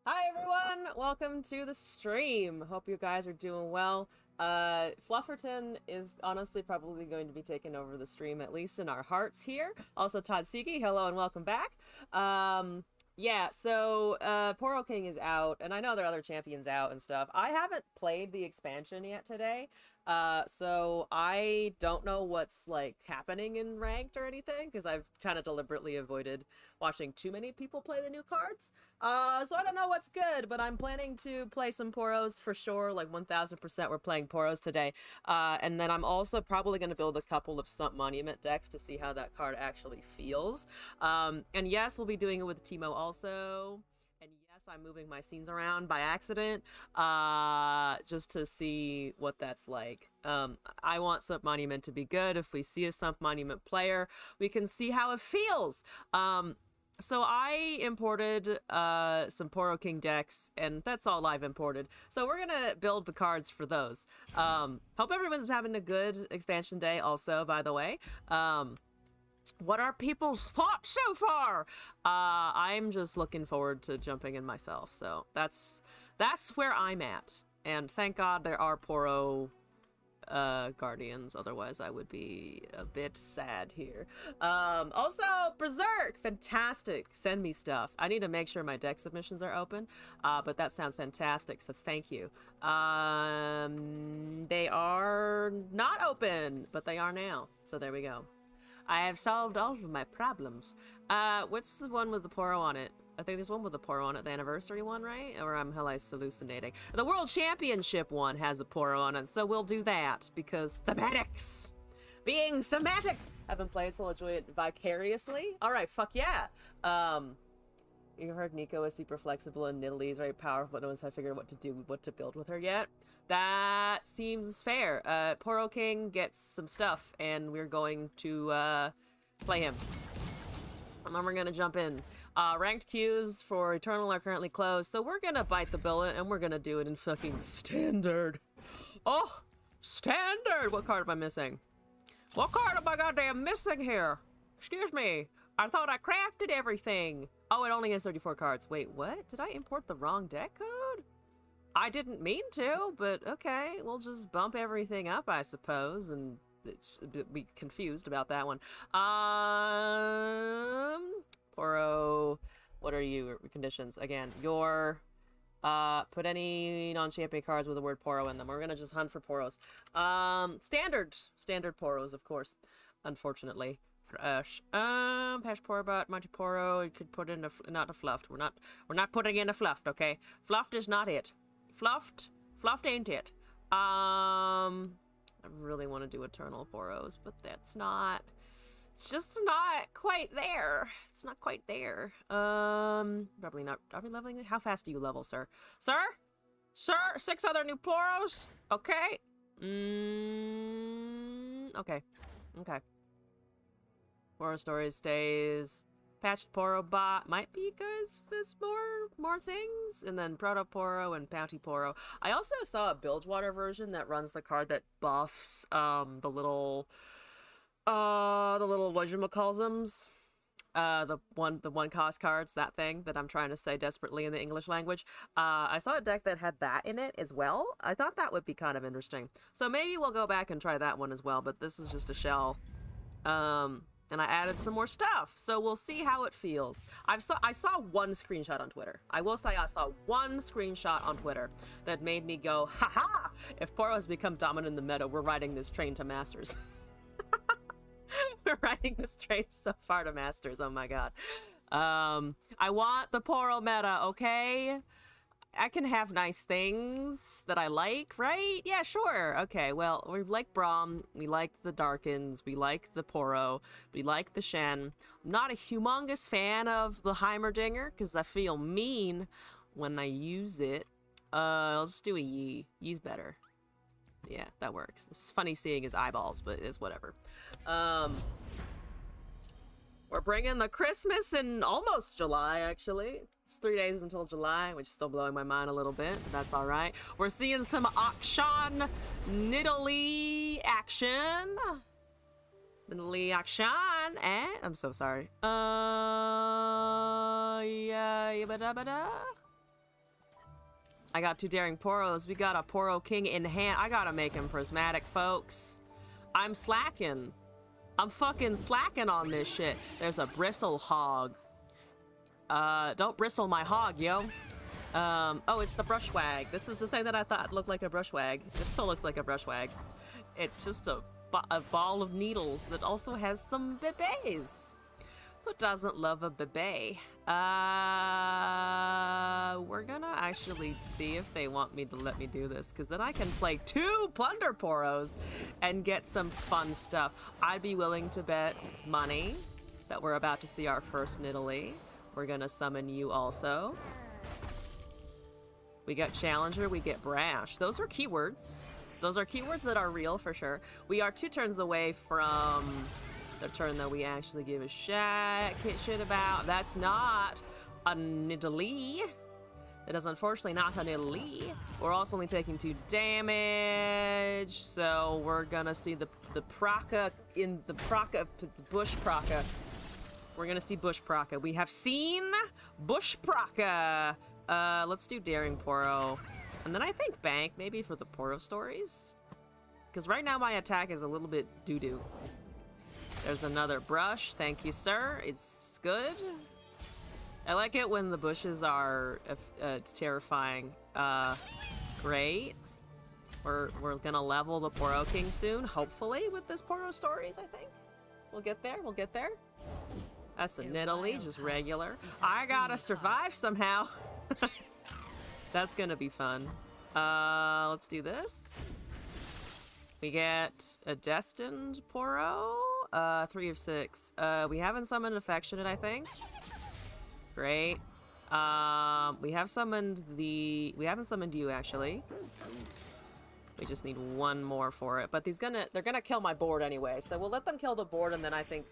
Hi everyone! Welcome to the stream. Hope you guys are doing well. Flufferton is honestly probably going to be taking over the stream, at least in our hearts here. Also, Todd Siki, hello and welcome back. Yeah, so Poro King is out, and I know there are other champions out and stuff. I haven't played the expansion yet today, so I don't know what's like happening in ranked or anything, because I've kind of deliberately avoided watching too many people play the new cards. So I don't know what's good, but I'm planning to play some Poros for sure, like 1000% we're playing Poros today. And then I'm also probably going to build a couple of Sump Monument decks to see how that card actually feels. And yes, we'll be doing it with Teemo also. And yes, I'm moving my scenes around by accident, just to see what that's like. I want Sump Monument to be good. If we see a Sump Monument player, we can see how it feels. So I imported some Poro King decks, and that's all I've imported. So we're gonna build the cards for those. Hope everyone's having a good expansion day also, by the way. What are people's thoughts so far? I'm just looking forward to jumping in myself, so that's where I'm at. And thank God there are Poro Guardians, otherwise I would be a bit sad here. Also, Berserk, fantastic. Send me stuff. I need to make sure my deck submissions are open, but that sounds fantastic, so thank you. They are not open, but they are now, so there we go. I have solved all of my problems. What's the one with the Poro on it? I think there's one with the Poro on it, the anniversary one, right? Or I'm hallucinating. The World Championship one has a Poro on it, so we'll do that, because thematics! Being thematic! I've been playing so enjoy it vicariously. Alright, fuck yeah! You heard Nico is super flexible and Nidalee is very powerful, but no one's had to figure out what to build with her yet. That seems fair. Poro King gets some stuff, and we're going to play him. And then we're gonna jump in. Ranked queues for Eternal are currently closed, so we're gonna bite the bullet, and we're gonna do it in fucking standard. Oh, standard! What card am I missing? What card am I goddamn missing here? Excuse me. I thought I crafted everything. Oh, it only has 34 cards. Wait, what? Did I import the wrong deck code? I didn't mean to, but okay. We'll just bump everything up, I suppose, and be confused about that one. Poro, what are your conditions? Again, put any non-champion cards with the word Poro in them. We're gonna just hunt for Poros. Standard Poros, of course, unfortunately. Patch Porobot, Monty Poro. You could put in not a fluffed. We're not putting in a fluffed, okay? Fluffed is not it. Fluffed ain't it. I really want to do Eternal Poros, but that's not. It's just not quite there. It's not quite there. Probably not. Are we leveling? How fast do you level, sir? Sir? 6 other new Poros? Okay. Okay. Okay. Poro Stories stays. Patched Poro Bot might be good with more things. And then Proto Poro and Bounty Poro. I also saw a Bilgewater version that runs the card that buffs the little whatchamacallsums. The one cost cards, that thing that I'm trying to say desperately in the English language. I saw a deck that had that in it as well. I thought that would be kind of interesting. So maybe we'll go back and try that one as well, but this is just a shell. And I added some more stuff, so we'll see how it feels. I saw one screenshot on Twitter. I will say I saw one screenshot on Twitter that made me go, haha! If Poro has become dominant in the meta, we're riding this train to Masters. We're riding this train so far to Masters, oh my god. I want the Poro meta, okay? I can have nice things that I like, right? Yeah, sure. Okay, well, we like Braum, we like the Darkins, we like the Poro, we like the Shen. I'm not a humongous fan of the Heimerdinger, because I feel mean when I use it. I'll just do a Yi. Yi's better. Yeah, that works. It's funny seeing his eyeballs, but it's whatever. We're bringing the Christmas in almost July, actually. It's 3 days until July, which is still blowing my mind a little bit, but that's all right. We're seeing some Akshan Nidalee action. Nidalee action, eh? I'm so sorry. Yeah, yabba-dabba-da. I got 2 daring poros. We got a poro king in hand. I gotta make him prismatic, folks. I'm slacking. I'm fucking slacking on this shit. There's a bristle hog. Don't bristle my hog, yo. Oh, it's the brushwag. This is the thing that I thought looked like a brushwag. It still looks like a brushwag. It's just a ball of needles that also has some bebés. Who doesn't love a bebé? We're gonna actually see if they want me to let me do this, because then I can play 2 plunder poros and get some fun stuff. I'd be willing to bet money that we're about to see our first Nidalee. We're gonna summon you also. We got Challenger, we get Brash. Those are keywords. Those are keywords that are real for sure. We are 2 turns away from the turn that we actually give a shit about. That's not a Nidalee. It is unfortunately not a Nidalee. We're also only taking 2 damage, so we're gonna see the Praka in the Bush Praka. We're gonna see Bush Praka. We have seen Bush Praka. Let's do Daring Poro. And then I think Bank, maybe for the Poro stories. Because right now my attack is a little bit doo-doo. There's another brush. Thank you, sir. It's good. I like it when the bushes are terrifying. Great. We're gonna level the Poro King soon, hopefully, with this Poro stories, I think. We'll get there. We'll get there. That's the Nidalee, just regular. I gotta survive somehow. That's gonna be fun. Let's do this. We get a Destined Poro. 3 of 6. We haven't summoned Affectionate, I think. Great. We haven't summoned you, actually. We just need 1 more for it. But they're gonna kill my board anyway, so we'll let them kill the board and then I think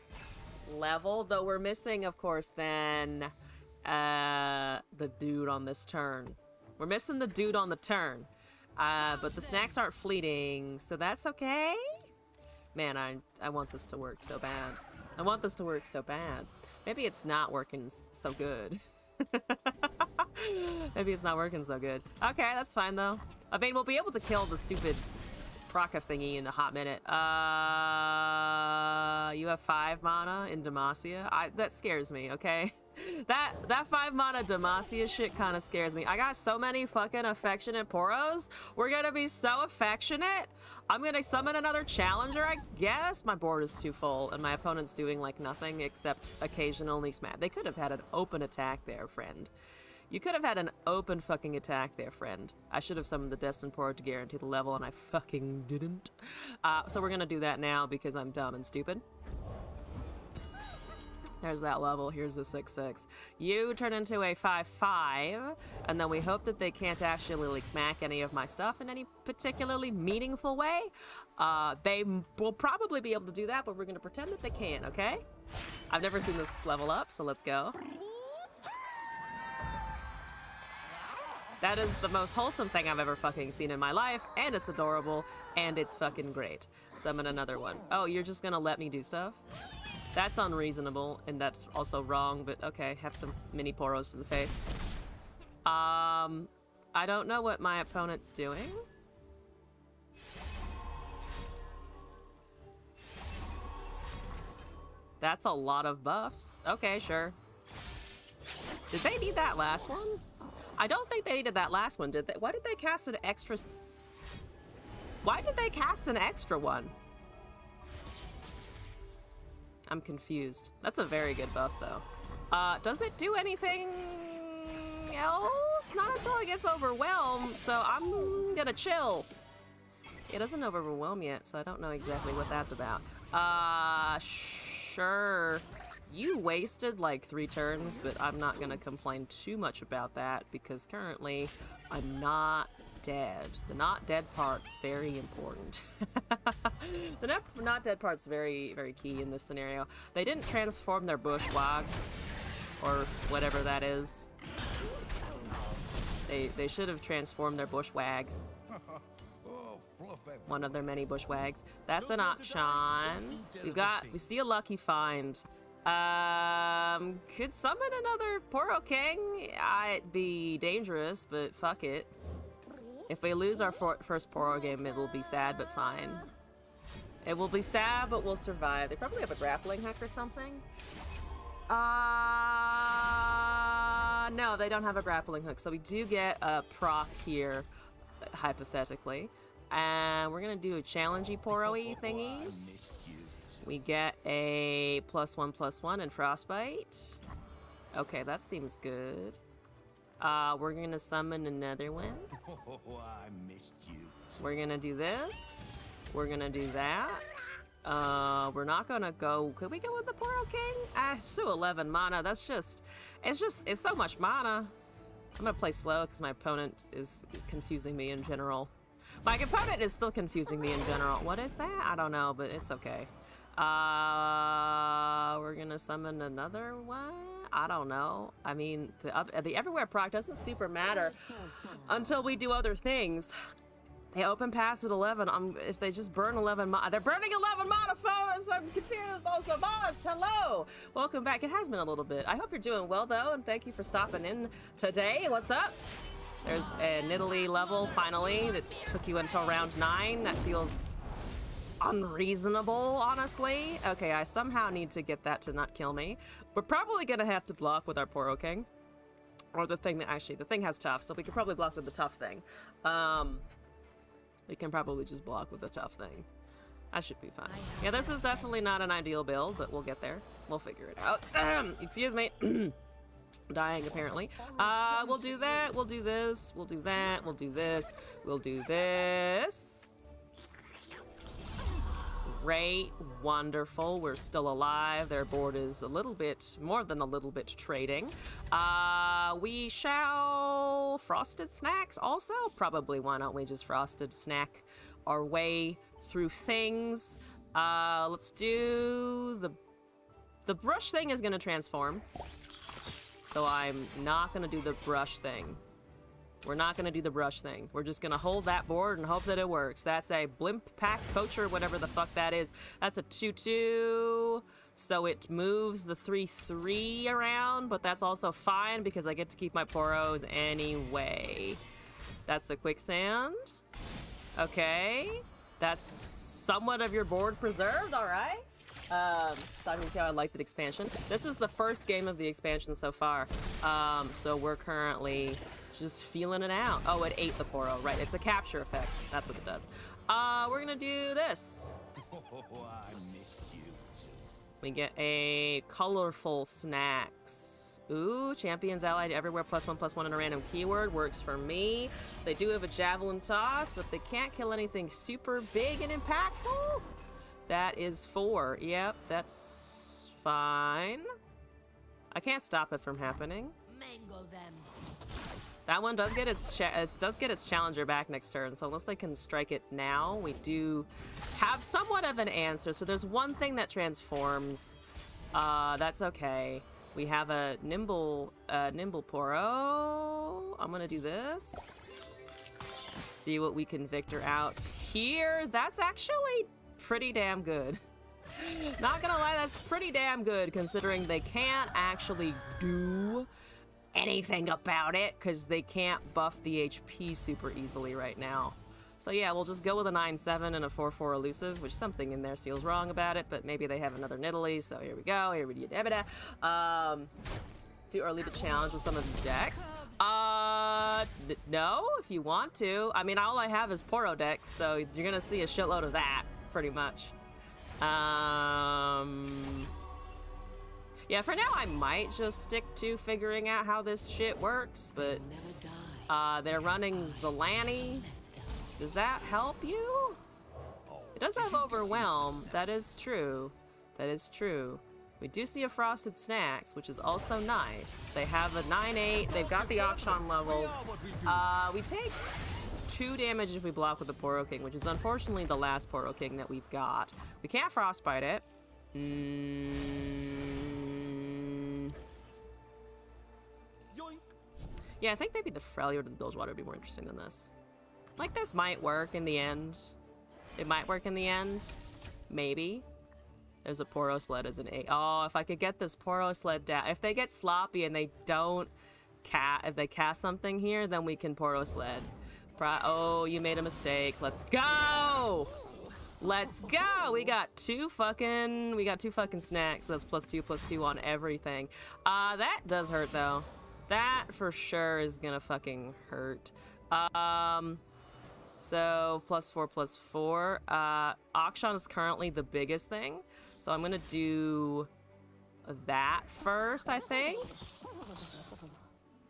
level. Though we're missing, of course, then the dude on this turn. We're missing the dude on the turn. But the snacks aren't fleeting, so that's okay. Man, I want this to work so bad. I want this to work so bad. Maybe it's not working so good. Maybe it's not working so good. Okay, that's fine though. I mean, we'll be able to kill the stupid Praka thingy in a hot minute. You have 5 mana in Demacia. That scares me, okay? That 5 mana Demacia shit kind of scares me. I got so many fucking affectionate poros. We're gonna be so affectionate. I'm gonna summon another challenger, I guess. My board is too full and my opponent's doing like nothing except occasionally smash. They could have had an open attack there, friend. You could have had an open fucking attack there, friend. I should have summoned the Destined Poro to guarantee the level and I fucking didn't. So we're gonna do that now because I'm dumb and stupid. There's that level. Here's the 6/6. You turn into a 5/5, and then we hope that they can't actually like smack any of my stuff in any particularly meaningful way. They will probably be able to do that, but we're gonna pretend that they can, okay? I've never seen this level up, so let's go. That is the most wholesome thing I've ever fucking seen in my life, and it's adorable, and it's fucking great. Summon another one. Oh, you're just gonna let me do stuff? That's unreasonable, and that's also wrong, but okay, have some mini poros to the face. I don't know what my opponent's doing. That's a lot of buffs. Okay, sure. Did they need that last one? I don't think they needed that last one, did they? Why did they cast an extra... Why did they cast an extra one? I'm confused. That's a very good buff, though. Does it do anything else? Not until it gets overwhelmed, so I'm gonna chill. It doesn't overwhelm yet, so I don't know exactly what that's about. Sure. You wasted like 3 turns, but I'm not gonna complain too much about that because currently I'm not dead. The not dead part's very important. The not dead part's very, very key in this scenario. They didn't transform their bushwag, or whatever that is. They should have transformed their bushwag. One of their many bushwags. That's an option. We see a lucky find. Could summon another Poro King. It'd be dangerous, but fuck it. If we lose our first poro game, it will be sad, but fine. It will be sad, but we'll survive. They probably have a grappling hook or something. No, they don't have a grappling hook, so we do get a proc here, hypothetically. And we're gonna do a challengey poro-y thingies. We get a +1/+1 and frostbite. Okay, that seems good. We're gonna summon another one. We're gonna do this. We're gonna do that. We're not gonna go. Could we go with the Poro King? It's 11 mana. That's just. It's so much mana. I'm gonna play slow because my opponent is confusing me in general. My opponent is still confusing me in general. What is that? I don't know, but it's okay. We're gonna summon another one. I don't know. I mean, the everywhere proc doesn't super matter until we do other things. They open pass at 11. If they just burn 11 mana, they're burning 11 mana, folks. I'm confused. Also, boss, hello, welcome back. It has been a little bit. I hope you're doing well though, and thank you for stopping in today. What's up? There's a Nidalee level finally that took you until round 9. That feels unreasonable, honestly. Okay, I somehow need to get that to not kill me. We're probably gonna have to block with our Poro King, or the thing that the thing has tough, so we could probably block with the tough thing. We can probably just block with the tough thing. That should be fine. Yeah, this is definitely not an ideal build, but we'll get there. We'll figure it out. Excuse me. Dying, apparently. We'll do that. We'll do this. We'll do that. We'll do this. We'll do this. Great. Wonderful. We're still alive. Their board is a little bit, more than a little bit trading. We shall frosted snacks also. Probably, why don't we just frosted snack our way through things. Let's do the brush thing is gonna transform. So I'm not gonna do the brush thing. We're not gonna do the brush thing. We're just gonna hold that board and hope that it works. That's a blimp pack poacher, whatever the fuck that is. That's a 2/2. So it moves the 3/3 around, but that's also fine because I get to keep my poros anyway. That's a quicksand. Okay. That's somewhat of your board preserved, alright. Talking about how I like the expansion. This is the first game of the expansion so far. So we're currently just feeling it out. Oh, it ate the poro, right. It's a capture effect. That's what it does. We're gonna do this. We get a colorful snacks. Ooh, champions allied everywhere, +1/+1 and a random keyword. Works for me. They do have a javelin toss, but they can't kill anything super big and impactful. That is 4. Yep, that's fine. I can't stop it from happening. Mangle them. That one does get its challenger back next turn, so unless they can strike it now, we do have somewhat of an answer. So there's one thing that transforms. That's okay. We have a nimble poro. I'm gonna do this. See what we can victor out here. That's actually pretty damn good. Not gonna lie, that's pretty damn good considering they can't actually do anything about it because they can't buff the HP super easily right now. So yeah, we'll just go with a 9/7 and a 4/4 elusive, which something in there feels wrong about it, but maybe they have another Nidalee, so here we go. Here we go. Too early to challenge with some of the decks. No, if you want to. I mean, all I have is Poro decks, so you're gonna see a shitload of that, pretty much. Yeah, for now I might just stick to figuring out how this shit works, but they're running Zalani. Does that help you? It does have Overwhelm. That is true. That is true. We do see a Frosted Snacks, which is also nice. They have a 9/8. They've got the Auction level. We take 2 damage if we block with the Poro King, which is unfortunately the last Poro King that we've got. We can't Frostbite it. Yeah, I think maybe the Freljord of the Bilgewater would be more interesting than this. Like, this might work in the end. It might work in the end. Maybe. There's a Poro Sled as an 8. Oh, if I could get this Poro Sled down. If they get sloppy and they don't if they cast something here, then we can Poro Sled. Oh, you made a mistake. Let's go! Let's go! We got two fucking snacks. So that's +2/+2 on everything. That does hurt though. That for sure is gonna fucking hurt. So +4/+4. Akshan is currently the biggest thing. So I'm gonna do that first, I think.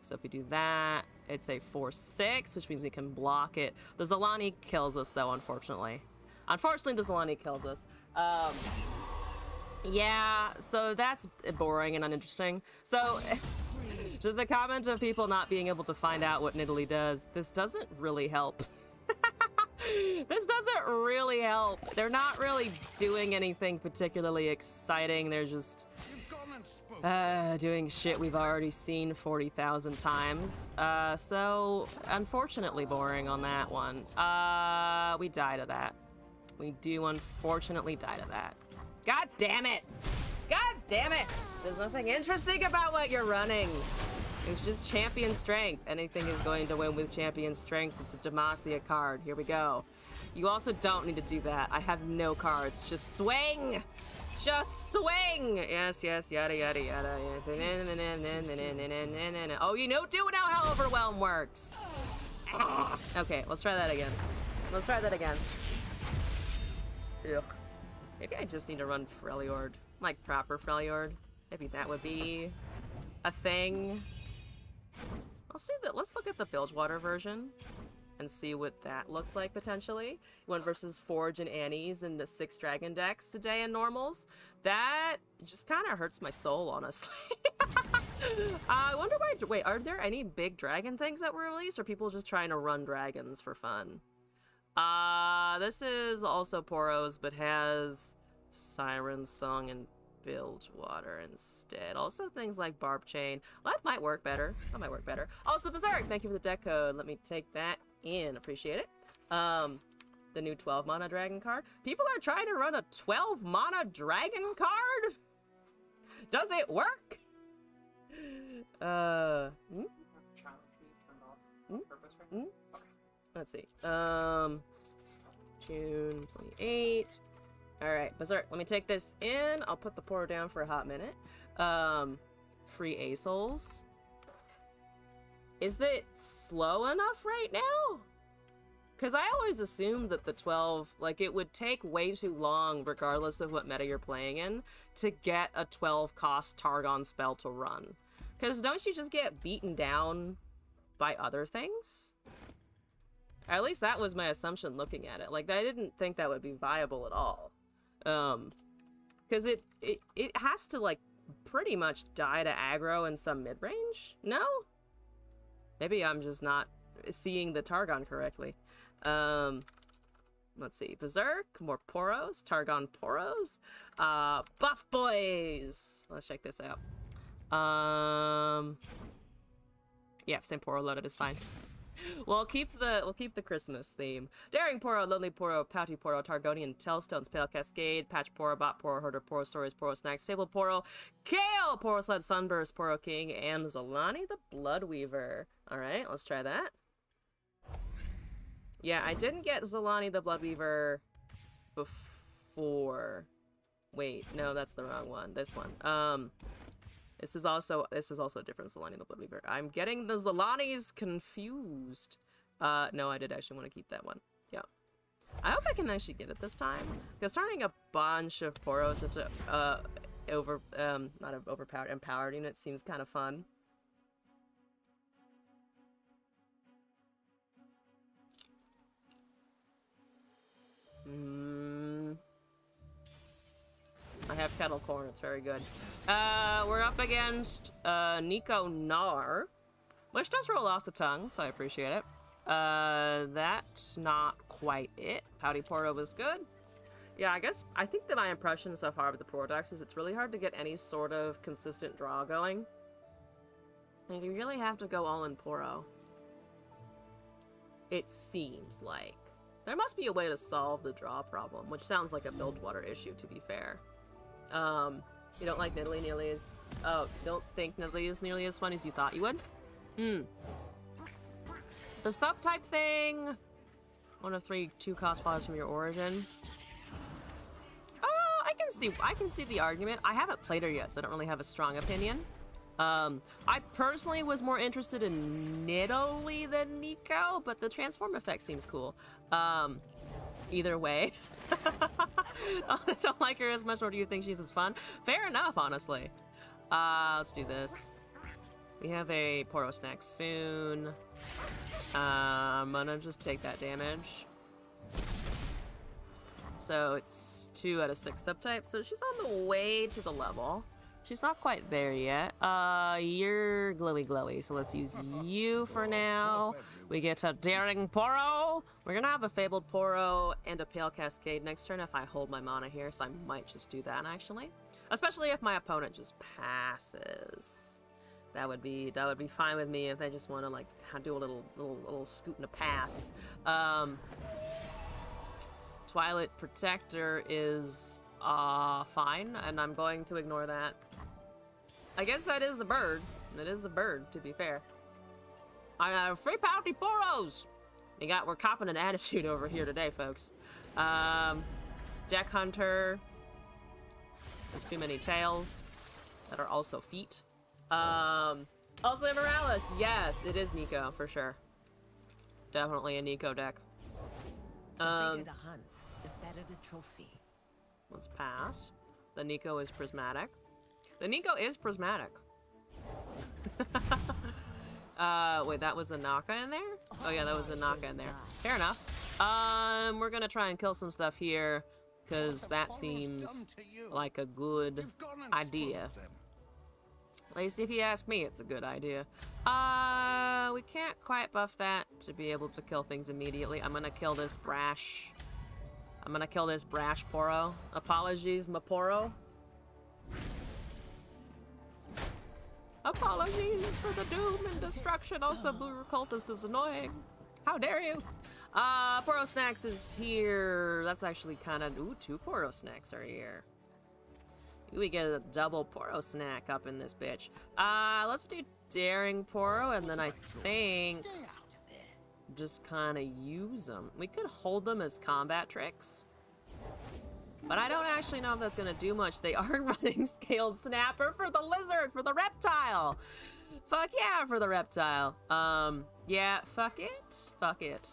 So if we do that, it's a 4/6, which means we can block it. The Zalani kills us though, unfortunately. Unfortunately, the Zalani kills us. Yeah, so that's boring and uninteresting. So, just the comment of people not being able to find out what Nidalee does, this doesn't really help. This doesn't really help. They're not really doing anything particularly exciting. They're just doing shit we've already seen 40,000 times. So, unfortunately boring on that one. We die to that. We do unfortunately die to that. God damn it! God damn it! There's nothing interesting about what you're running. It's just champion strength. Anything is going to win with champion strength. It's a Demacia card. Here we go. You also don't need to do that. I have no cards. Just swing! Just swing! Yes, yes, yada, yada, yada. Oh, you know, do know how Overwhelm works. Okay, let's try that again. Let's try that again. Ugh. Maybe I just need to run Freljord. Like proper Freljord. Maybe that would be a thing. I'll see that. Let's look at the Bilgewater version and see what that looks like potentially. One versus Forge and Annie's in the 6 dragon decks today in normals. That just kind of hurts my soul, honestly. I wonder why. Wait, are there any big dragon things that were released, or are people just trying to run dragons for fun? This is also Poros, but has Siren Song and Bilgewater instead. Also things like Barb Chain. Well, that might work better. That might work better. Also Berserk, thank you for the deck code. Let me take that in. Appreciate it. The new 12 mana dragon card. People are trying to run a 12 mana dragon card? Does it work? Let's see. June 28. Alright, Berserk. Let me take this in. I'll put the poro down for a hot minute. Free A-Souls. Is it slow enough right now? Because I always assumed that the 12, like, it would take way too long, regardless of what meta you're playing in, to get a 12-cost Targon spell to run. Because don't you just get beaten down by other things? At least that was my assumption looking at it. Like, I didn't think that would be viable at all. Because it has to, like, pretty much die to aggro in some mid-range? No? Maybe I'm just not seeing the Targon correctly. Let's see. Berserk, more Poros, Targon Poros. Buff Boys! Let's check this out. Yeah, same Poro loaded is fine. We'll keep the Christmas theme. Daring Poro, Lonely Poro, Pouty Poro, Targonian Tellstones, Pale Cascade, Patch Poro, Bot Poro, Herder Poro, Stories Poro, Snacks, Fable Poro, Kale, Poro Sled, Sunburst, Poro King, and Zalani the Bloodweaver. Alright, let's try that. Yeah, I didn't get Zalani the Bloodweaver before. Wait, no, that's the wrong one. This one. This is also a different Zalani the Bloodweaver. I'm getting the Zalanis confused. No, I did actually want to keep that one. Yeah. I hope I can actually get it this time. Because turning a bunch of Poros into not overpowered, empowered unit seems kind of fun. I have kettle corn, it's very good. We're up against Nico Nar, which does roll off the tongue, so I appreciate it. That's not quite it. Pouty Poro was good. Yeah, I think that my impression so far with the Poro decks is it's really hard to get any sort of consistent draw going. Like, you really have to go all in Poro. It seems like. There must be a way to solve the draw problem, which sounds like a Bilgewater issue, to be fair. You don't like Nidalee nearly as... Oh, you don't think Nidalee is nearly as fun as you thought you would? The subtype thing. One of 3 2-cost flaws from your origin. I can see the argument. I haven't played her yet, so I don't really have a strong opinion. I personally was more interested in Nidalee than Nico, but the transform effect seems cool. Either way. I don't like her as much, nor do you think she's as fun. Fair enough, honestly. Let's do this. We have a Poro snack soon. I'm gonna just take that damage. So it's 2 out of 6 subtypes, so she's on the way to the level. She's not quite there yet. You're glowy, so let's use you for now. We get a Daring Poro. We're gonna have a Fabled Poro and a Pale Cascade next turn if I hold my mana here, so I might just do that actually. Especially if my opponent just passes. That would be fine with me if they just want to like do a little scoot and a pass. Twilight Protector is fine, and I'm going to ignore that. I guess that is a bird. It is a bird, to be fair. I got free pouty Poros! We're copping an attitude over here today, folks. Deck Hunter. There's too many tails that are also feet. Also Morales, yes, it is Nico, for sure. Definitely a Nico deck. The bigger the hunt, the better the trophy. Let's pass. The Nico is prismatic. The Nico is prismatic. Wait, that was a Naka in there? Oh yeah, that was a Naka in there. Fair enough. We're gonna try and kill some stuff here, because that seems like a good idea. At least if you ask me, it's a good idea. We can't quite buff that to be able to kill things immediately. I'm gonna kill this brash. I'm gonna kill this brash Poro. Apologies, my Poro. Apologies for the doom and destruction. Also, Blue Cultist is annoying. How dare you? Poro Snacks is here. That's actually kind of... Ooh, 2 Poro Snacks are here. We get a double Poro Snack up in this bitch. Let's do Daring Poro, and then I think... just kind of use them. We could hold them as combat tricks. But I don't actually know if that's going to do much. They are running Scaled Snapper for the lizard, for the reptile. Fuck yeah, for the reptile. Yeah, fuck it. Fuck it.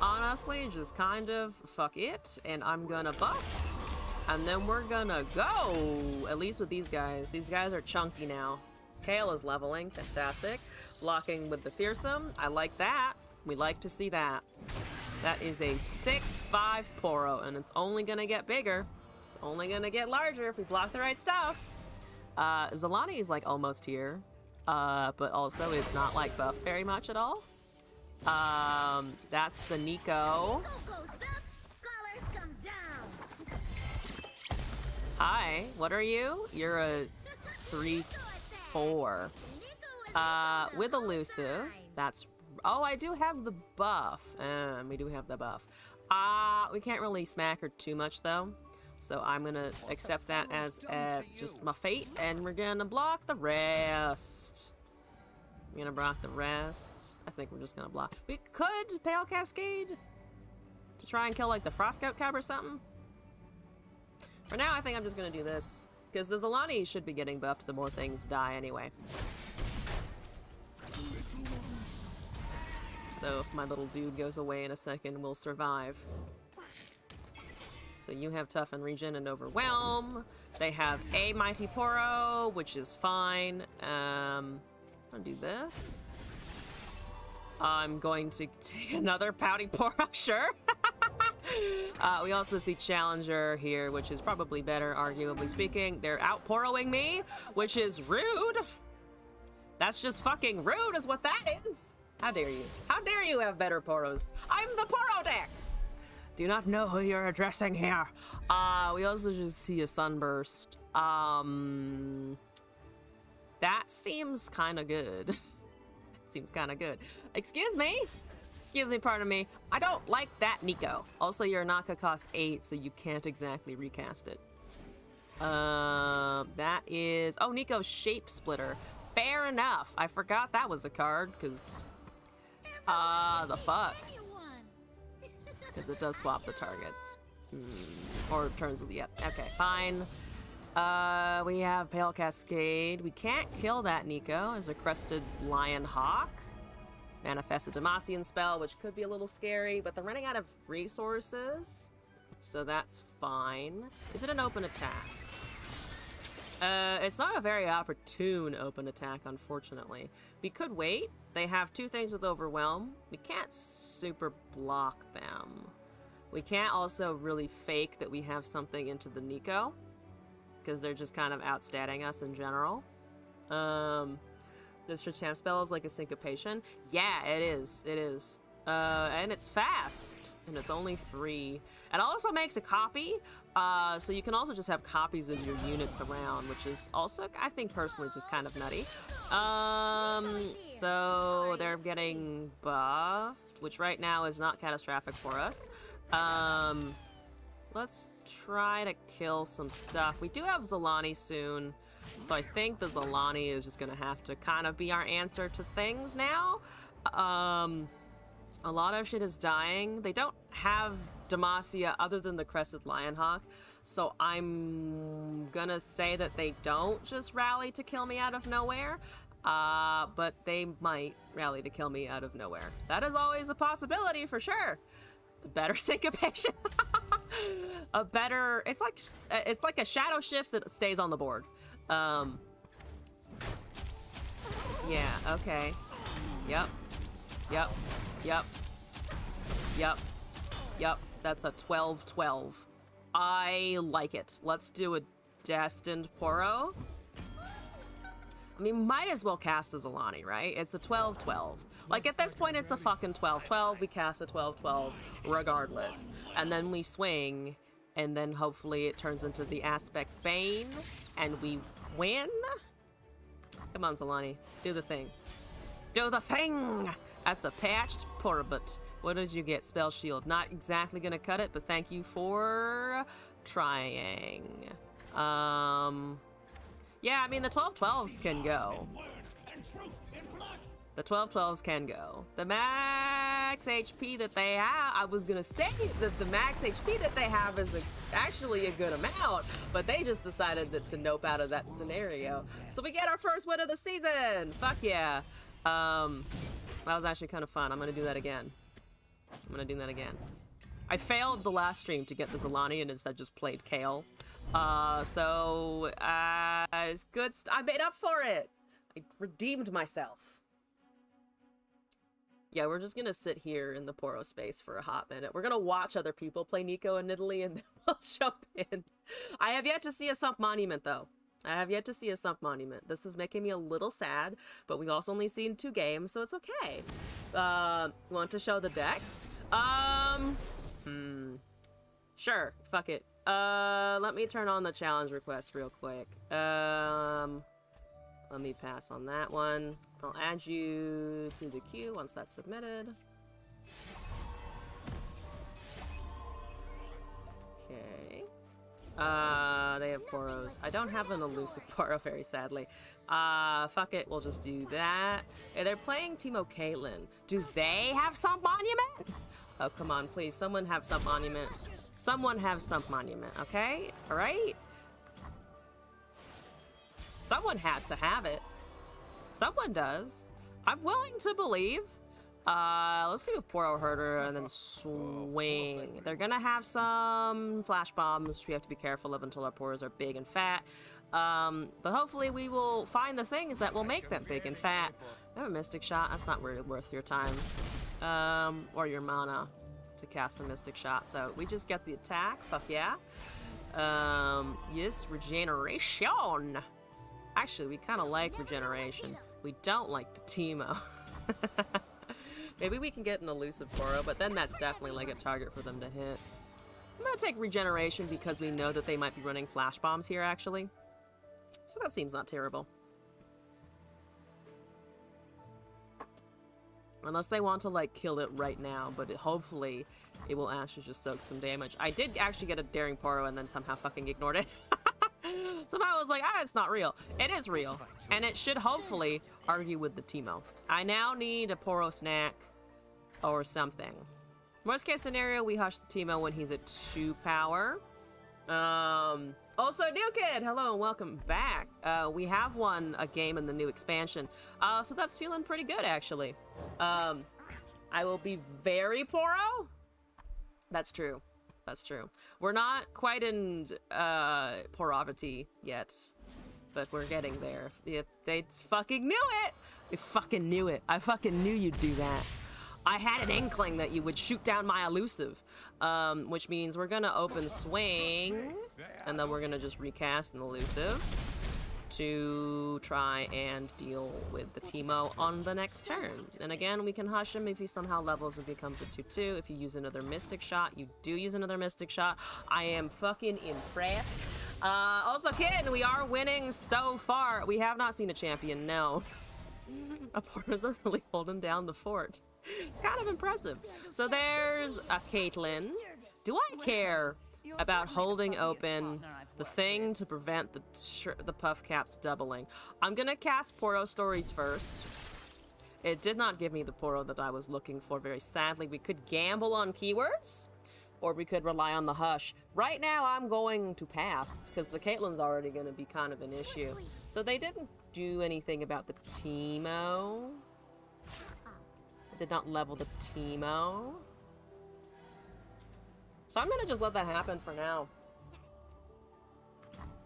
Honestly, just kind of fuck it. And I'm gonna buff. And then we're gonna go. At least with these guys. These guys are chunky now. Kale is leveling. Fantastic. Blocking with the fearsome. I like that. We like to see that. That is a 6/5 Poro, and it's only gonna get bigger. It's only gonna get larger if we block the right stuff. Zalani is like almost here, but also is not like buffed very much at all. That's the Nico. Hi, what are you? You're a 3/4. With elusive. That's... Oh, I do have the buff. We do have the buff. We can't really smack her too much, though. So I'm gonna accept that as just my fate, and we're gonna block the rest. We're gonna block the rest. I think we're just gonna block. We could Pale Cascade to try and kill, like, the Frostcoat Cub or something. For now, I think I'm just gonna do this. Because the Zalani should be getting buffed the more things die anyway. So if my little dude goes away in a second, we'll survive. So you have Toughen, Regen, and Overwhelm. They have a Mighty Poro, which is fine. I'm gonna do this. I'm going to take another Pouty Poro, sure. We also see Challenger here, which is probably better, arguably speaking. They're out Poroing me, which is rude. That's just fucking rude is what that is. How dare you? How dare you have better Poros? I'm the Poro deck! Do not know who you're addressing here. We also just see a Sunburst. That seems kind of good. Seems kind of good. Excuse me? Excuse me, pardon me. I don't like that Nico. Also, your Naka costs 8, so you can't exactly recast it. That is... Oh, Nico's Shape Splitter. Fair enough. I forgot that was a card, because The fuck? Because it does swap the targets. Or turns, yep, okay, fine. We have Pale Cascade. We can't kill that Nico as a Crested Lion Hawk. Manifest a Demacian spell, which could be a little scary, but they're running out of resources. So that's fine. Is it an open attack? It's not a very opportune open attack, unfortunately. We could wait. They have two things with Overwhelm. We can't super block them. We can't also really fake that we have something into the Nico, because they're just kind of outstatting us in general. This for champ spell is like a syncopation. Yeah, it is. It is. And it's fast, and it's only 3. It also makes a copy, so you can also just have copies of your units around, which is also, I think personally, just kind of nutty. So they're getting buffed, which right now is not catastrophic for us. Let's try to kill some stuff. We do have Zolani soon, so I think the Zolani is just gonna have to kind of be our answer to things now. A lot of shit is dying. They don't have Demacia other than the Crested Lionhawk, so I'm gonna say that they don't just rally to kill me out of nowhere, but they might rally to kill me out of nowhere. That is always a possibility for sure. A better syncopation. A better, it's like a shadow shift that stays on the board. Yeah, okay. Yep. Yep. Yep. Yep. Yep. That's a 12-12. I like it. Let's do a Destined Poro. I mean, might as well cast a Zolani, right? It's a 12-12. Like, at this point, it's a fucking 12-12. We cast a 12-12 regardless. And then we swing, and then hopefully it turns into the Aspect's Bane, and we win? Come on, Zolani. Do the thing. Do the thing! That's a patched Porobut. What did you get? Spell Shield. Not exactly gonna cut it, but thank you for trying. Yeah, I mean, the 12-12s can go. The 12-12s can go. The max HP that they have, I was gonna say that the max HP that they have is actually a good amount, but they just decided to nope out of that scenario. So we get our first win of the season! Fuck yeah. That was actually kind of fun. I'm gonna do that again. I'm gonna do that again. I failed the last stream to get the Zolani and instead just played Kale. It's good. I made up for it. I redeemed myself. Yeah, we're just gonna sit here in the Poro space for a hot minute. We're gonna watch other people play Nico in Italy and then we'll jump in. I have yet to see a Sump Monument though. I have yet to see a Sump Monument. This is making me a little sad, but we've also only seen 2 games, so it's okay. Want to show the decks? Sure, fuck it. Let me turn on the challenge request real quick. Let me pass on that one. I'll add you to the queue once that's submitted. Okay. They have Poros. I don't have an elusive Poro, very sadly. Fuck it, we'll just do that. Hey, they're playing Teemo Caitlyn. Do they have Sump Monument? Oh, come on, please. Someone have Sump Monument. Someone have Sump Monument, okay? Alright? Someone has to have it. Someone does. I'm willing to believe. Let's do a Poro Herder and then swing. They're gonna have some flash bombs, which we have to be careful of until our Poros are big and fat. But hopefully we will find the things that will make them big and fat. I have a Mystic Shot. That's not really worth your time. Or your mana to cast a Mystic Shot. So we just get the attack. Fuck yeah. Yes, regeneration. Actually, we kind of like regeneration. We don't like the Teemo. Maybe we can get an elusive Poro, but then that's definitely like a target for them to hit. I'm gonna take regeneration because we know that they might be running flash bombs here, actually. So that seems not terrible. Unless they want to, like, kill it right now, but hopefully it will actually just soak some damage. I did actually get a Daring Poro and then somehow fucking ignored it. Somehow I was like, it's not real. It is real. And it should hopefully argue with the Teemo. I now need a Poro snack. or something. Worst case scenario, we hush the Teemo when he's at 2 power. Also, New Kid, hello and welcome back. We have won a game in the new expansion, so that's feeling pretty good, actually. I will be very poro. That's true. That's true. We're not quite in porovity yet, but we're getting there. They fucking knew it. They fucking knew it. I fucking knew you'd do that. I had an inkling that you would shoot down my elusive, which means we're gonna open swing, and then we're gonna just recast an elusive to try and deal with the Teemo on the next turn. And again, we can hush him if he somehow levels and becomes a 2/2. If you use another Mystic Shot, you do use another Mystic Shot. I am fucking impressed. Also, Kid, we are winning so far. We have not seen a champion, no. Our porters are really holding down the fort. It's kind of impressive. So there's a Caitlyn. Do I care about holding open the thing to prevent the puff caps doubling? I'm gonna cast Poro Stories first. It did not give me the Poro that I was looking for, very sadly. We could gamble on keywords, or we could rely on the hush. Right now, I'm going to pass, because the Caitlyn's already gonna be kind of an issue. So they didn't do anything about the Teemo. Did not level the Teemo. So I'm gonna just let that happen for now.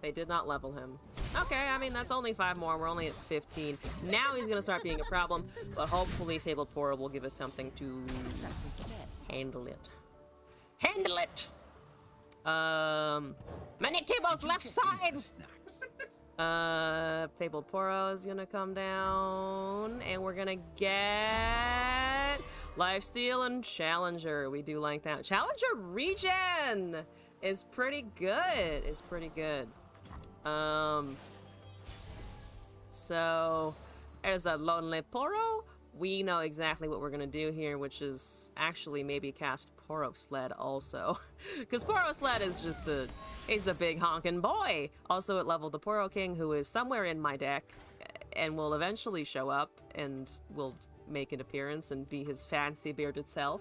They did not level him. Okay, I mean, that's only 5 more. We're only at 15. Now he's gonna start being a problem, but hopefully Fabled Poro will give us something to handle it. Handle it! Manitobo's left side! Fabled Poro is gonna come down, and we're gonna get Lifesteal and Challenger. We do like that. Challenger regen is pretty good. Is pretty good. So as a lonely Poro, we know exactly what we're gonna do here, which is actually maybe cast Poro Sled also, because Poro Sled is just he's a big honkin' boy. Also, it leveled the Poro King, who is somewhere in my deck, and will eventually show up and will make an appearance and be his fancy bearded self.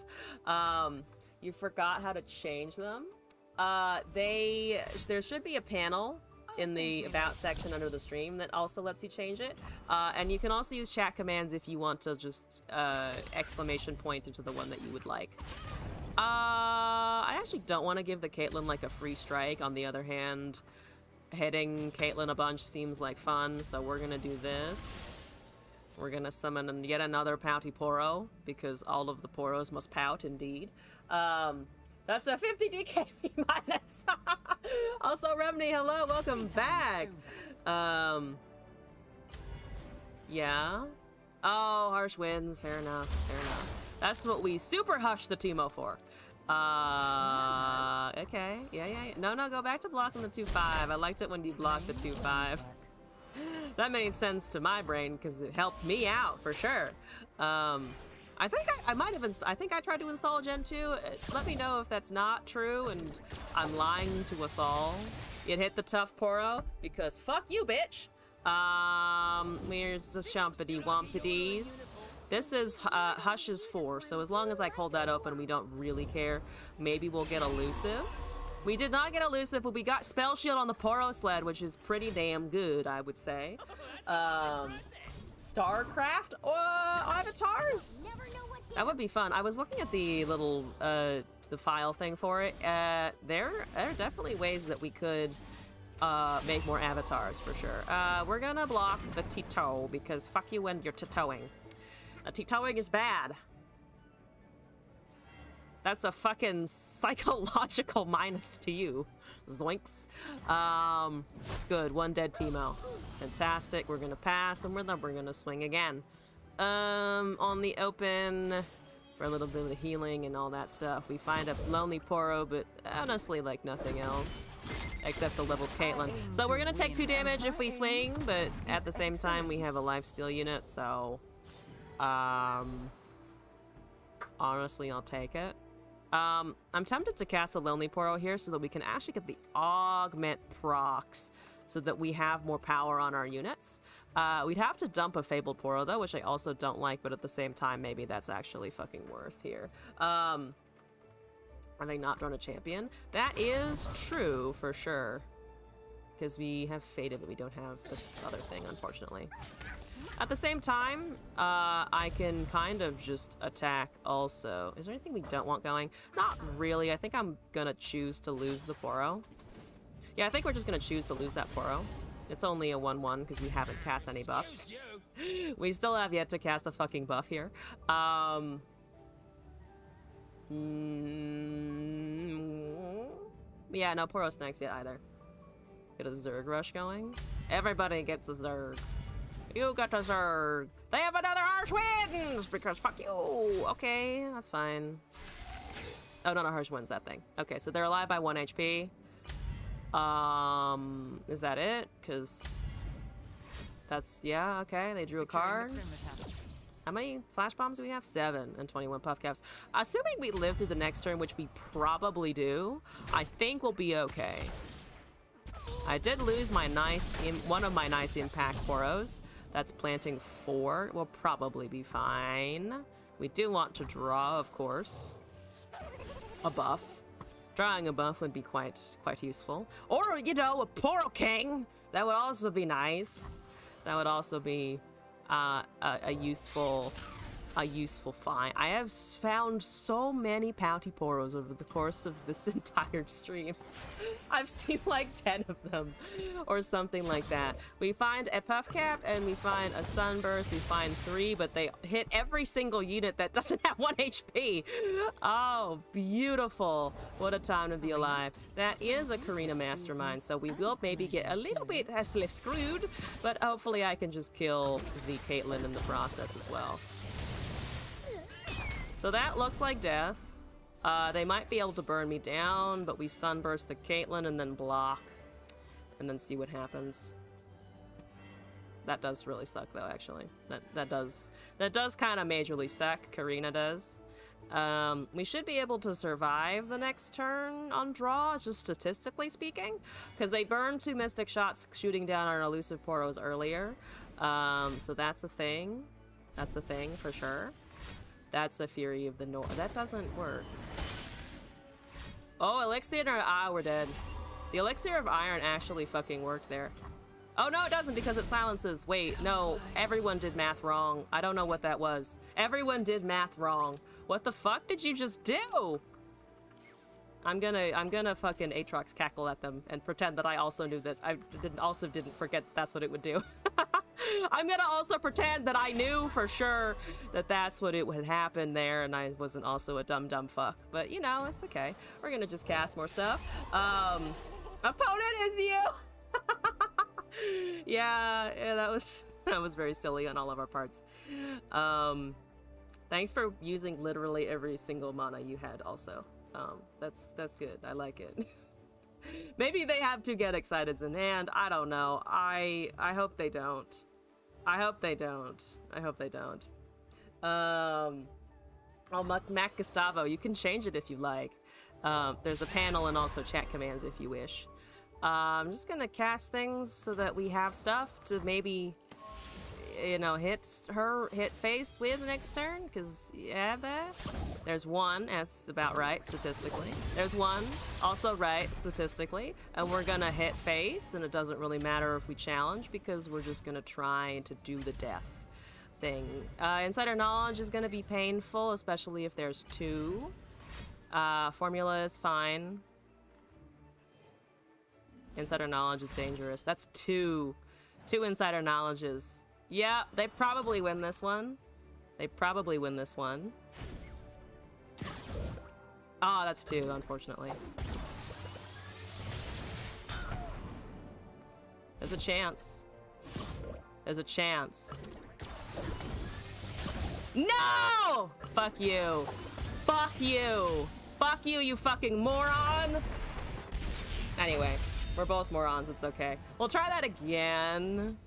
You forgot how to change them. There should be a panel in the About section under the stream that also lets you change it. And you can also use chat commands if you want to just exclamation point into the one that you would like. I actually don't want to give the Caitlyn like a free strike. On the other hand, hitting Caitlyn a bunch seems like fun, so we're gonna do this. We're gonna summon yet another pouty Poro, because all of the Poros must pout indeed. That's a 50 DKB minus. Also, Remney, hello, welcome back. Yeah. Oh, harsh winds, fair enough, fair enough. That's what we super hush the Teemo for. Okay, yeah. No, go back to blocking the 2/5. I liked it when you blocked the 2/5. That made sense to my brain, because it helped me out, for sure. I think I might have I think I tried to install Gen 2. Let me know if that's not true and I'm lying to us all. It hit the tough Poro, because fuck you, bitch. Where's the Shumpity Wumpities? This is Hush is 4, so as long as I hold that open, we don't really care. Maybe we'll get Elusive. We did not get Elusive, but we got Spell Shield on the Poro Sled, which is pretty damn good, I would say. StarCraft avatars? That would be fun. I was looking at the little the file thing for it. There are definitely ways that we could make more avatars for sure. We're gonna block the Tito, because fuck you and your Titoing. Titoing is bad. That's a fucking psychological minus to you. Zoinks. Good, 1 dead Teemo. Fantastic, we're gonna pass, and we're gonna swing again. On the open, for a little bit of healing and all that stuff, we find a lonely Poro, but honestly, like nothing else. Except the leveled Caitlyn. So we're gonna take 2 damage if we swing, but at the same time, we have a lifesteal unit, so... honestly, I'll take it. I'm tempted to cast a Lonely Poro here so that we can actually get the augment procs. so that we have more power on our units. We'd have to dump a Fabled Poro, though, which I also don't like, but at the same time, maybe that's actually fucking worth here. Having not drawn a champion. That is true, for sure. Because we have Fated, but we don't have the other thing, unfortunately. At the same time, I can kind of just attack also. Is there anything we don't want going? Not really. I think I'm gonna choose to lose the Poro. Yeah, I think we're just gonna choose to lose that Poro. It's only a 1-1 because we haven't cast any buffs. We still have yet to cast a fucking buff here. Yeah, no Poro Snacks yet either. Get a Zerg rush going. Everybody gets a Zerg. You got a Zerg. They have another Harsh Winds because fuck you. Okay, that's fine. Oh, not a Harsh Winds, that thing. Okay, so they're alive by 1 HP. Is that it? Because that's, yeah, okay. They drew a card. How many flash bombs do we have? 7 and 21 puff caps. Assuming we live through the next turn, which we probably do, I think we'll be okay. I did lose my one of my nice impact Poros. That's planting 4. We'll probably be fine. We do want to draw, of course, a buff. Drawing a buff would be quite useful. Or, you know, a Poro King. That would also be nice. That would also be a useful find. I have found so many pouty Poros over the course of this entire stream. I've seen like 10 of them or something like that. We find a puff cap and we find a sunburst. We find 3, but they hit every single unit that doesn't have 1 HP. Oh, beautiful. What a time to be alive. That is a Karina Mastermind, so we will maybe get a little bit screwed, but hopefully I can just kill the Caitlyn in the process as well. So that looks like death. They might be able to burn me down, but we sunburst the Caitlyn and then block. And then see what happens. That does really suck though, actually. That does kind of majorly suck. Karina does. We should be able to survive the next turn on draw, just statistically speaking. Because they burned 2 Mystic Shots shooting down our elusive Poros earlier. So that's a thing. That's a thing for sure. That's a Fury of the North. That doesn't work. Oh, Elixir, we're dead. The Elixir of Iron actually fucking worked there. Oh, no, it doesn't because it silences. Wait, no, everyone did math wrong. I don't know what that was. Everyone did math wrong. What the fuck did you just do? I'm gonna fucking Aatrox cackle at them and pretend that I also knew that I didn't forget that that's what it would do. I'm gonna also pretend that I knew for sure that that's what it would happen there and I wasn't also a dumb fuck. But you know, it's okay. We're gonna just cast more stuff. Opponent is you! yeah, that was very silly on all of our parts. Thanks for using literally every single mana you had also. That's good. I like it. Maybe they have 2 Get Exciteds in hand. I don't know. I hope they don't. I hope they don't. I hope they don't. Oh, Mac Gustavo, you can change it if you like. There's a panel and also chat commands if you wish. I'm just gonna cast things so that we have stuff to maybe, you know, hit face with next turn, because yeah, there's 1, that's about right statistically. There's 1, also right statistically, and we're gonna hit face, and it doesn't really matter if we challenge because we're just gonna try to do the death thing. Insider knowledge is gonna be painful, especially if there's 2. Formula is fine. Insider knowledge is dangerous. That's 2 insider knowledges. Yeah, they probably win this one. They probably win this one. Oh, that's 2, unfortunately. There's a chance. There's a chance. No! Fuck you. Fuck you. Fuck you, you fucking moron. Anyway, we're both morons. It's okay. We'll try that again.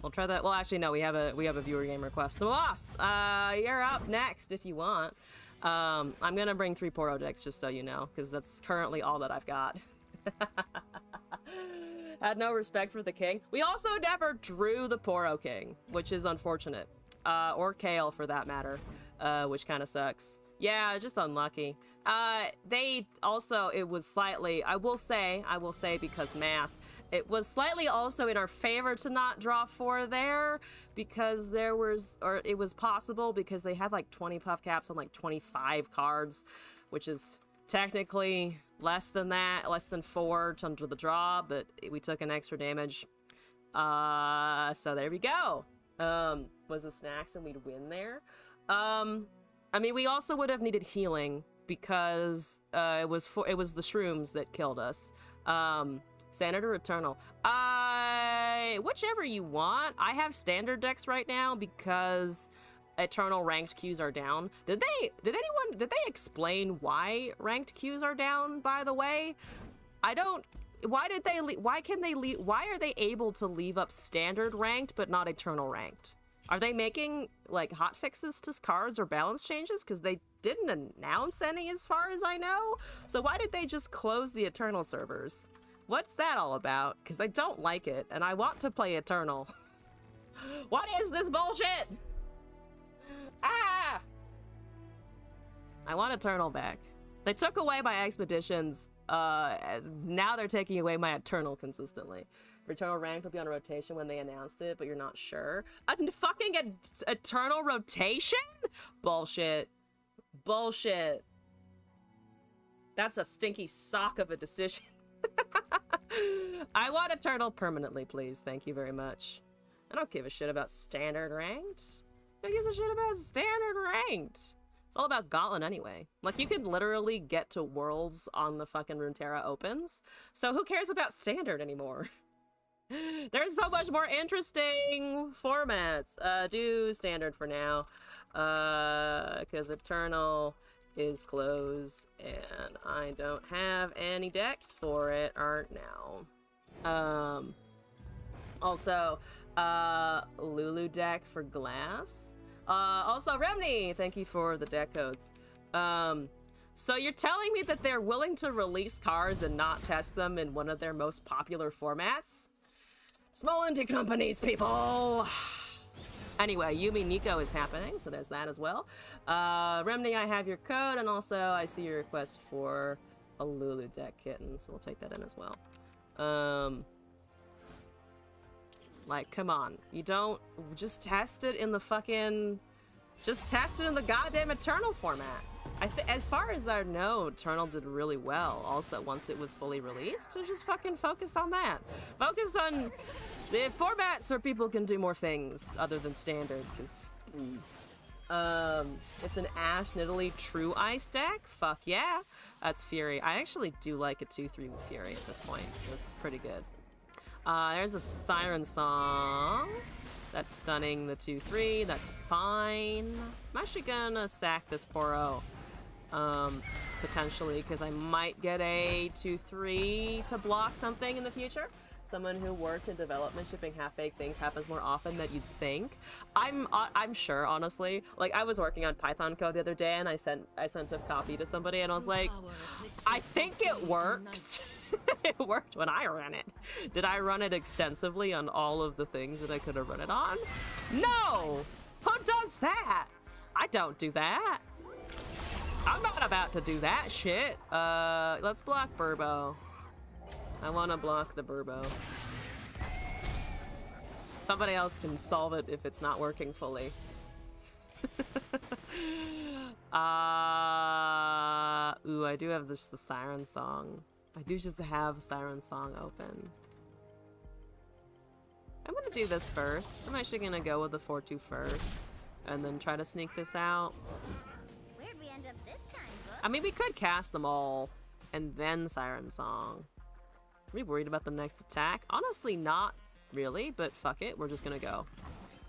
We'll try that. Well, actually, no. We have a viewer game request. So, Moss, you're up next if you want. I'm gonna bring 3 Poro decks just so you know, because that's currently all that I've got. Had no respect for the king. We also never drew the Poro King, which is unfortunate. Or Kale for that matter, which kind of sucks. Yeah, just unlucky. They also, it was slightly, I will say because math, it was slightly also in our favor to not draw 4 there because there was, or it was possible because they had like 20 puff caps on like 25 cards, which is technically less than that, less than 4 under the draw, but we took an extra damage. So there we go. Was the snacks and we'd win there. I mean, we also would have needed healing because it was the shrooms that killed us. Standard or Eternal? Whichever you want. I have standard decks right now because Eternal ranked queues are down. Did they explain why ranked queues are down, by the way? Why are they able to leave up standard ranked but not Eternal ranked? Are they making like hot fixes to cards or balance changes? Because they didn't announce any as far as I know. So why did they just close the Eternal servers? What's that all about? Because I don't like it, and I want to play Eternal. What is this bullshit? Ah! I want Eternal back. They took away my expeditions. Now they're taking away my Eternal consistently. Eternal rank will be on rotation when they announced it, but you're not sure. A fucking Eternal rotation? Bullshit. Bullshit. That's a stinky sock of a decision. I want Eternal permanently, please. Thank you very much. I don't give a shit about standard ranked. Who gives a shit about standard ranked? It's all about Gauntlet anyway. Like, you can literally get to Worlds on the fucking Runeterra Opens. So who cares about standard anymore? There's so much more interesting formats. Do standard for now. Because Eternal is closed and I don't have any decks for it now. Also, Lulu deck for glass. Also, Remni, thank you for the deck codes. So you're telling me that they're willing to release cards and not test them in one of their most popular formats? Small indie companies, people! Anyway, Yumi Nico is happening, so there's that as well. Remni, I have your code, and also I see your request for a Lulu deck kitten, so we'll take that in as well. Like, come on. You don't... Just test it in the fucking... Just test it in the goddamn Eternal format. As far as I know, Eternal did really well also once it was fully released, so just fucking focus on that. Focus on the formats where people can do more things other than standard, because... it's an Ash Nidalee True Ice deck? Fuck yeah. That's Fury. I actually do like a 2-3 with Fury at this point. It's pretty good. There's a Siren Song. That's stunning the 2-3. That's fine. I'm actually gonna sack this Poro. Potentially, because I might get a 2-3 to block something in the future. Someone who worked in development shipping half-baked things happens more often than you'd think. I'm sure, honestly. Like, I was working on Python code the other day, and I sent a copy to somebody, and I was like, I think it works. It worked when I ran it. Did I run it extensively on all of the things that I could have run it on? No! Who does that? I don't do that. I'm not about to do that shit. Let's block Burbo. I want to block the Burbo. Somebody else can solve it if it's not working fully. Ooh, I do have the Siren Song. I do just have Siren Song open. I'm gonna do this first. I'm actually gonna go with the 4-2 first, and then try to sneak this out. Where'd we end up this time, Book? I mean, we could cast them all, and then Siren Song. Are we worried about the next attack? Honestly, not really, but fuck it. We're just gonna go.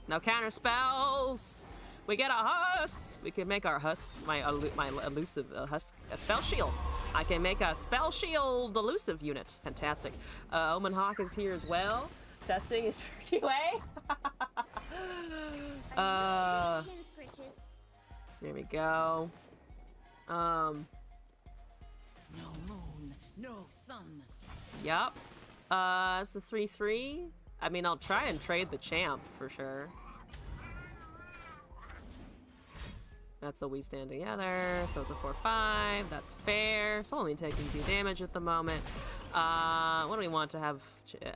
No counter spells! We get a husk! We can make our husks, my elusive husk, a spell shield. I can make a spell shield elusive unit. Fantastic. Omen Hawk is here as well. Testing is for QA. There we go. No moon, no sun. Yup. It's a 3-3. I mean, I'll try and trade the champ for sure. That's a we stand together, so it's a 4-5. That's fair. It's only taking 2 damage at the moment. What do we want to have?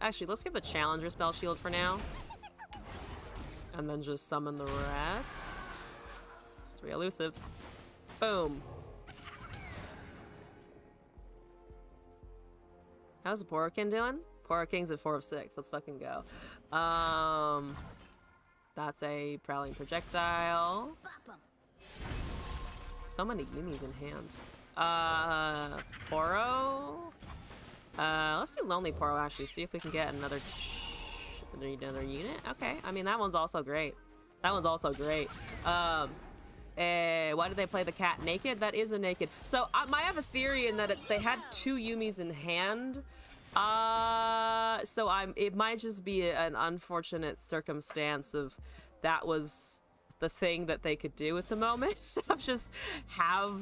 Actually, let's give the Challenger spell shield for now. And then just summon the rest. Just 3 elusives. Boom. How's the Porokin doing? Poroking's at 4 of 6. Let's fucking go. That's a Prowling Projectile. So many Yumis in hand. Poro. Let's do Lonely Poro actually. See if we can get another unit. Okay. I mean, that one's also great. That one's also great. Why did they play the cat naked? That is a naked. So I have a theory in that they had 2 Yumis in hand. So it might just be an unfortunate circumstance of that was the thing that they could do at the moment. Of just have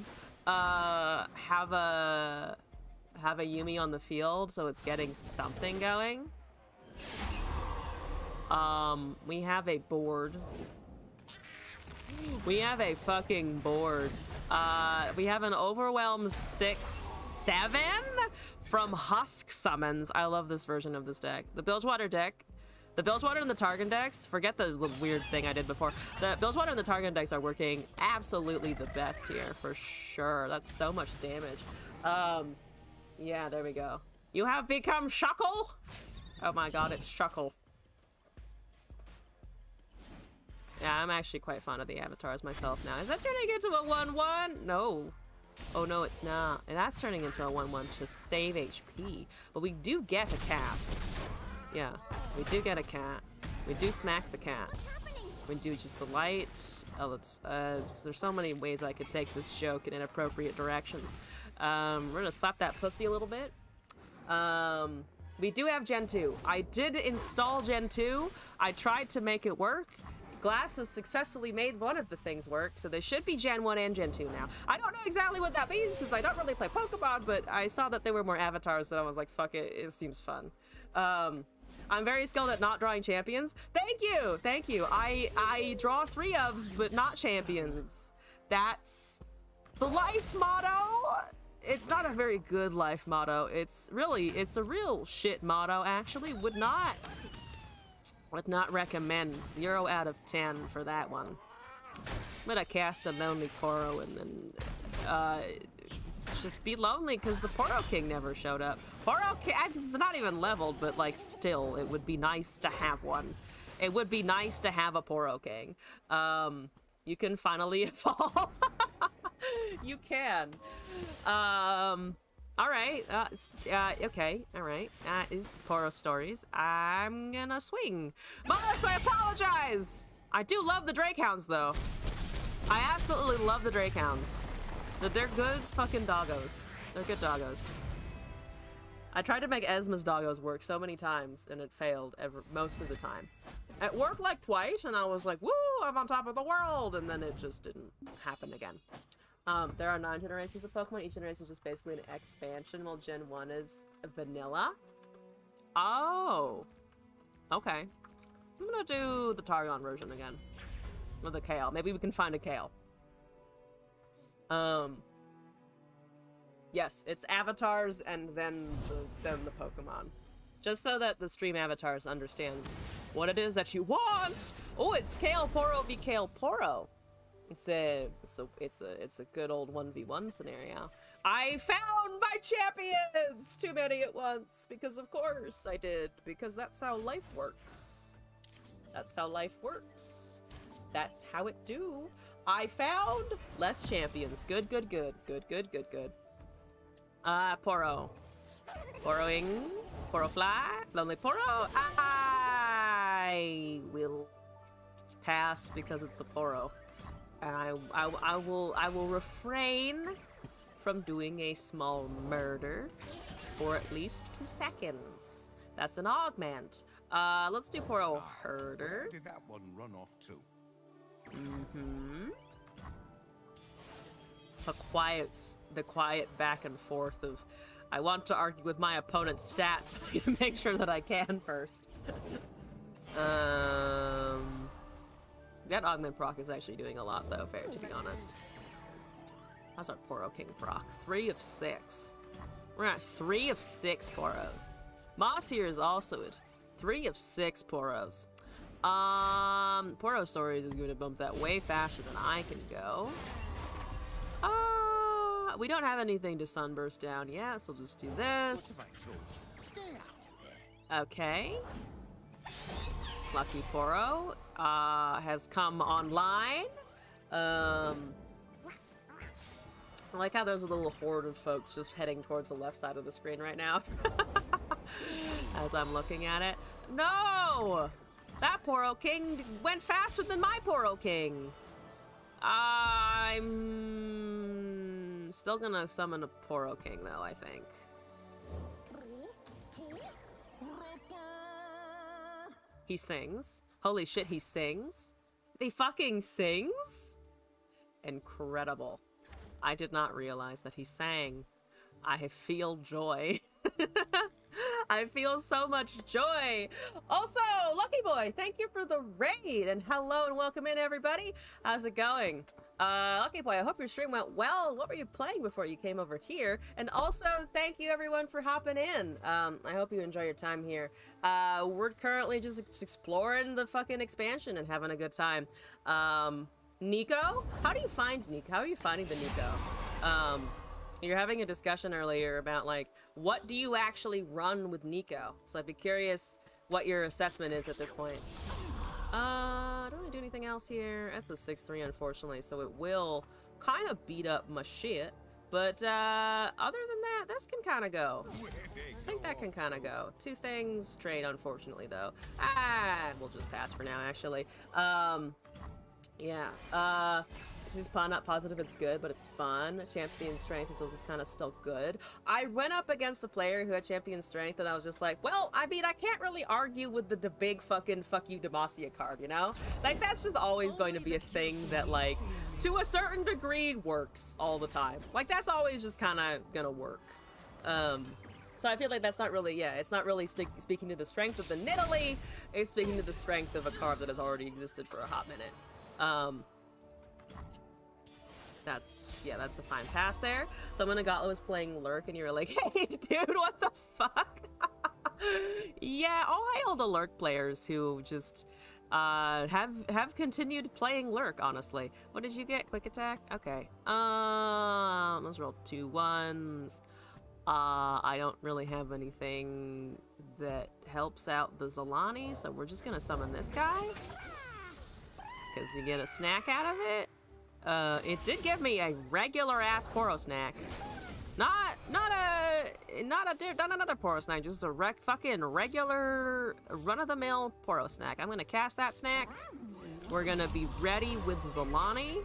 a Yumi on the field, so it's getting something going. We have a board. We have a fucking board. We have an Overwhelm 6/7 from Husk Summons. I love this version of this deck. The Bilgewater deck. The Bilgewater and the Targon decks, forget the weird thing I did before. The Bilgewater and the Targon decks are working absolutely the best here, for sure. That's so much damage. Yeah, there we go. You have become Shuckle? Oh my god, it's Shuckle. Yeah, I'm actually quite fond of the avatars myself now. Is that turning into a 1/1? No. Oh no, it's not. And that's turning into a 1/1 to save HP. But we do get a cat. Yeah, we do get a cat. We do smack the cat. We do just the light. Oh, there's so many ways I could take this joke in inappropriate directions. We're gonna slap that pussy a little bit. We do have Gen 2. I did install Gen 2. I tried to make it work. Glass has successfully made one of the things work, so they should be Gen 1 and Gen 2 now. I don't know exactly what that means, because I don't really play Pokemon, but I saw that there were more avatars, and I was like, fuck it, it seems fun. I'm very skilled at not drawing champions. Thank you! Thank you. I draw 3-ofs, but not champions. That's the life motto! It's not a very good life motto. It's a real shit motto, actually. Would not recommend. 0 out of 10 for that one. I'm gonna cast a Lonely Poro and then just be lonely because the Poro King never showed up. Poro King is not even leveled, but like still, it would be nice to have one. It would be nice to have a Poro King. You can finally evolve. You can. All right. Okay. All right. That is Poro stories. I'm gonna swing. Mollis, I apologize. I do love the Drakehounds, though. I absolutely love the Drakehounds. They're good fucking doggos. They're good doggos. I tried to make Esma's doggos work so many times, and it failed most of the time. It worked like twice, and I was like, woo, I'm on top of the world, and then it just didn't happen again. There are 9 generations of Pokemon. Each generation is just basically an expansion, while Gen 1 is vanilla. Oh. Okay. I'm gonna do the Targon version again. Or the Kale. Maybe we can find a Kale. Yes, it's avatars and then the Pokemon. Just so that the stream avatars understands what it is that you want. Oh, it's Kale Poro v Kale Poro. It's a good old 1v1 scenario. I found my champions! Too many at once, because of course I did. Because that's how life works. That's how life works. That's how it do. I found less champions. Good, good, good. Good, good, good, good. Poro. Poroing. Poro fly. Lonely Poro. I will pass because it's a Poro. And I will refrain from doing a small murder for at least 2 seconds. That's an augment. Let's do Poro Herder. Where did that one run off to? The quiet back and forth of I want to argue with my opponent's stats to make sure that I can first. That augment proc is actually doing a lot though, fair to be honest. How's our Poro King proc? 3 of 6. We're at 3 of 6 Poros. Moss here is also at 3 of 6 Poros. Poro Stories is going to bump that way faster than I can go. We don't have anything to Sunburst down yet, so we'll just do this. Okay. Lucky Poro has come online. I like how there's a little horde of folks just heading towards the left side of the screen right now. As I'm looking at it. No! That Poro King went faster than my Poro King. I'm still gonna summon a Poro King though, I think. He sings. Holy shit, he sings? He fucking sings? Incredible. I did not realize that he sang. I feel joy. I feel so much joy. Also, Lucky Boy, thank you for the raid. And hello and welcome in, everybody. How's it going? Lucky Boy, I hope your stream went well. What were you playing before you came over here? And also, thank you everyone for hopping in. I hope you enjoy your time here. We're currently just exploring the fucking expansion and having a good time. Nico? How do you find Nico? How are you finding the Nico? You're having a discussion earlier about, like, what do you actually run with Nico? So I'd be curious what your assessment is at this point. I don't really do anything else here. That's a 6-3, unfortunately, so it will kind of beat up my shit. But other than that, this can kind of go. I think that can kind of go. 2 things straight, unfortunately, though. We'll just pass for now, actually. Yeah. This is not positive it's good, but it's fun. Champion strength is just kind of still good. I went up against a player who had champion strength, and I was just like, well, I mean, I can't really argue with the big fucking fuck you Demacia card, you know? Like, that's just always going to be a thing that, like, to a certain degree works all the time. Like, that's always just kind of gonna work. So I feel like that's not really, yeah, it's not really speaking to the strength of the Nidalee, it's speaking to the strength of a card that has already existed for a hot minute. That's a fine pass there. Someone in Gotla was playing Lurk and you were like, hey dude, what the fuck? Yeah, all hail the Lurk players who just have continued playing Lurk, honestly. What did you get? Quick attack? Okay. Let's roll 2 1s. I don't really have anything that helps out the Zolani, so we're just gonna summon this guy. Because you get a snack out of it. It did give me a regular ass Poro snack. Not another Poro snack, just a fucking regular run-of-the-mill Poro snack. I'm gonna cast that snack. We're gonna be ready with Zolani.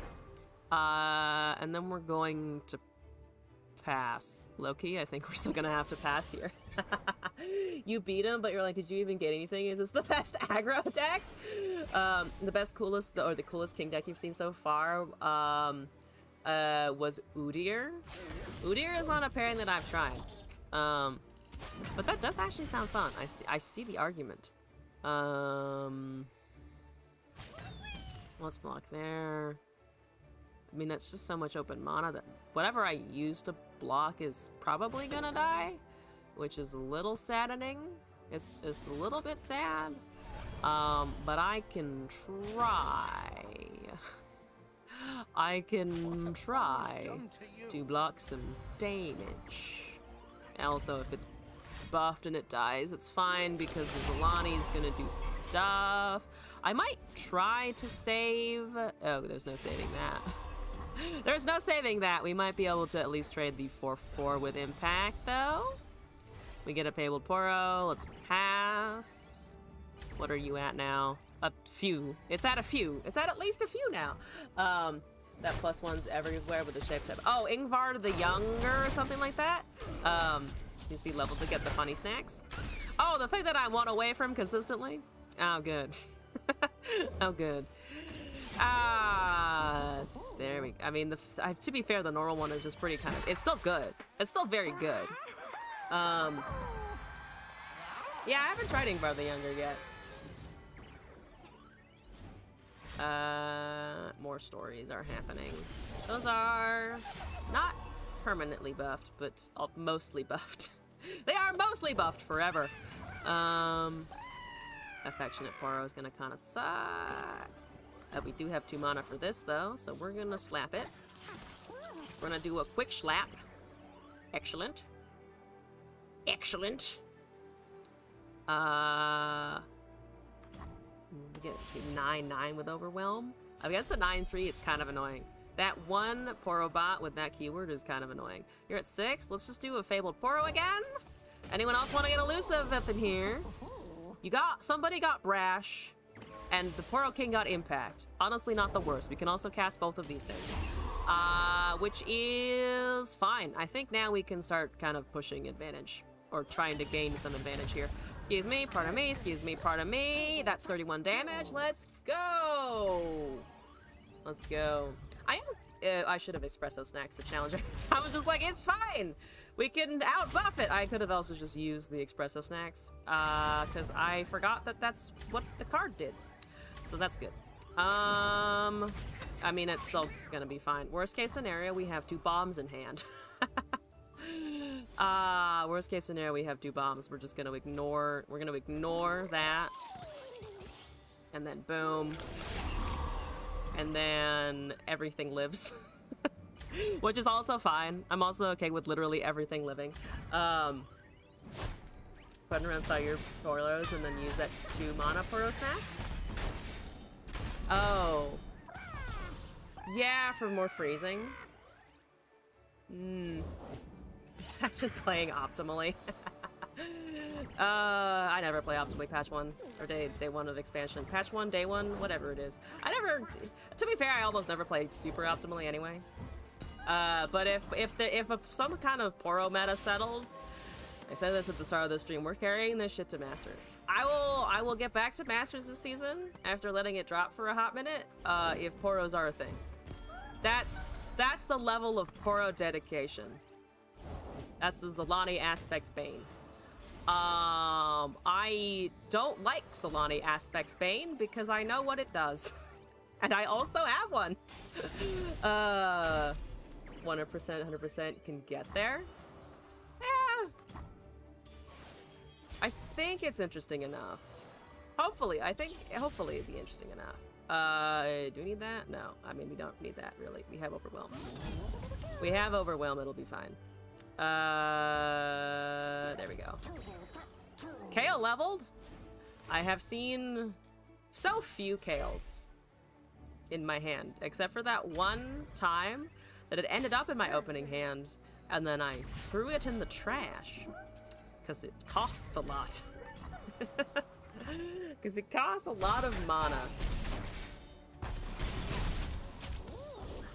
And then we're going to pass. Loki, I think we're still gonna have to pass here. You beat him, but you're like, did you even get anything? Is this the best aggro deck? The best, coolest, or the coolest king deck you've seen so far was Udyr. Udyr is not a pairing that I've tried. But that does actually sound fun. I see the argument. Let's block there. I mean, that's just so much open mana that whatever I use to block is probably gonna die, which is a little saddening. It's a little bit sad, but I can try. I can try to block some damage. Also, if it's buffed and it dies, it's fine because the Zolani's gonna do stuff. I might try to save. Oh, there's no saving that. There's no saving that. We might be able to at least trade the 4/4 with impact, though. We get a Payable Poro. Let's pass. What are you at now? A few. It's at a few. It's at least a few now. That +1's everywhere with the shape type. Oh, Ingvar the Younger or something like that. Needs to be leveled to get the funny snacks. Oh, the thing that I want away from consistently. Oh, good. Oh, good. There we go. I mean, to be fair, the normal one is just pretty kind of... It's still good. It's still very good. Yeah, I haven't tried Ingvar the Younger yet. More stories are happening. Those are not permanently buffed, but mostly buffed. They are mostly buffed forever. Affectionate Poro is gonna kind of suck. We do have 2 mana for this though, so we're gonna slap it. We're gonna do a quick slap. Excellent. Excellent. We get 9/9 with Overwhelm. I guess the 9/3, it's kind of annoying. That one Poro bot with that keyword is kind of annoying. You're at 6. Let's just do a Fabled Poro again. Anyone else want to get elusive up in here? Somebody got Brash, and the Poro King got Impact. Honestly, not the worst. We can also cast both of these things. Which is fine. I think now we can start kind of pushing advantage. Or trying to gain some advantage here. Excuse me, pardon me, excuse me, pardon me. That's 31 damage. Let's go! Let's go. I should have espresso snacked for challenger. I was just like, it's fine! We can out-buff it! I could have also just used the espresso snacks. Because I forgot that that's what the card did. So that's good. I mean, it's still gonna be fine. Worst case scenario, we have 2 bombs in hand. Worst case scenario, we have 2 bombs. We're just gonna ignore that. And then boom. And then everything lives. Which is also fine. I'm also okay with literally everything living. Put around Fire Poros and then use that 2 mana Poro snacks. Oh. Yeah, for more freezing. Imagine playing optimally. I never play optimally patch 1 or day 1 of expansion. Patch 1, day 1, whatever it is. To be fair, I almost never play super optimally anyway. But if some kind of Poro meta settles, I said this at the start of the stream, we're carrying this shit to Masters. I will get back to Masters this season after letting it drop for a hot minute, if Poros are a thing. That's the level of Poro dedication. That's the Zolani Aspects Bane. I don't like Solani Aspects Bane because I know what it does. And I also have one. 100%, 100% can get there. Yeah. I think it's interesting enough. Hopefully it'd be interesting enough. Do we need that? No. I mean, we don't need that, really. We have Overwhelm. We have Overwhelm, it'll be fine. There we go. Kale leveled? I have seen so few Kales in my hand, except for that one time that it ended up in my opening hand, and then I threw it in the trash. Because it costs a lot. Because it costs a lot of mana.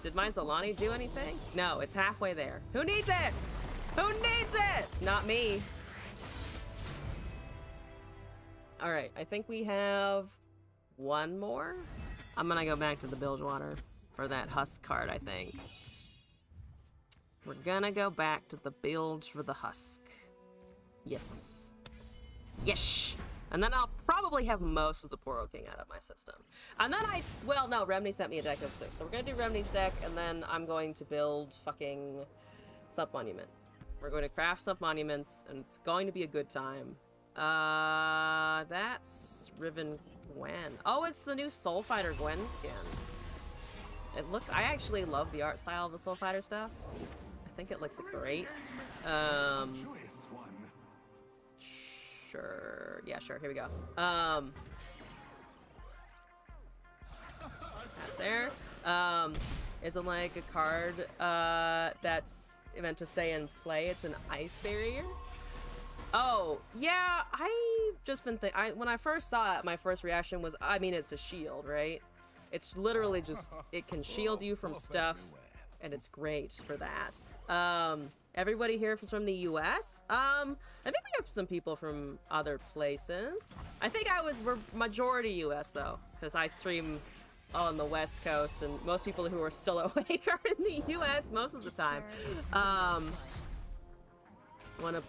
Did my Zolani do anything? No, it's halfway there. Who needs it? Who needs it? Not me. Alright, I think we have one more. I'm gonna go back to the Bilgewater for that Husk card, I think. We're gonna go back to the Bilge for the Husk. Yes. Yes! And then I'll probably have most of the Poro King out of my system. And then well, no, Remny sent me a deck of 6. So we're gonna do Remny's deck, and then I'm going to build fucking Sub-Monument. We're going to craft Sub-Monuments, and it's going to be a good time. That's Riven Gwen. Oh, it's the new Soul Fighter Gwen skin. It looks, I actually love the art style of the Soul Fighter stuff. I think it looks great. Sure. Yeah, sure. Here we go. That's there. Isn't like a card that's meant to stay in play. It's an ice barrier. Oh, yeah, I've just been when I first saw it, my first reaction was, I mean, it's a shield, right? It's literally just, it can shield you from stuff, and it's great for that. Everybody here is from the US? I think we have some people from other places. I think we're majority US though, because I stream on the West Coast, and most people who are still awake are in the US most of the time. Want to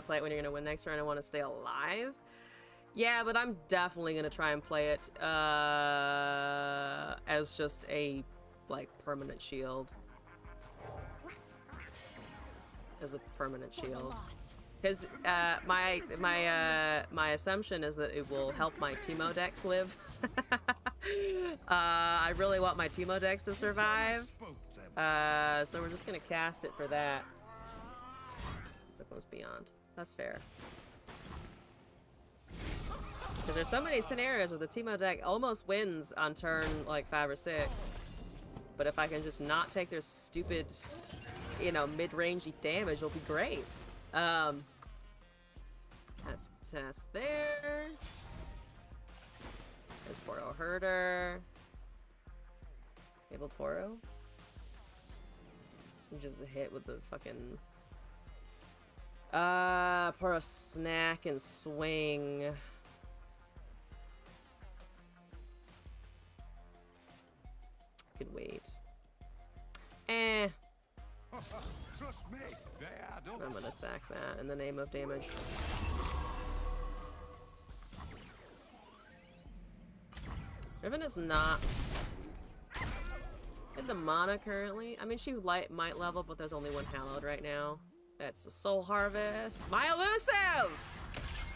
play it when you're gonna win next turn. I want to stay alive. Yeah, but I'm definitely gonna try and play it as just a like permanent shield. As a permanent shield. Because my assumption is that it will help my Teemo decks live. I really want my Teemo decks to survive. So we're just gonna cast it for that. It's almost beyond. That's fair. Because there's so many scenarios where the Teemo deck almost wins on turn like 5 or 6. But if I can just not take their stupid, you know, mid-rangey damage, it'll be great. That's test there. There's Poro Herder. Able Poro. Just a hit with the fucking Poro snack and swing. Could wait. Trust me, they add up. I'm gonna sack that in the name of damage. Riven is not in the mana currently. I mean, she might level, but there's only one Hallowed right now. That's a Soul Harvest. My elusive!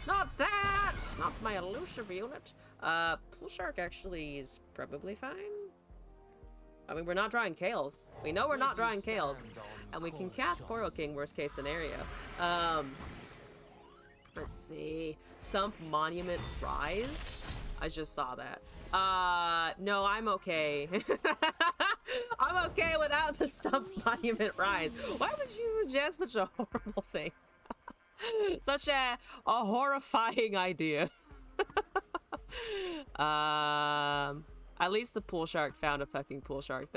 Not that! Not my elusive unit. Pool Shark actually is probably fine. I mean, we're not drawing Kales. We know we're not drawing Kales. And we can cast Poro King, worst case scenario. Let's see. Sump Monument Rise? I just saw that. No, I'm okay. I'm okay without the Sump Monument Rise. Why would you suggest such a horrible thing? Such a horrifying idea. At least the Pool Shark found a fucking Pool Shark.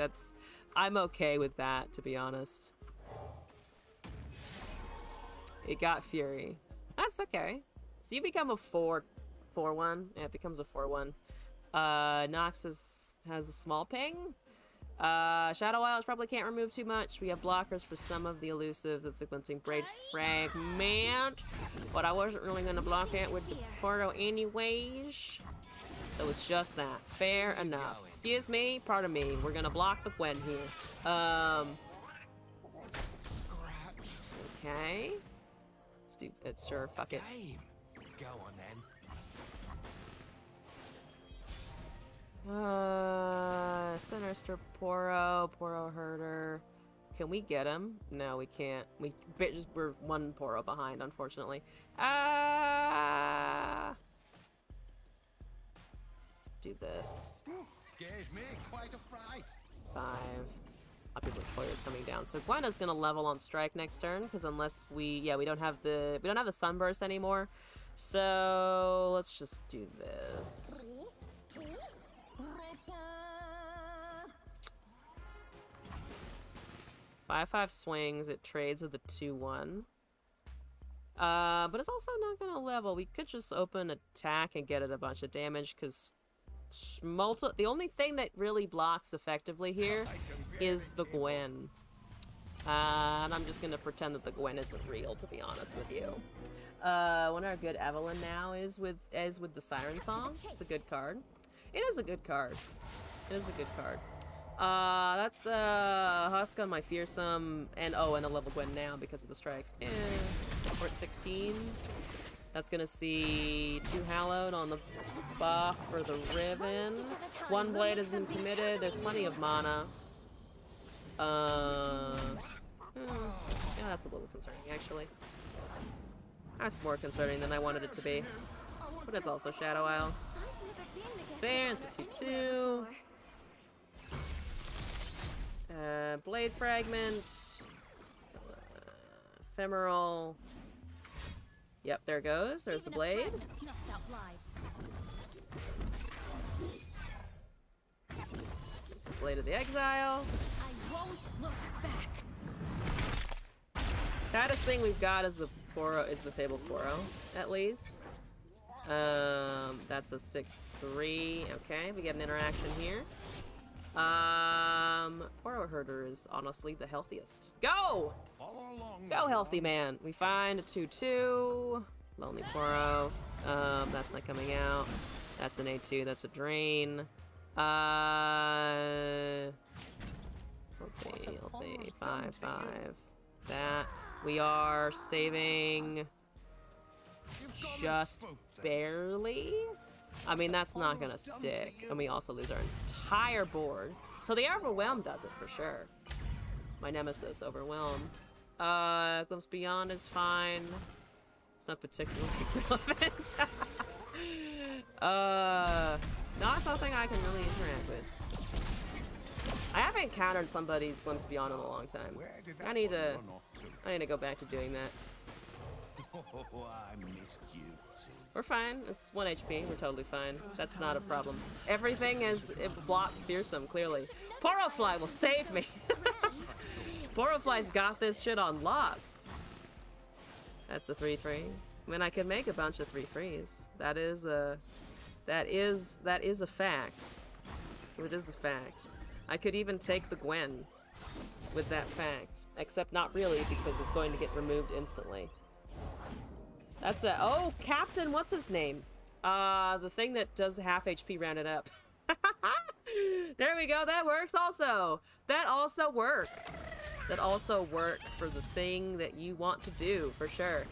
I'm okay with that, to be honest. It got Fury. That's okay. So you become a 4-1. Yeah, it becomes a 4-1. Nox has a small ping. Shadow Isles probably can't remove too much. We have blockers for some of the elusives. It's a Glinting Braid Fragment. But I wasn't really going to block it with the Poro anyways. So it's just that. Fair enough. Excuse me, pardon me. We're gonna block the Gwen here. Okay. Let's do it. Sure, fuck it. Go on then. Sinister Poro Herder. Can we get him? No, we can't. We're one Poro behind, unfortunately. Do this. Gave me quite a fright. 5. Opposite Foyer's coming down. So Gwenna's gonna level on strike next turn, because unless we don't have the sunburst anymore. So let's just do this. 5/5 swings. It trades with a 2/1. But it's also not gonna level. We could just open attack and get it a bunch of damage, because the only thing that really blocks effectively here is the Gwen. And I'm just gonna pretend that the Gwen isn't real, to be honest with you. One of our good Evelyn now is with the Siren Song. It's a good card. It is a good card. It is a good card. That's Husk on my Fearsome, and a level Gwen now because of the strike. We're at 16. That's gonna see 2 Hallowed on the buff for the Riven. 1 Blade has been committed. There's plenty of mana. Yeah, that's a little concerning, actually. That's more concerning than I wanted it to be. But it's also Shadow Isles. It's fair. It's a 2/2. Blade Fragment. Ephemeral. Yep, there it goes. There's the blade. There's the Blade of the Exile. I won't look back. Saddest thing we've got is the Fabled Poro, at least. That's a 6/3. Okay, we get an interaction here. Poro Herder is honestly the healthiest. Go! Follow along. Go, healthy man. We find a 2-2. Lonely Poro. That's not coming out. That's an A2. That's a drain. Healthy. 5-5. That. We are saving just barely. I mean, that's not gonna stick. And we also lose our entire board. So the Overwhelm does it for sure. My nemesis, Overwhelm. Glimpse Beyond is fine. It's not particularly relevant. Not something I can really interact with. I haven't encountered somebody's Glimpse Beyond in a long time. I need to go back to doing that. Oh, I missed you too. We're fine. It's 1 HP. We're totally fine. That's not a problem. Everything it blocks Fearsome, clearly. Porofly will save me. Porofly's got this shit on lock. That's a 3-3. I mean, I could make a bunch of 3-3s. That is a fact. It is a fact. I could even take the Gwen with that fact, except not really because it's going to get removed instantly. That's a oh, Captain, what's his name? The thing that does half HP rounded up. There we go. That works also. That also work. That also work for the thing that you want to do for sure.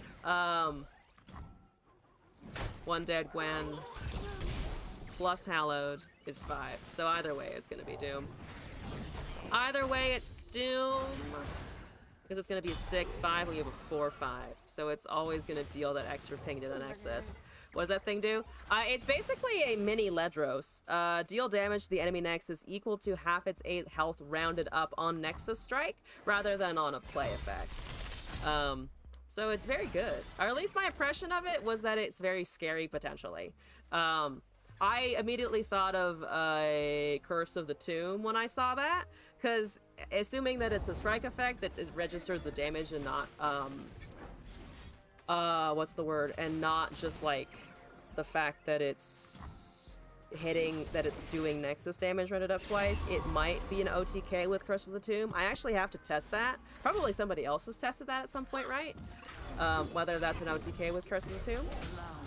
One dead Gwen plus Hallowed is 5. So either way, it's gonna be Doom. Either way, it's Doom. Because it's gonna be a 6-5 when you have a 4-5. So it's always gonna deal that extra ping to the Nexus. What does that thing do? It's basically a mini Ledros. Deal damage to the enemy Nexus equal to half its 8 health rounded up on Nexus Strike, rather than on a play effect. So it's very good. Or at least my impression of it was that it's very scary, potentially. I immediately thought of Curse of the Tomb when I saw that, because assuming that it's a strike effect that registers the damage and not, what's the word? And not just, like, the fact that it's hitting, that it's doing Nexus damage rendered up twice, it might be an OTK with Curse of the Tomb. I actually have to test that. Probably somebody else has tested that at some point, right? Whether that's an OTK with Curse of the Tomb.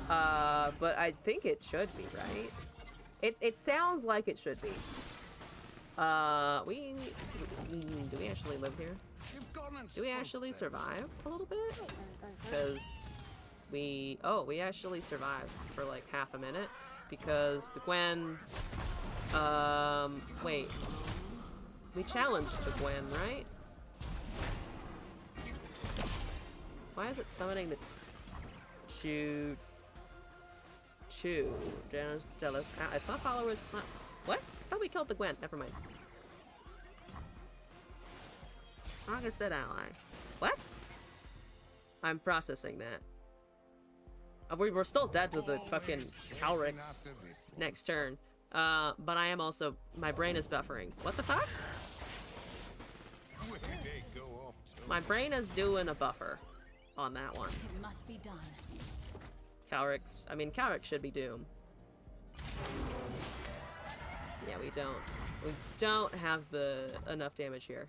But I think it should be, right? It sounds like it should be. Do we actually live here? Do we actually survive a little bit? Because we actually survived for like half a minute because the Gwen, wait. We challenged the Gwen, right? Why is it summoning the Chew? Janus, Jealous. It's not followers, it's not. What? I thought we killed the Gwen. Never mind. August dead ally. What? I'm processing that. We're still dead to the fucking Calrix next turn. But I am also. My brain is buffering. What the fuck? My brain is doing a buffer on that one. It must be done. Calrix. I mean, Calrix should be Doom. Yeah, we don't. We don't have enough damage here.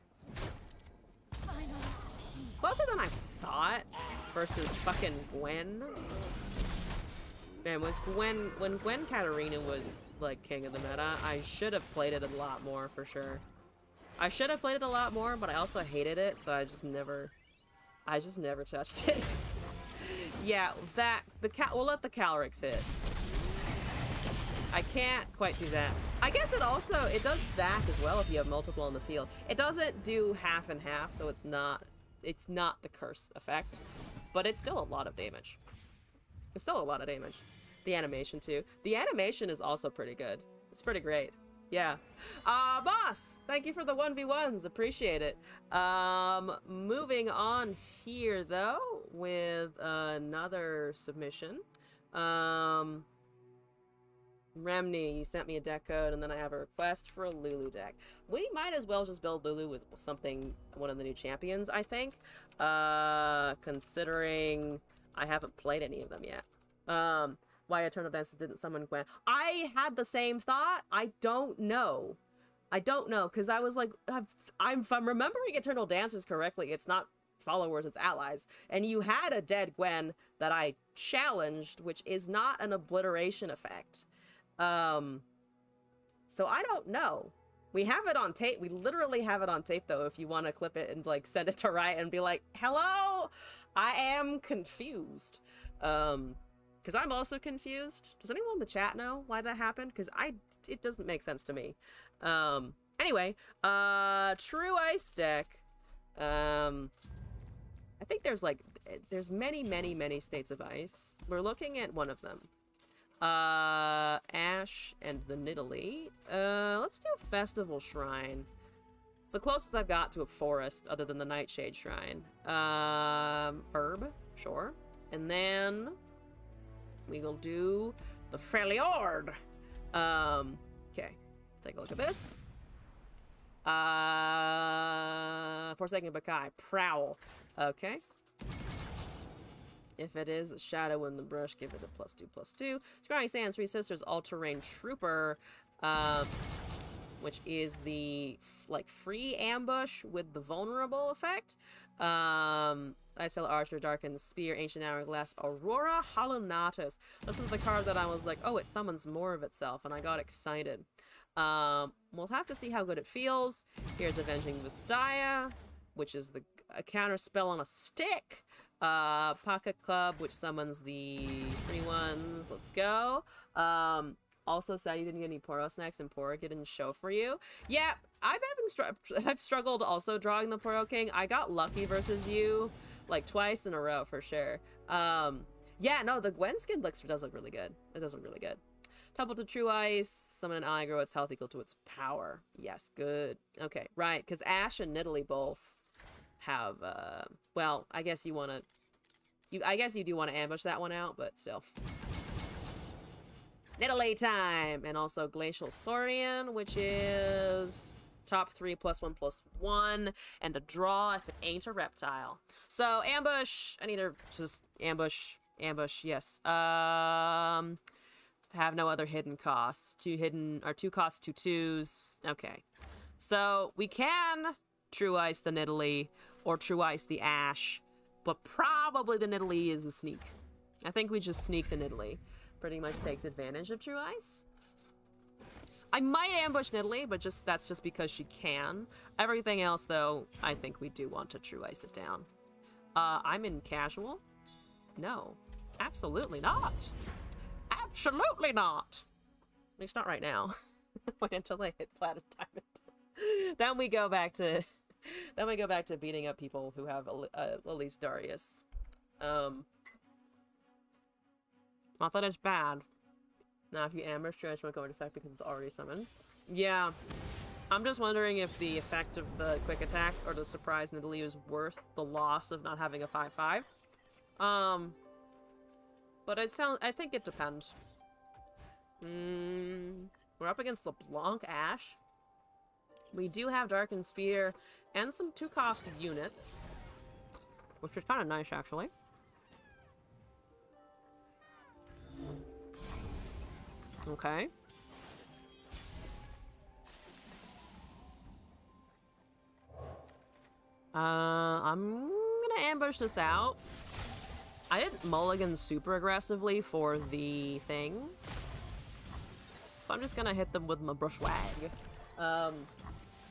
Closer than I thought versus fucking Gwen. Man, when Gwen Katarina was like king of the meta, I should have played it a lot more for sure. I should have played it a lot more, but I also hated it, so I just never touched it. Yeah, we'll let the Calrix hit. I can't quite do that. I guess it does stack as well if you have multiple on the field. It doesn't do half and half, so it's not the curse effect, but it's still a lot of damage. It's still a lot of damage. The animation too. The animation is also pretty good. It's pretty great. Yeah. Boss! Thank you for the 1v1s. Appreciate it. Moving on here, though, with another submission. Remny, you sent me a deck code, and then I have a request for a Lulu deck. We might as well just build Lulu with one of the new champions, I think. Considering I haven't played any of them yet. Why Eternal Dances didn't summon Gwen. I had the same thought. I don't know. I don't know, because I was like, if I'm remembering Eternal Dancers correctly, it's not followers, it's allies. And you had a dead Gwen that I challenged, which is not an obliteration effect. So I don't know. We have it on tape. We literally have it on tape, though, if you want to clip it and, like, send it to Riot and be like, hello, I am confused. Because I'm also confused. Does anyone in the chat know why that happened? Because it doesn't make sense to me. Anyway, True Ice deck. I think there's many states of ice. We're looking at one of them. Ash and the Nidalee. Let's do a Festival Shrine. It's the closest I've got to a forest other than the Nightshade Shrine. Herb, sure. And then we will do the Freljord. Okay, take a look at this. Forsaken Bakai, Prowl. Okay. If it is a Shadow in the Brush, give it a +2/+2. Scrying Sands, Three Sisters, All-Terrain Trooper, which is the, like, free ambush with the vulnerable effect. Icefell Archer, Darkened Spear, Ancient Hourglass, Aurora Holonatus. This is the card that I was like, oh, it summons more of itself, and I got excited. We'll have to see how good it feels. Here's Avenging Vestaya, which is a counter spell on a stick. Pocket Club, which summons the free ones. Let's go. Also sad you didn't get any Poro snacks and Poro didn't show for you. Yeah, I've struggled also drawing the Poro King. I got lucky versus you like twice in a row for sure. Yeah, no, the Gwen skin does look really good. It does look really good. Temple to True Ice, summon an ally, grow its health equal to its power. Yes, good. Okay, right, because Ash and Nidalee both have, well, I guess you want to, I guess you do want to ambush that one out, but still. Nidalee time! And also Glacial Saurian, which is top 3 +1/+1, and a draw if it ain't a reptile. So, ambush, I need to just ambush, yes. Have no other hidden costs. 2 costs, 2 2s. Okay. So, we can True Ice the Nidalee, or True Ice the Ash, but probably the Nidalee is a sneak. I think we just sneak the Nidalee. Pretty much takes advantage of True Ice. I might ambush Nidalee, but that's just because she can. Everything else, though, I think we do want to True Ice it down. I'm in casual? No. Absolutely not. Absolutely not. At least not right now. Wait until I hit Platinum Diamond. Then we go back to beating up people who have at least Darius. Not that it's bad. Now, if you ambush, True Ice won't go into effect because it's already summoned. Yeah. I'm just wondering if the effect of the quick attack or the surprise Nidalee is worth the loss of not having a 5/5. But I think it depends. We're up against LeBlanc Ash. We do have Darkened Spear and some 2-cost units, which is kind of nice, actually. Okay. I'm gonna ambush this out. I didn't mulligan super aggressively for the thing, so I'm just gonna hit them with my brushwag.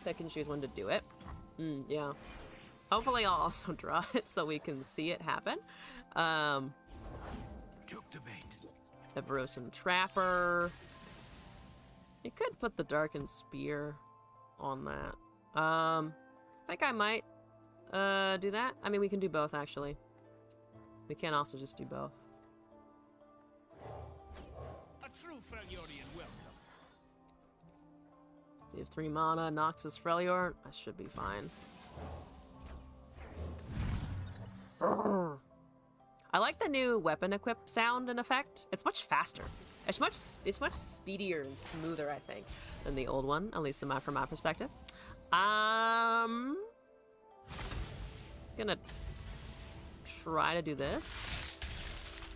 Pick and choose when to do it. Yeah. Hopefully I'll also draw it so we can see it happen. Took the bait. The Barosan Trapper. You could put the Darkened Spear on that. I think I might do that. I mean, we can do both, actually. We can also just do both. A true Freljordian welcome. So you have 3 mana, Noxus Freljord. I should be fine. I like the new weapon equip sound and effect. It's much faster. It's much speedier and smoother, I think, than the old one, at least from my perspective. Gonna try to do this.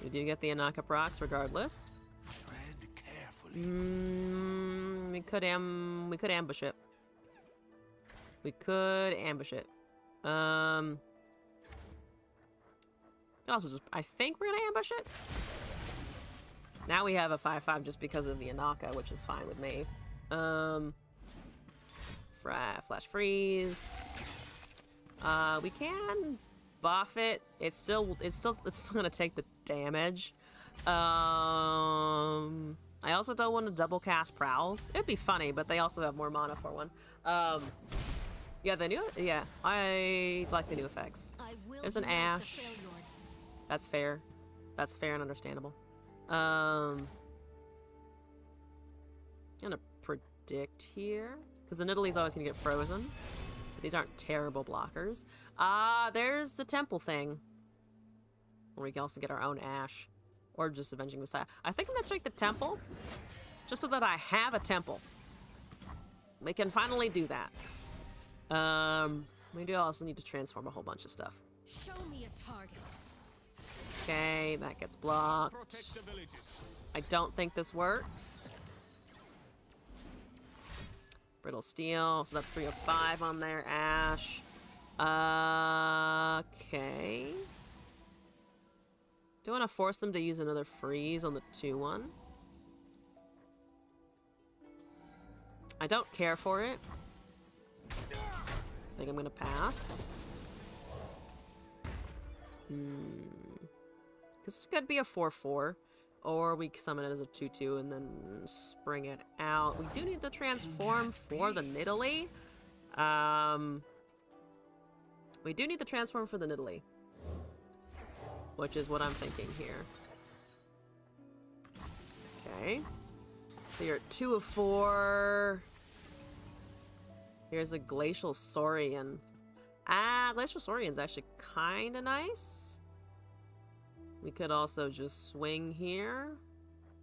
We do get the Anaka procs regardless. Tread carefully. We could ambush it. We could ambush it. Also just, I think we're gonna ambush it. Now we have a 5/5 just because of the Anaka, which is fine with me. Flash freeze. We can buff it. It's still gonna take the damage. I also don't want to double cast Prowls. It'd be funny, but they also have more mana for one. Yeah, I like the new effects. There's an Ash. That's fair. That's fair and understandable. I'm gonna predict here because the Nidalee's always gonna get frozen. But these aren't terrible blockers. There's the temple thing. Or we can also get our own Ash. Or just Avenging Messiah. I think I'm gonna take the temple. Just so that I have a temple. We can finally do that. We do also need to transform a whole bunch of stuff. Show me a target. Okay, that gets blocked. I don't think this works. Brittle Steel, so that's 3 of 5 on there. Ash. Okay. Do I want to force them to use another freeze on the 2/1? I don't care for it. I think I'm gonna pass. This could be a 4/4. Or we summon it as a 2/2 and then spring it out. We do need the transform for the Nidalee. We do need the transform for the Nidalee. Which is what I'm thinking here. Okay. So you're at 2 of 4. Here's a Glacial Saurian. Glacial Saurian's actually kind of nice. We could also just swing here.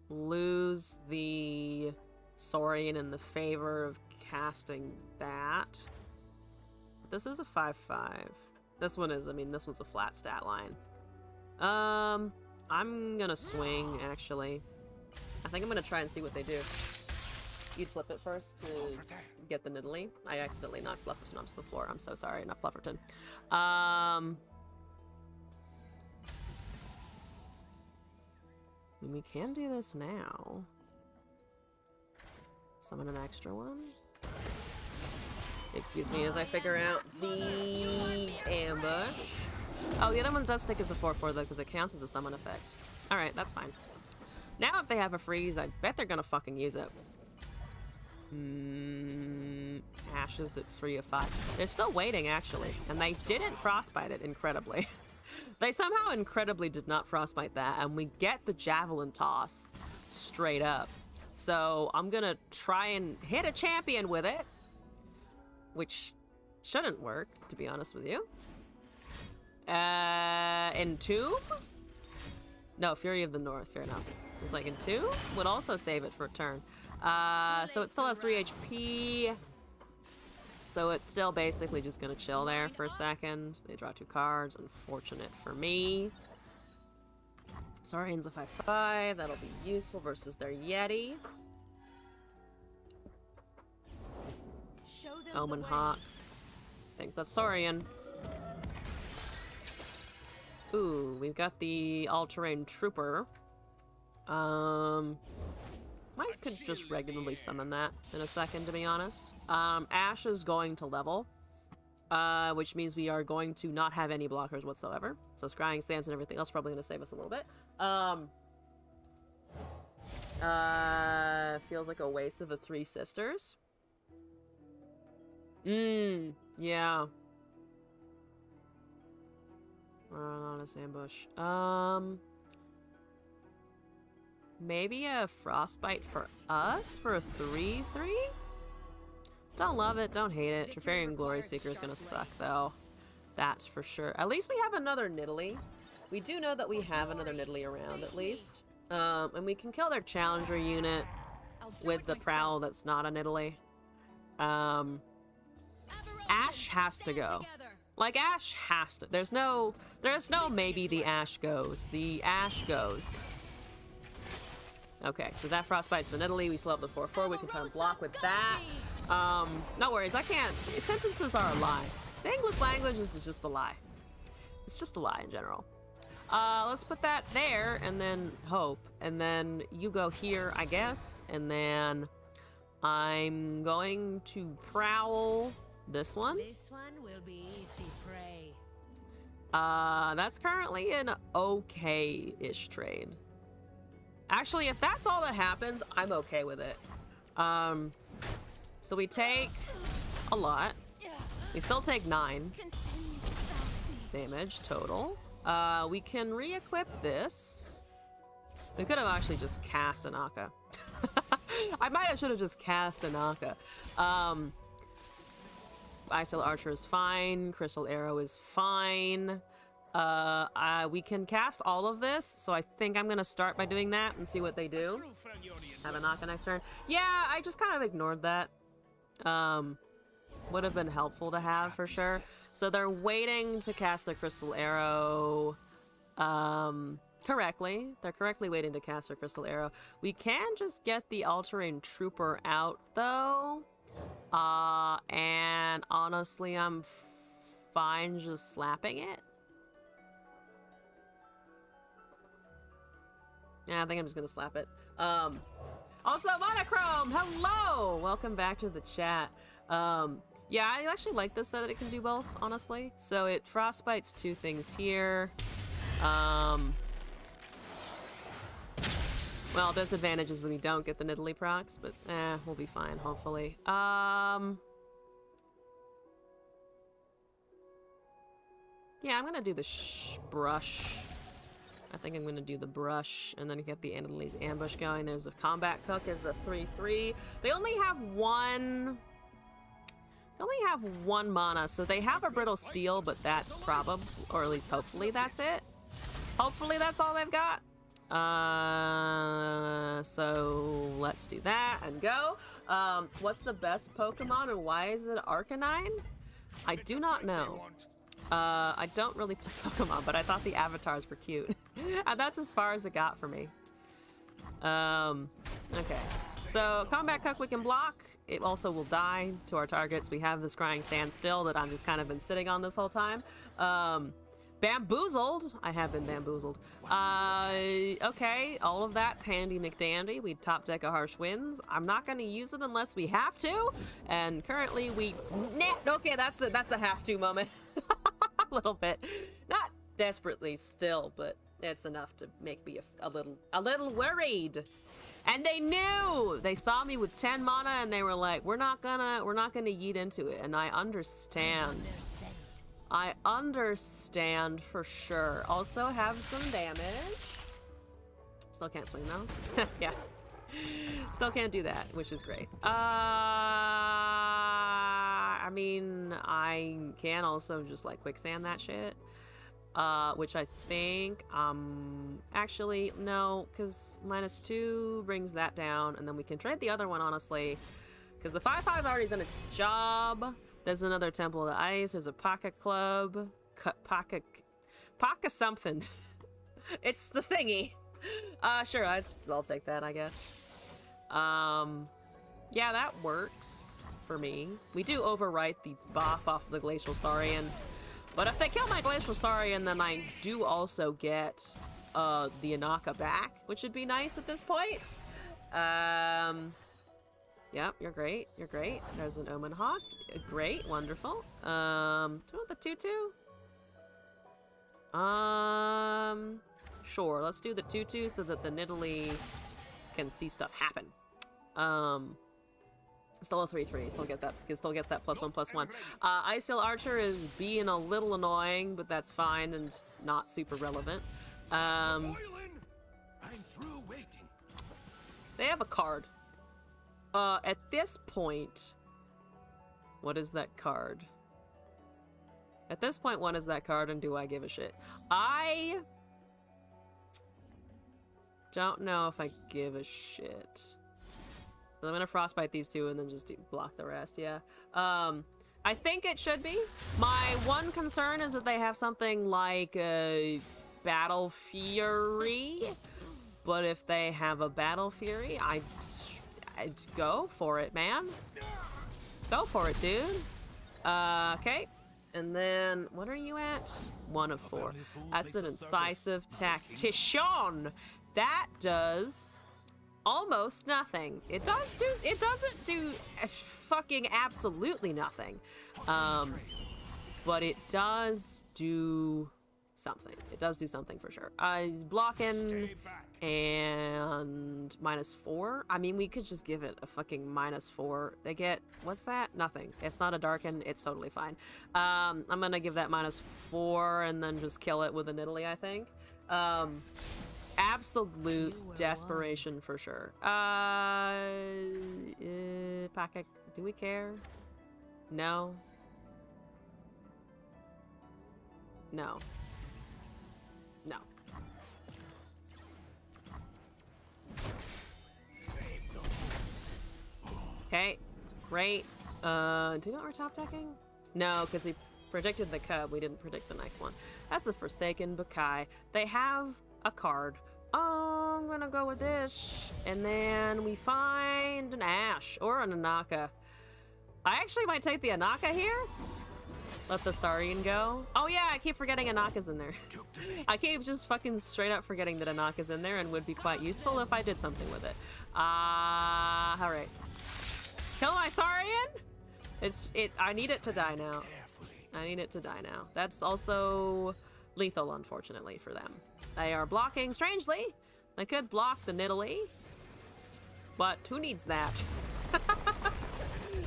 Lose the Saurian in the favor of casting that. This is a 5/5. This one is, I mean, this one's a flat stat line. I'm gonna swing, actually. I think I'm gonna try and see what they do. You'd flip it first to get the Nidalee. I accidentally knocked Flufferton onto the floor. I'm so sorry, not Flufferton. We can do this now. Summon an extra one. Excuse me as I figure out the ambush. Oh, the other one does stick as a 4/4 though, because it counts as a summon effect. Alright, that's fine. Now if they have a freeze, I bet they're gonna fucking use it. Ashes at 3 of 5. They're still waiting, actually. And they didn't frostbite it, incredibly. They somehow incredibly did not frostbite that, and we get the javelin toss straight up. So I'm gonna try and hit a champion with it, which shouldn't work, to be honest with you. Entomb? No, Fury of the North, fair enough. It's like Entomb would also save it for a turn. So it still has 3 HP. So it's still basically just gonna chill there for a second. They draw 2 cards, unfortunate for me. Saurian's a 5/5, that'll be useful versus their Yeti. Omen Hawk. I think that's Saurian. Ooh, we've got the all-terrain trooper. I could just regularly summon that in a second, to be honest. Ash is going to level, which means we are going to not have any blockers whatsoever. So scrying stance and everything else is probably going to save us a little bit. Feels like a waste of a 3 sisters. Yeah. Honest ambush. Maybe a frostbite for us for a 3/3? Don't love it, don't hate it. Trifarian Glory Seeker is gonna suck though. That's for sure. At least we have another Nidalee. We do know that we have another Nidalee around at least. And we can kill their challenger unit with the prowl that's not a Nidalee. Ash has to go. Like, Ash has to. There's no maybe the Ash goes. The Ash goes. Okay, so that frostbite's the Nidalee. We still have the 4/4. We can try and block with that. No worries, I can't. Sentences are a lie. The English language is just a lie. It's just a lie in general. Let's put that there, and then hope. And then you go here, I guess. And then I'm going to prowl this one. This one will be easy prey. That's currently an okay-ish trade. Actually, if that's all that happens, I'm okay with it. So we take a lot. We still take 9 damage total. We can re-equip this. We could have actually just cast Anaka. I might have should have just cast Anaka. Icefield Archer is fine. Crystal Arrow is fine. We can cast all of this, so I think I'm gonna start by doing that and see what they do. Have Anaka next turn. Yeah, I just kind of ignored that. Would have been helpful to have for sure. So they're waiting to cast their Crystal Arrow correctly. They're correctly waiting to cast their Crystal Arrow. We can just get the All-Terrain Trooper out though. And honestly, I'm fine just slapping it. Yeah, I think I'm just gonna slap it. Also, Monochrome, hello! Welcome back to the chat. Yeah, I actually like this so that it can do both, honestly. So it frostbites 2 things here. Well, disadvantage is that we don't get the Nidalee procs, but we'll be fine, hopefully. Yeah, I'm gonna do the brush. I think I'm gonna do the brush and then get the Nidalee's ambush going. There's a combat cook is a 3/3. They only have one. They only have 1 mana, so they have a brittle steel, but that's probably, or at least hopefully that's it. Hopefully that's all they've got. So let's do that and go. What's the best Pokemon and why is it Arcanine? I do not know. I don't really play Pokemon, but I thought the avatars were cute. And that's as far as it got for me. Okay. So, Combat Cook we can block. It also will die to our targets. We have this Scrying Standstill that I've just kind of been sitting on this whole time. Bamboozled. I have been bamboozled. Okay, all of that's handy McDandy. We top deck a Harsh Winds. I'm not going to use it unless we have to. And currently we... Nah, okay, that's a have to moment. A little bit. Not desperately still, but it's enough to make me a little worried. And they knew! They saw me with 10 mana and they were like, we're not gonna yeet into it. And I understand. I understand for sure. Also have some damage. Still can't swing though. Yeah. Still can't do that, which is great. I mean, I can also just like quicksand that shit. Which I think, actually, no, because -2 brings that down, and then we can trade the other one, honestly, because the 5/5 already done its job. There's another Temple of the Ice, there's a Pocket Club, Pocket something. It's the thingy. Sure, I'll take that, I guess. Yeah, that works for me. We do overwrite the buff off the Glacial Saurian. But if they kill my Glacial Saurian, then I do also get the Anaka back, which would be nice at this point. Yep, you're great. You're great. There's an Omen Hawk. Great, wonderful. Do you want the 2/2? Sure. Let's do the 2/2 so that the Nidalee can see stuff happen. Still a 3/3. Still gets that +1/+1. Icefield Archer is being a little annoying, but that's fine and not super relevant. I'm through waiting. They have a card. At this point, what is that card? At this point, what is that card, and do I give a shit? I don't know if I give a shit. I'm gonna frostbite these 2 and then just block the rest, yeah. I think it should be. My one concern is that they have something like Battle Fury. But if they have a Battle Fury, I'd go for it, man. Go for it, dude. Okay. And then, what are you at? 1 of 4. That's an incisive tactician. That does almost nothing. It doesn't do fucking absolutely nothing. But it does do something. It does do something for sure. He's blocking and -4. I mean, we could just give it a fucking -4. They get, what's that? Nothing. It's not a darken. It's totally fine. I'm gonna give that -4 and then just kill it with an Italy, I think. Absolute desperation for sure. Packet, do we care? No. No. No. Okay, great. Do you know what we're top decking? No, because we predicted the Cub. We didn't predict the next one. That's the Forsaken Bukai. They have a card. Oh, I'm gonna go with this. And then we find an Ash or an Anaka. I actually might take the Anaka here. Let the Saurian go. Oh yeah, I keep forgetting Anaka's in there. I keep just fucking straight up forgetting that Anaka's in there and would be quite useful if I did something with it. Alright. Kill my Saurian? I need it to die now. I need it to die now. That's also lethal, unfortunately, for them. They are blocking, strangely. They could block the Nidalee. But who needs that?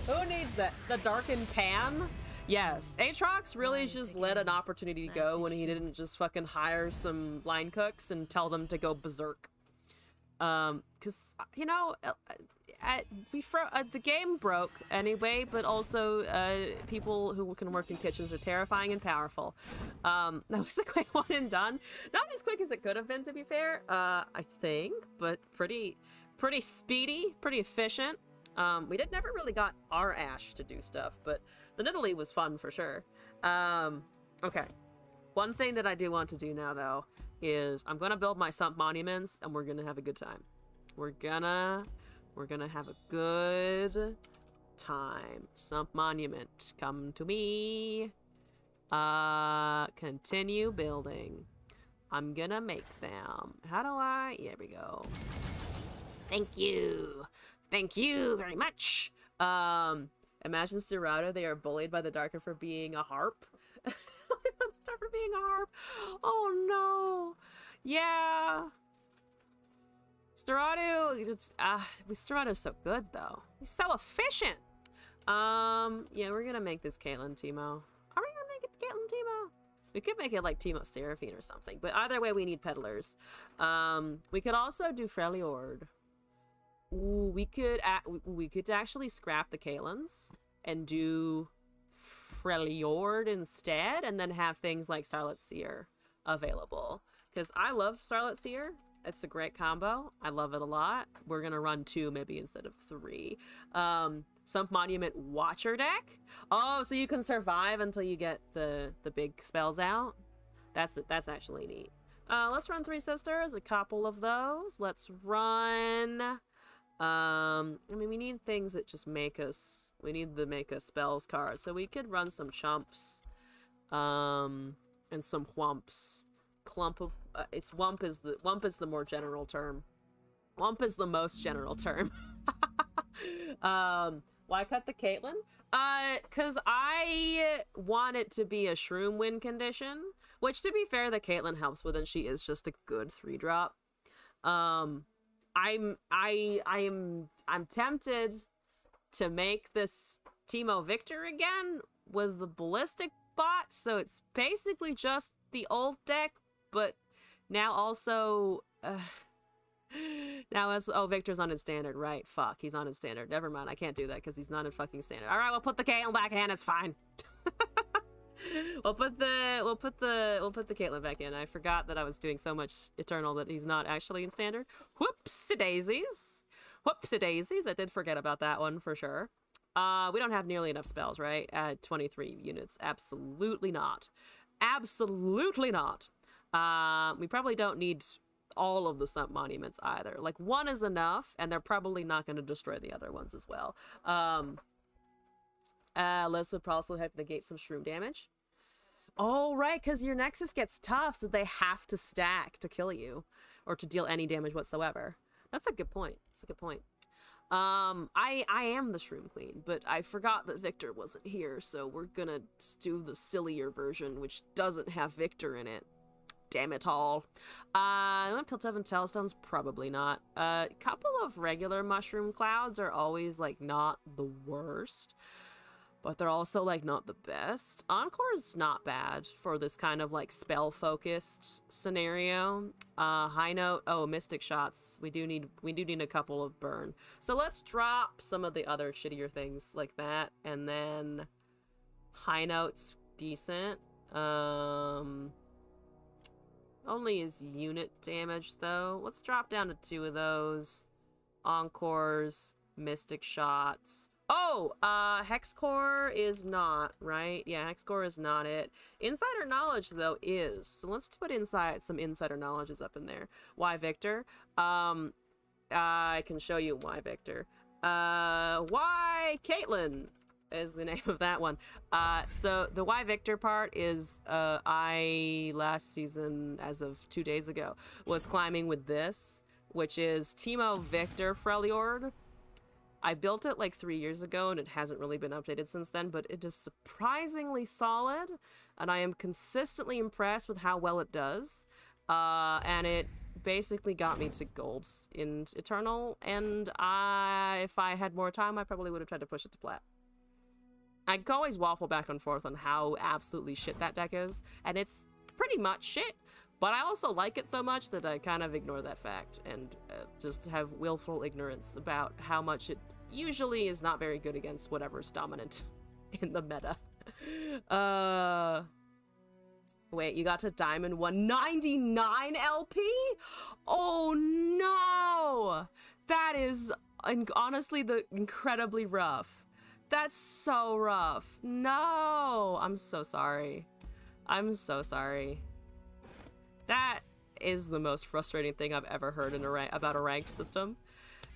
Who needs that? The Darkened Pan? Yes, Aatrox really just let an opportunity go when he didn't just fucking hire some line cooks and tell them to go berserk. Cause, you know, the game broke anyway, but also people who can work in kitchens are terrifying and powerful. That was a quick one and done. Not as quick as it could have been, to be fair, I think, but pretty speedy, pretty efficient. We never really got our Ash to do stuff, but the Nidalee was fun for sure. Okay. One thing that I do want to do now, though, is I'm gonna build my sump monuments, and we're gonna have a good time. We're gonna have a good time. Sump monument, come to me. Continue building. I'm gonna make them. How do I? Here we go. Thank you. Thank you very much. Imagine Sterauda, they are bullied by the Darker for being a harp. For being a harp. Oh no. Yeah. Sterauda's so good though. He's so efficient. Yeah, we're gonna make this Caitlyn Teemo. Are we gonna make it Caitlyn Teemo? We could make it like Teemo Seraphine or something, but either way we need peddlers. We could also do Freljord. Ooh, we could actually scrap the Caitlins and do Freljord instead, and then have things like Starlit Seer available. Because I love Starlit Seer. It's a great combo. I love it a lot. We're gonna run 2 maybe instead of 3. Sump Monument Watcher deck. Oh, so you can survive until you get the big spells out. That's actually neat. Let's run 3 Sisters. A couple of those. Let's run. I mean, we need things that just make us. We need the make us spells cards, so we could run some chumps, and some whumps. Clump of wump is the more general term. Wump is the most general term. Why cut the Caitlyn? Cause I want it to be a shroom win condition, which to be fair, the Caitlyn helps with, and she is just a good 3-drop. I'm tempted to make this Teemo Victor again with the ballistic bot, so it's basically just the old deck, but now also Victor's on his standard, right? Fuck, he's on his standard. Never mind, I can't do that because he's not in fucking standard. All right, we'll put the Caitlyn back in. It's fine. We'll put the Caitlyn back in. I forgot that I was doing so much Eternal that he's not actually in standard. Whoopsie daisies. Whoopsie daisies. I did forget about that one for sure. We don't have nearly enough spells, right? At 23 units. Absolutely not. Absolutely not. We probably don't need all of the Sump Monuments either. Like, 1 is enough, and they're probably not going to destroy the other ones as well. Liz would probably have to negate some shroom damage. Oh, right, because your Nexus gets tough, so they have to stack to kill you, or to deal any damage whatsoever. That's a good point. That's a good point. I am the Shroom Queen, but I forgot that Victor wasn't here, so we're gonna do the sillier version, which doesn't have Victor in it. Damn it all. Piltover and Tailstones, probably not. A couple of regular mushroom clouds are always, like, not the worst, but they're also, like, not the best. Encore's not bad for this kind of, like, spell-focused scenario. High note, oh, Mystic Shots. We do need a couple of burn. So let's drop some of the other shittier things like that, and then High Note's decent. Only is unit damage, though. Let's drop down to 2 of those. Encores, Mystic Shots. Oh, Hexcore is not, right? Yeah, Hexcore is not it. Insider Knowledge, though, is. So let's put some Insider Knowledges up in there. Why Victor? I can show you why Victor. Why Caitlin is the name of that one. So the why Victor part is, I, last season, as of 2 days ago, was climbing with this, which is Teemo Victor Freljord. I built it like 3 years ago, and it hasn't really been updated since then, but it is surprisingly solid, and I am consistently impressed with how well it does. And it basically got me to gold in Eternal, and if I had more time, I probably would have tried to push it to plat. I can always waffle back and forth on how absolutely shit that deck is, and it's pretty much shit, but I also like it so much that I kind of ignore that fact and just have willful ignorance about how much it usually is not very good against whatever's dominant in the meta. Wait, you got to Diamond 199 LP? Oh no! That is honestly incredibly rough. That's so rough. No! I'm so sorry. I'm so sorry. That is the most frustrating thing I've ever heard in about a ranked system.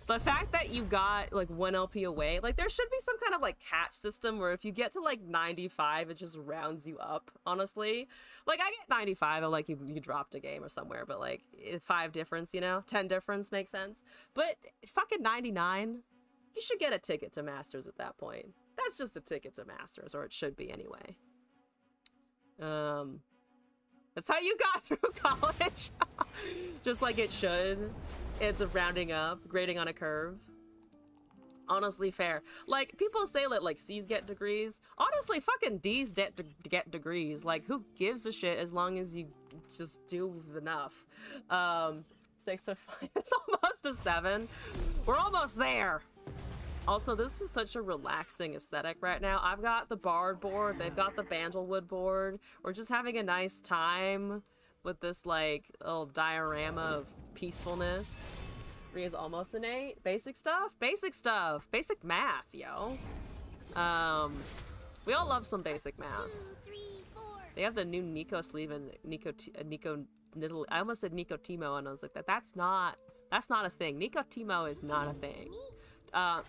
The fact that you got like 1 LP away, like there should be some kind of like catch system where if you get to like 95, it just rounds you up, honestly. Like I get 95, I'm like you dropped a game or somewhere, but like 5 difference, you know? 10 difference makes sense. But fucking 99, you should get a ticket to Masters at that point. That's just a ticket to Masters, or it should be anyway. That's how you got through college. Just like it should. It's a rounding up, grading on a curve. Honestly, fair. Like, people say that, like, C's get degrees. Honestly, fucking D's get degrees. Like, who gives a shit as long as you just do enough? 6.5. It's almost a 7. We're almost there. Also, this is such a relaxing aesthetic right now. I've got the Bard board. They've got the Bandlewood board. We're just having a nice time with this, like, little diorama of peacefulness. Ria's almost an 8. Basic stuff? Basic stuff. Basic math, yo. We all love some basic math. 2, 3, 4. They have the new Nico sleeve and Nico Niddle. I almost said Nico Teemo, and I was like, that's not a thing. Nico Teemo is not a thing.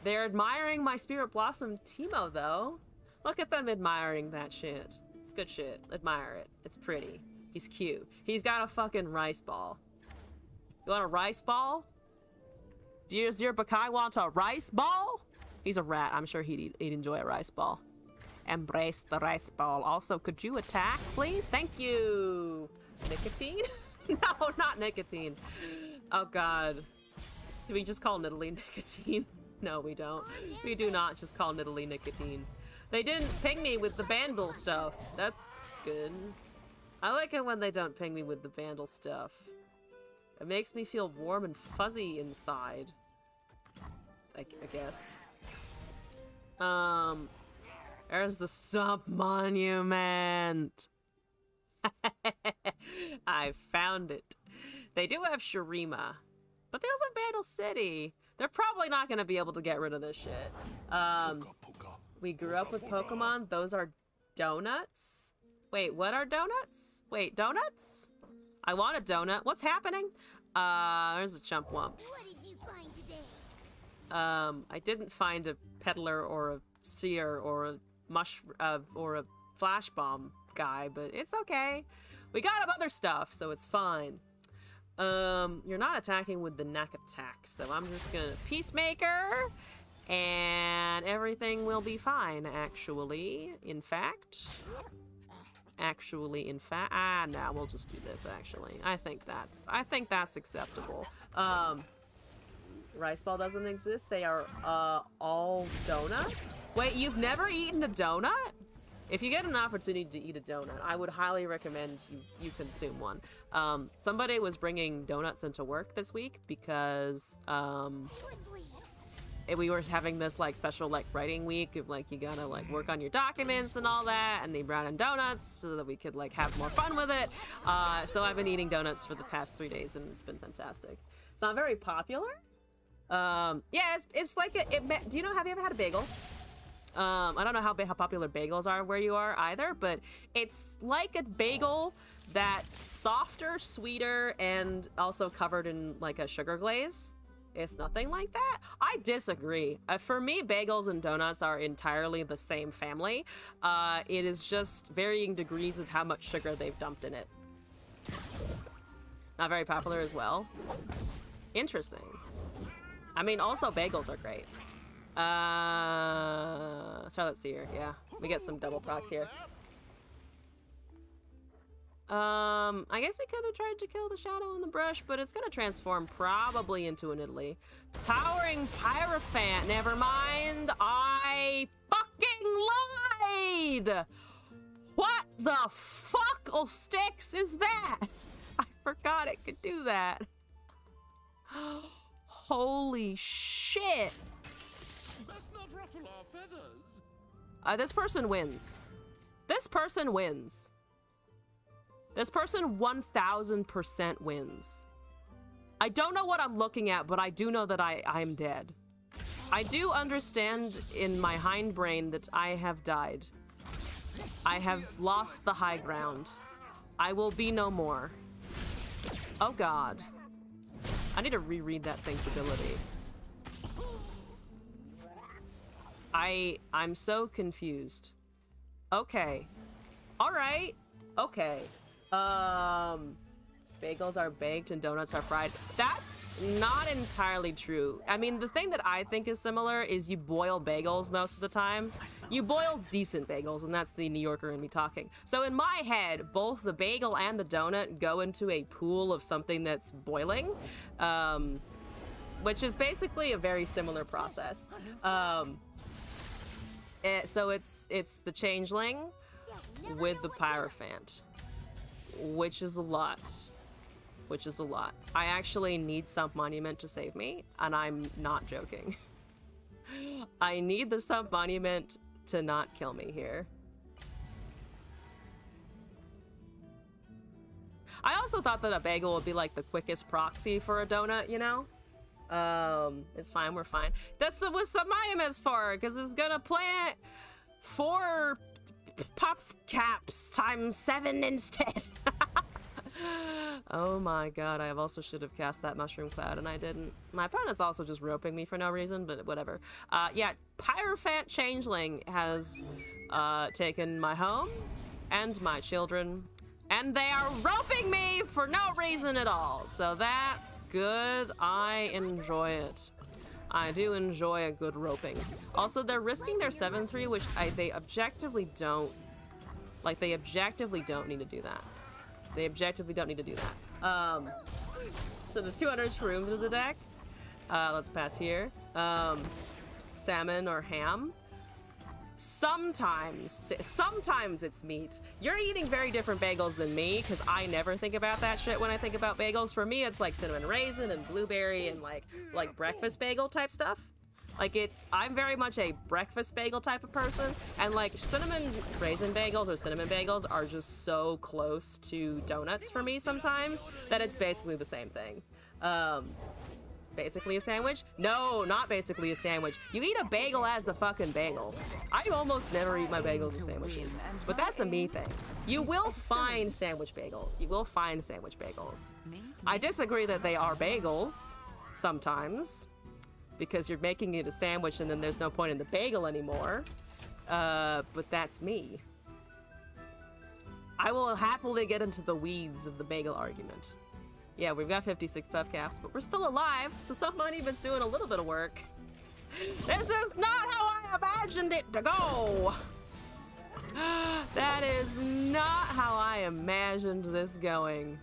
They're admiring my Spirit Blossom Teemo, though. Look at them admiring that shit. It's good shit. Admire it. It's pretty. He's cute. He's got a fucking rice ball. You want a rice ball? Does your Bakai want a rice ball? He's a rat. I'm sure he'd enjoy a rice ball. Embrace the rice ball. Also, could you attack, please? Thank you. Nicotine? No, not nicotine. Oh, God. Do we just call Nidalee nicotine? No, we don't. We do not just call Nidalee nicotine. They didn't ping me with the Bandle stuff. That's good. I like it when they don't ping me with the Bandle stuff. It makes me feel warm and fuzzy inside. I guess. There's the Swamp Monument. I found it. They do have Shurima, but they also have Bandle City. They're probably not going to be able to get rid of this shit. We grew up with Pokemon. Those are donuts? Wait, what are donuts? Wait, donuts? I want a donut. What's happening? There's a Chump Wump. What did you find today? I didn't find a peddler or a seer or a or a flash bomb guy, but it's okay. We got him other stuff, so it's fine. You're not attacking with the neck attack, so I'm just gonna Peacemaker, and everything will be fine, actually. In fact, nah, we'll just do this, actually. I think that's acceptable. Rice ball doesn't exist. They are, all donuts? Wait, you've never eaten a donut? If you get an opportunity to eat a donut, I would highly recommend you consume one. Somebody was bringing donuts into work this week because, we were having this like special like writing week of like you gotta like work on your documents and all that, and they brought in donuts so that we could like have more fun with it. So I've been eating donuts for the past 3 days and it's been fantastic. It's not very popular. Yeah, it's like do you know, have you ever had a bagel? I don't know how popular bagels are where you are either, but it's like a bagel that's softer, sweeter, and also covered in like a sugar glaze. It's nothing like that. I disagree. For me, bagels and donuts are entirely the same family. It is just varying degrees of how much sugar they've dumped in it. Not very popular as well. Interesting. I mean, also bagels are great. So let's see here. Yeah, we get some double procs here. I guess we could have tried to kill the shadow in the brush, but it's gonna transform probably into an Italy. Towering Pyrophant, never mind. I fucking lied! What the fuckle sticks is that? I forgot it could do that. Holy shit. Best not ruffle our feathers. This person wins. This person wins. This person 1000% wins. I don't know what I'm looking at, but I do know that I'm dead. I do understand in my hindbrain that I have died. I have lost the high ground. I will be no more. Oh god. I need to reread that thing's ability. I'm so confused. Okay. Alright. Okay. Bagels are baked and donuts are fried. That's not entirely true. I mean, the thing that I think is similar is you boil bagels most of the time. You boil decent bagels, and that's the New Yorker in me talking. So in my head, both the bagel and the donut go into a pool of something that's boiling, which is basically a very similar process. So it's the changeling with the Pyrophant, which is a lot. I actually need Sump Monument to save me, and I'm not joking. I need the Sump Monument to not kill me here. I also thought that a bagel would be like the quickest proxy for a donut, you know? It's fine, we're fine. That's what Sump Monument's for, because it's gonna plant 4 pop caps times 7 instead. Oh my god, I also should have cast that Mushroom Cloud and I didn't. My opponent's also just roping me for no reason, but whatever. Yeah, Pyrophant Changeling has taken my home and my children, and they are roping me for no reason at all. So that's good. I enjoy it. I do enjoy a good roping. Also, they're risking their 7-3, which they objectively don't. Like, they objectively don't need to do that. They objectively don't need to do that. So there's 200 shrooms in the deck. Let's pass here. Salmon or ham. Sometimes it's meat. You're eating very different bagels than me, because I never think about that shit when I think about bagels. For me, it's like cinnamon raisin and blueberry and like breakfast bagel type stuff. Like, I'm very much a breakfast bagel type of person, and like cinnamon raisin bagels or cinnamon bagels are just so close to donuts for me sometimes that it's basically the same thing. Basically a sandwich? No, not basically a sandwich. You eat a bagel as a fucking bagel. I almost never eat my bagels as sandwiches, but that's a me thing. You will find sandwich bagels. You will find sandwich bagels. I disagree that they are bagels sometimes, because you're making it a sandwich and then there's no point in the bagel anymore. but that's me. I will happily get into the weeds of the bagel argument. Yeah, we've got 56 buff caps, but we're still alive, so Submonument's doing a little bit of work. This is not how I imagined it to go! That is not how I imagined this going.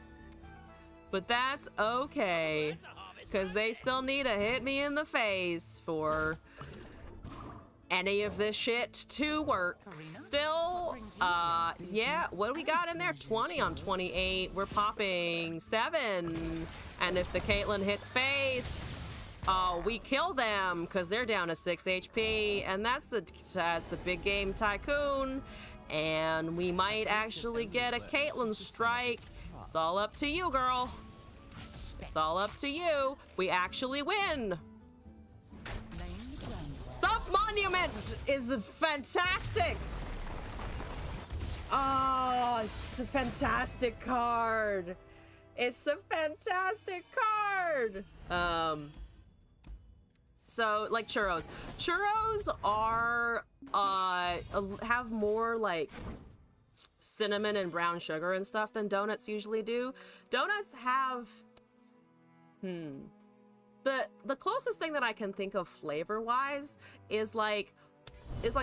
But that's okay, because they still need to hit me in the face for any of this shit to work. Still, yeah, what do we got in there? 20 on 28. We're popping 7. And if the Caitlyn hits face, we kill them because they're down to 6 HP. And that's a big game tycoon. And we might actually get a Caitlyn strike. It's all up to you, girl. It's all up to you. We actually win. Submonument is fantastic. Oh, it's a fantastic card. It's a fantastic card. So like churros. Churros are have more like cinnamon and brown sugar and stuff than donuts usually do. Donuts have the closest thing that I can think of flavor-wise is like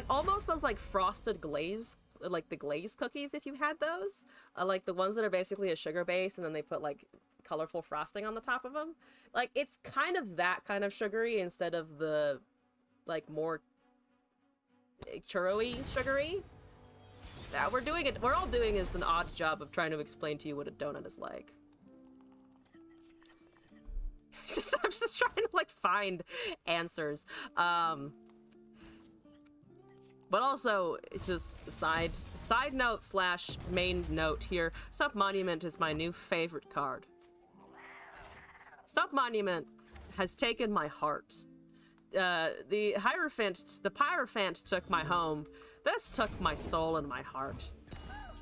almost those like frosted glaze, like the glaze cookies if you had those, like the ones that are basically a sugar base and then they put like colorful frosting on the top of them. Like it's kind of that kind of sugary instead of the like more churro-y sugary. Yeah, we're all doing is an odd job of trying to explain to you what a donut is like. I'm just trying to like find answers. But also it's just side note slash main note here. Submonument is my new favorite card. Submonument has taken my heart. The Pyrophant took my home. This took my soul and my heart.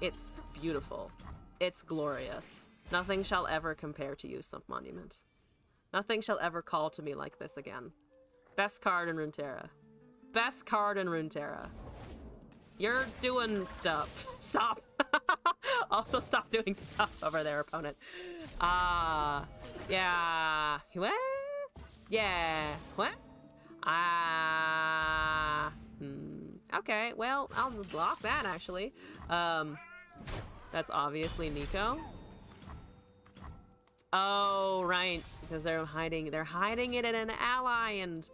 It's beautiful. It's glorious. Nothing shall ever compare to you, Submonument. Nothing shall ever call to me like this again. Best card in Runeterra. Best card in Runeterra. You're doing stuff. Stop. Also stop doing stuff over there, opponent. Yeah. What? Yeah. What? Okay, well, I'll just block that, actually. That's obviously Nico. Oh, right. Because they're hiding it in an ally and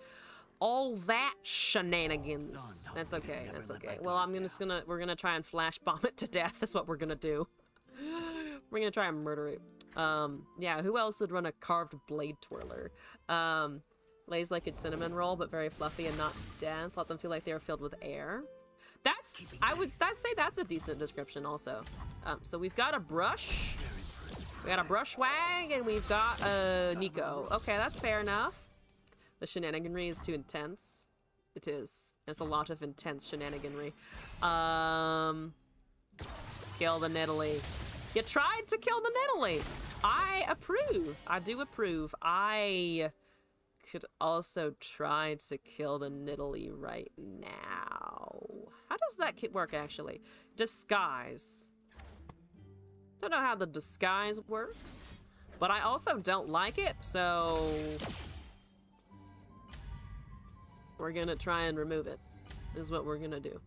all that shenanigans. That's okay, that's okay. Well, we're gonna try and flash bomb it to death. That's what we're gonna do. We're gonna try and murder it. Yeah, who else would run a carved blade twirler? Lays like it's cinnamon roll, but very fluffy and not dense. Let them feel like they are filled with air. I'd say that's a decent description also. So we've got a brush. We got a brush wag, and we've got a Nico. Okay, that's fair enough. The shenaniganry is too intense. It is. There's a lot of intense shenaniganry. Kill the Nidalee. You tried to kill the Nidalee. I approve. I do approve. I could also try to kill the Nidalee right now. How does that kit work, actually? Disguise. Don't know how the disguise works, but I also don't like it, so we're gonna try and remove it, is what we're gonna do.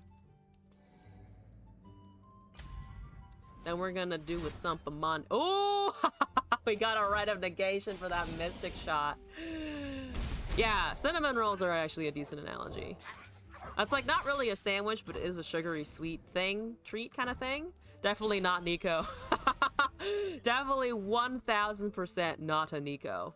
Then we're gonna do a Sumpamon. Oh, we got a Rite of Negation for that Mystic shot. Yeah, cinnamon rolls are actually a decent analogy. It's like not really a sandwich, but it is a sugary sweet thing, treat kind of thing. Definitely not Nico. Definitely 1000% not a Nico.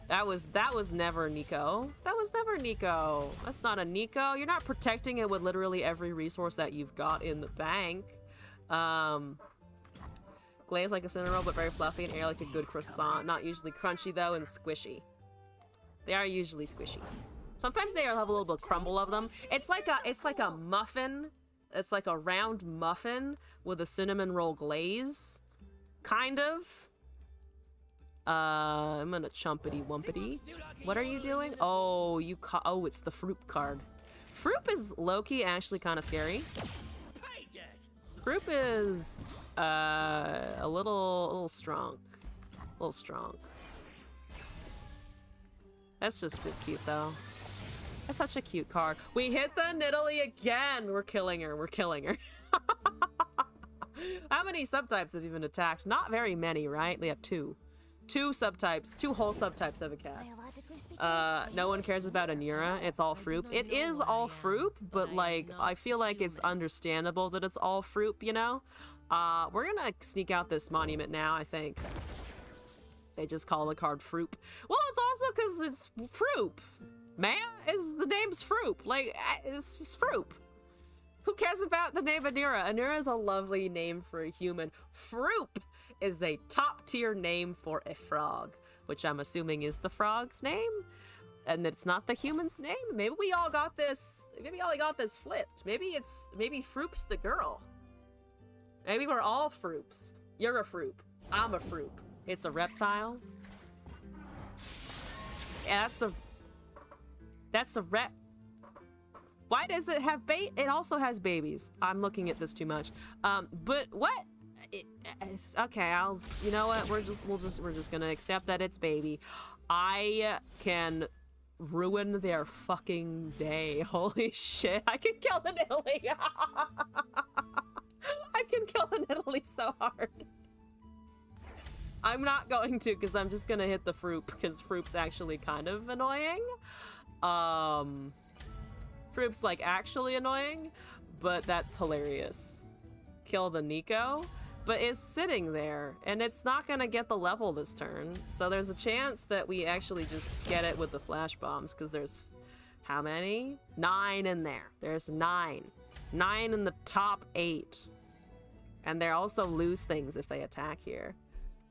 That was never Nico. That was never Nico. That's not a Nico. You're not protecting it with literally every resource that you've got in the bank. Glaze like a cinnamon roll, but very fluffy, and air like a good croissant. Not usually crunchy though, and squishy. They are usually squishy. Sometimes they have a little bit of crumble of them. It's like a muffin. It's like a round muffin with a cinnamon roll glaze. Kind of. I'm gonna chumpity wumpity. What are you doing? Oh, it's the fruit card. Froop is low-key actually kind of scary. Froop is a little strong. A little strong. That's just so cute though. That's such a cute card. We hit the Nidalee again. We're killing her. We're killing her. How many subtypes have even attacked? Not very many, right? We have two. Two subtypes. Two whole subtypes have a cast. No one cares about Anura. It's all Froop. It is all Froop, but like, I feel like it's understandable that it's all Froop, you know? We're gonna sneak out this monument now, I think. They just call the card Froop. Well, it's also because it's Froop. Man, the name's Froop. Like, it's Froop. Who cares about the name Anura? Anura is a lovely name for a human. Froop is a top-tier name for a frog, which I'm assuming is the frog's name, and it's not the human's name. Maybe we all got this. Maybe all got this flipped. Maybe Froop's the girl. Maybe we're all Froops. You're a Froop. I'm a Froop. It's a reptile. Yeah, that's a rep. Why does it have it also has babies. I'm looking at this too much. But what? Okay, you know what? We're just gonna accept that it's baby. I can ruin their fucking day. Holy shit! I can kill the Nidalee. I can kill the Nidalee so hard. I'm not going to, because I'm just gonna hit the Froop, because Froop's actually kind of annoying. Froop's like actually annoying, but that's hilarious. Kill the Nico, but it's sitting there, and it's not gonna get the level this turn. So there's a chance that we actually just get it with the flash bombs, because there's how many? 9 in there. There's 9. 9 in the top 8. And they also lose things if they attack here.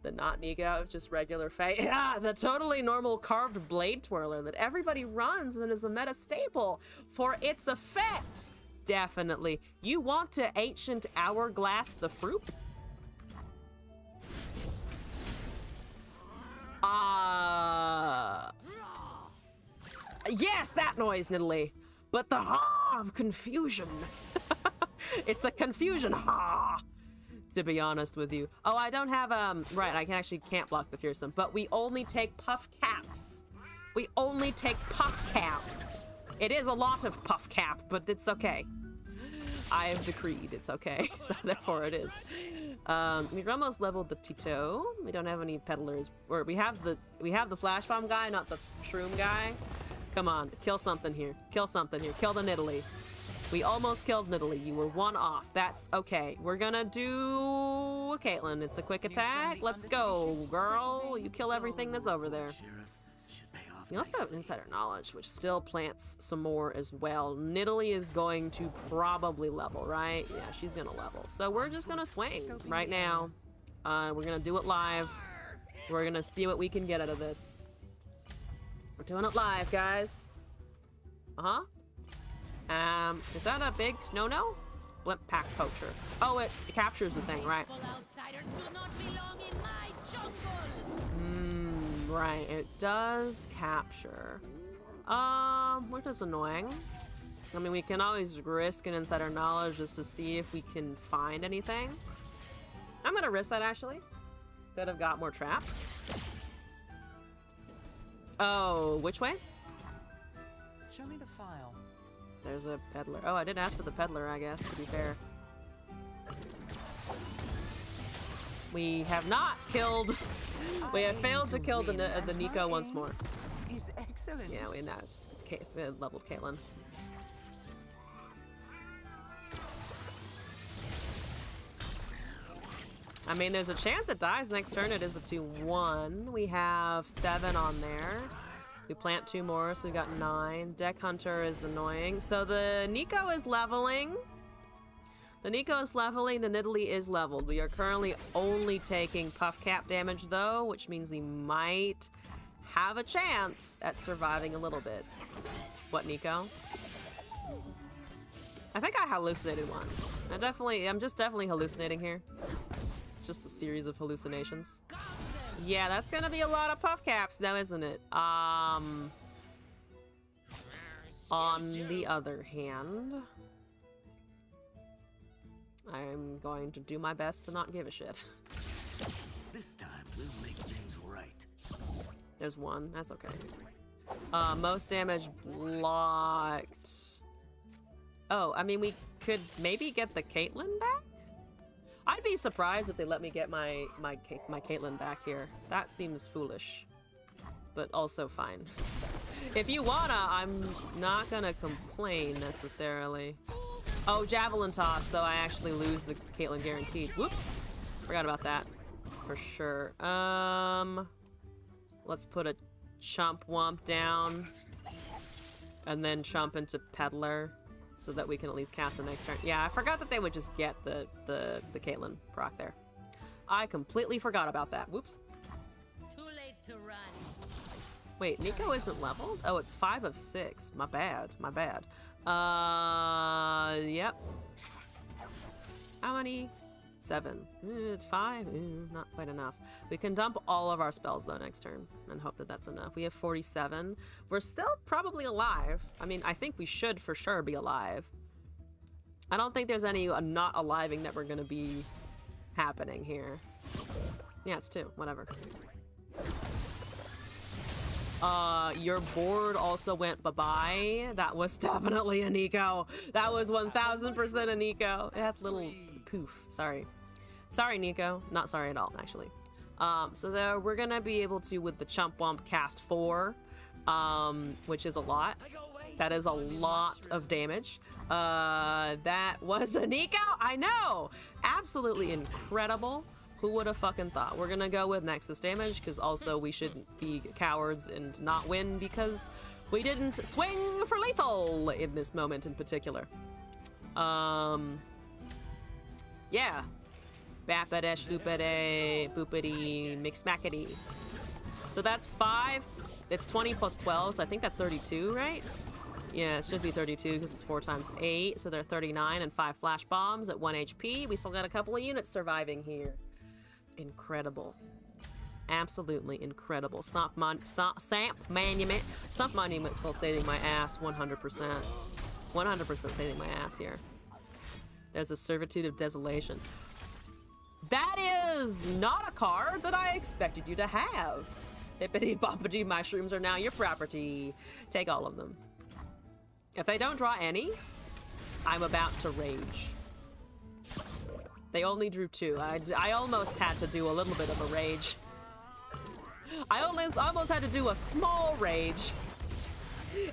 The not Nico, just regular Fae. Yeah, the totally normal carved blade twirler that everybody runs and is a meta staple for its effect. Definitely. You want to ancient hourglass the Froop? Yes, that noise, Nidalee. But the ha of confusion. It's a confusion ha. To be honest with you. Oh, I don't have, right, I can't block the fearsome, but we only take puff caps. We only take puff caps. It is a lot of puff cap, but it's okay. I have decreed it's okay, so therefore it is. We've almost leveled the Tito. We don't have any peddlers, or we have the flash bomb guy, not the shroom guy. Come on, kill something here. Kill something here. Kill the Nidalee. We almost killed Nidalee. You were 1 off. That's okay. We're gonna do Caitlyn. It's a quick attack. Let's go, girl. You kill everything that's over there. We also have insider knowledge, which still plants some more as well. Nidalee is going to probably level, right? Yeah, she's gonna level. So we're just gonna swing right now. We're gonna do it live. We're gonna see what we can get out of this. We're doing it live, guys. Is that a big no-no? Blimp pack poacher. Oh, it captures the thing, right? Right, it does capture. Which is annoying. I mean, we can always risk an insider knowledge just to see if we can find anything. I'm gonna risk that, actually. Could have got more traps. Oh, which way? Show me the file. There's a peddler. Oh, I didn't ask for the peddler, I guess, to be fair. We have not killed... We have failed to kill the Nico once more. He's excellent. Yeah, we leveled Caitlyn. I mean, there's a chance it dies next turn. It is a 2-1. We have 7 on there. We plant 2 more, so we got 9. Deck Hunter is annoying. So the Nico is leveling. The Nico is leveling, the Nidalee is leveled. We are currently only taking puff cap damage though, which means we might have a chance at surviving a little bit. What, Nico? I think I hallucinated one. I'm just definitely hallucinating here. It's just a series of hallucinations. Yeah, that's gonna be a lot of puff caps now, isn't it? On the other hand, I'm going to do my best to not give a shit. This time we'll make things right. There's one. That's okay. Most damage blocked. Oh, I mean, we could maybe get the Caitlyn back? I'd be surprised if they let me get my Caitlyn back here. That seems foolish, but also fine. If you wanna, I'm not gonna complain necessarily. Oh, javelin toss, so I actually lose the Caitlyn guaranteed. Whoops, forgot about that for sure. Let's put a chump wump down and then chump into peddler so that we can at least cast the next turn. Yeah, I forgot that they would just get the Caitlyn proc there. I completely forgot about that. Whoops. Too late to run. Wait, Nico isn't leveled? Oh, it's 5 of 6. My bad. My bad. Yep. How many? 7. 5? Not quite enough. We can dump all of our spells, though, next turn and hope that that's enough. We have 47. We're still probably alive. I mean, I think we should for sure be alive. I don't think there's any not aliving that we're going to be happening here. Yeah, it's 2. Whatever. Your board also went bye-bye. That was definitely a Nico. That was 1000% a Nico. It had little poof. Sorry. Sorry, Nico. Not sorry at all, actually. So there, we're gonna be able to, with the Chump Wump, cast 4, which is a lot. That is a lot of damage. That was a Nico? I know! Absolutely incredible. Who would have fucking thought? We're gonna go with Nexus damage, because also we shouldn't be cowards and not win because we didn't swing for lethal in this moment in particular. Yeah. Bappity, sloopity, boopity, mixmackety. So that's 5. It's 20 plus 12, so I think that's 32, right? Yeah, it should be 32 because it's 4 times 8, so they're 39 and 5 flash bombs at 1 HP. We still got a couple of units surviving here. Incredible. Absolutely incredible. Sump Monument still saving my ass 100%. 100% saving my ass here. There's a Servitude of Desolation. That is not a card that I expected you to have. Hippity boppity mushrooms are now your property. Take all of them. If they don't draw any, I'm about to rage. They only drew 2. I almost had to do a little bit of a rage. I almost had to do a small rage.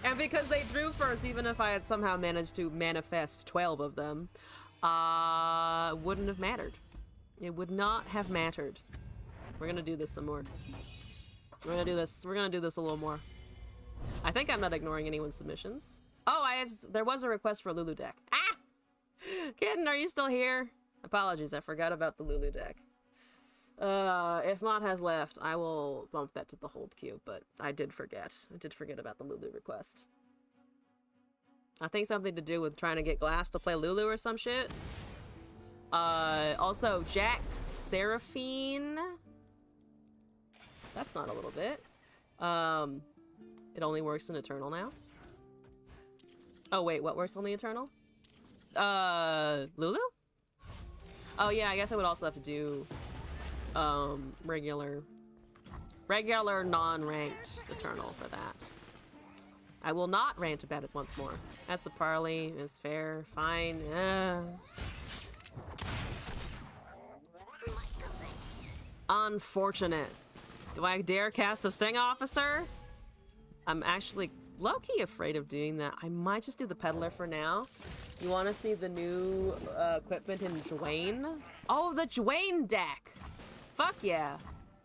And because they drew first, even if I had somehow managed to manifest 12 of them, wouldn't have mattered. It would not have mattered. We're gonna do this some more. We're gonna do this a little more. I think I'm not ignoring anyone's submissions. Oh, there was a request for a Lulu deck. Ah! Kitten, are you still here? Apologies, I forgot about the Lulu deck. If Mott has left, I will bump that to the hold queue, but I did forget. I did forget about the Lulu request. I think something to do with trying to get Glass to play Lulu or some shit. Also, Jack Seraphine. That's not a little bit. It only works in Eternal now. Oh, wait, what works on the Eternal? Lulu? Oh, yeah, I guess I would also have to do, regular non-ranked Eternal for that. I will not rant about it once more. That's a parley. It's fair. Fine. Unfortunate. Do I dare cast a Sting Officer? I'm actually low-key afraid of doing that. I might just do the Peddler for now. You want to see the new equipment in Dwayne? Oh, the Dwayne deck! Fuck yeah.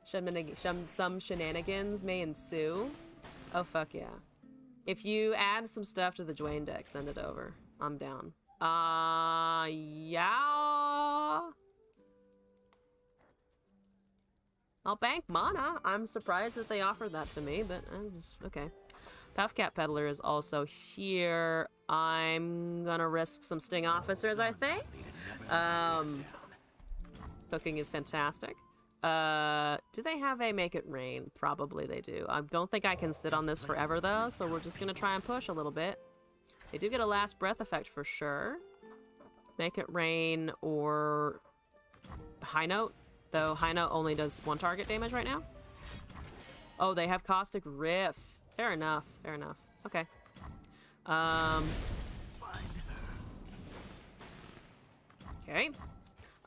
Some shenanigans may ensue. Oh, fuck yeah. If you add some stuff to the Dwayne deck, send it over. I'm down. Yeah. I'll bank mana. I'm surprised that they offered that to me, but I'm just, okay. Puffcat Peddler is also here. I'm gonna risk some Sting Officers, I think. Cooking is fantastic. Do they have a Make It Rain? Probably they do. I don't think I can sit on this forever, though, so we're just gonna try and push a little bit. They do get a last breath effect for sure. Make it rain or high note, though high note only does 1 target damage right now. Oh, they have caustic riff. Fair enough. Fair enough. Okay. Okay.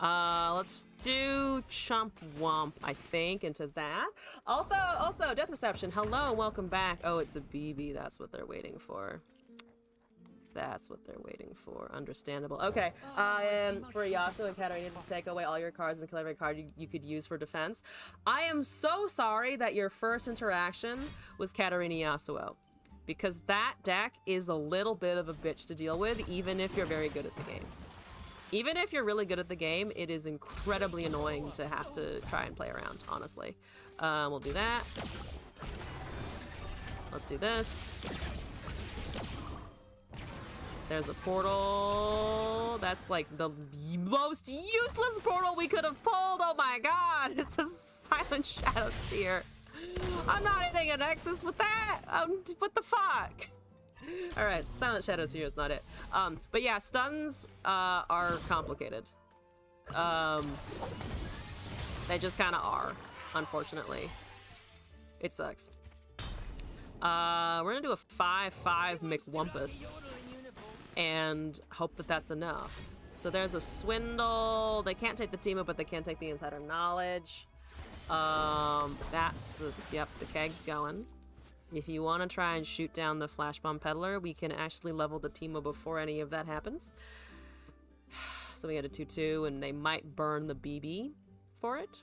Let's do Chomp Womp, I think, into that. Also, Death Reception, hello and welcome back. Oh, it's a BB, that's what they're waiting for. That's what they're waiting for. Understandable. Okay, and for Yasuo and Katarina to take away all your cards and kill every card you could use for defense. I am so sorry that your first interaction was Katarina Yasuo, because that deck is a little bit of a bitch to deal with, even if you're very good at the game. Even if you're really good at the game, it is incredibly annoying to have to try and play around, honestly. We'll do that. Let's do this. There's a portal. That's like the most useless portal we could have pulled. Oh my god, it's a Silent Shadow Sphere. I'm not hitting a Nexus with that. What the fuck? Alright, Silent Shadow Sphere is not it. But yeah, stuns are complicated. They just kind of are, unfortunately. It sucks. We're gonna do a 5/5 McWumpus and hope that that's enough. So there's a Swindle. They can't take the Teemo, but they can take the Insider Knowledge. That's yep, the keg's going. If you want to try and shoot down the Flash Bomb Peddler, we can actually level the Teemo before any of that happens. So we get a 2/2, and they might burn the BB for it.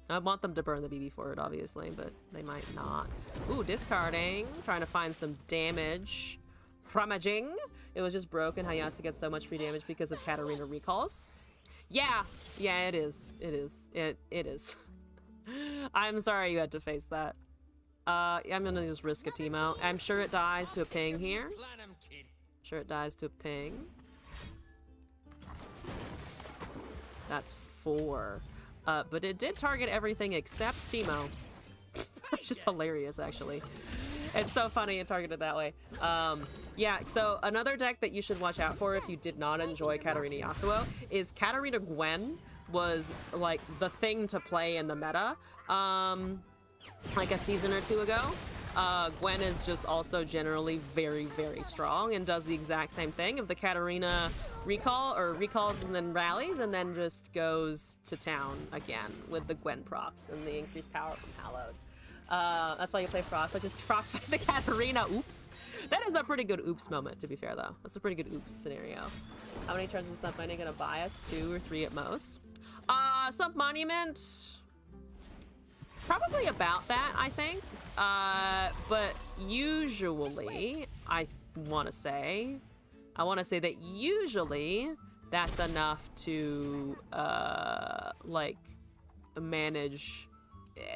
I want them to burn the BB for it, obviously, but they might not. Ooh, discarding. Trying to find some damage. Rummaging. It was just broken how Yasuo gets so much free damage because of Katarina recalls. Yeah, it is. It is. I'm sorry you had to face that. I'm gonna just risk a Teemo. I'm sure it dies to a ping here. Sure it dies to a ping. That's 4. But it did target everything except Teemo. It's just hilarious, actually. It's so funny it targeted that way. Yeah, so another deck that you should watch out for if you did not enjoy Katarina Yasuo is Katarina Gwen was like the thing to play in the meta. Like a season or 2 ago. Gwen is just also generally very, very strong and does the exact same thing of the Katarina recall, or recalls and then rallies, and then just goes to town again with the Gwen procs and the increased power from Hallowed. That's why you play Frostbite, just Frostbite the Katarina. Oops. That is a pretty good oops moment, to be fair, though. That's a pretty good oops scenario. How many turns is Sump Monument gonna buy us? 2 or 3 at most. Sump Monument... probably about that, I think. But usually, I want to say that usually that's enough to, like, manage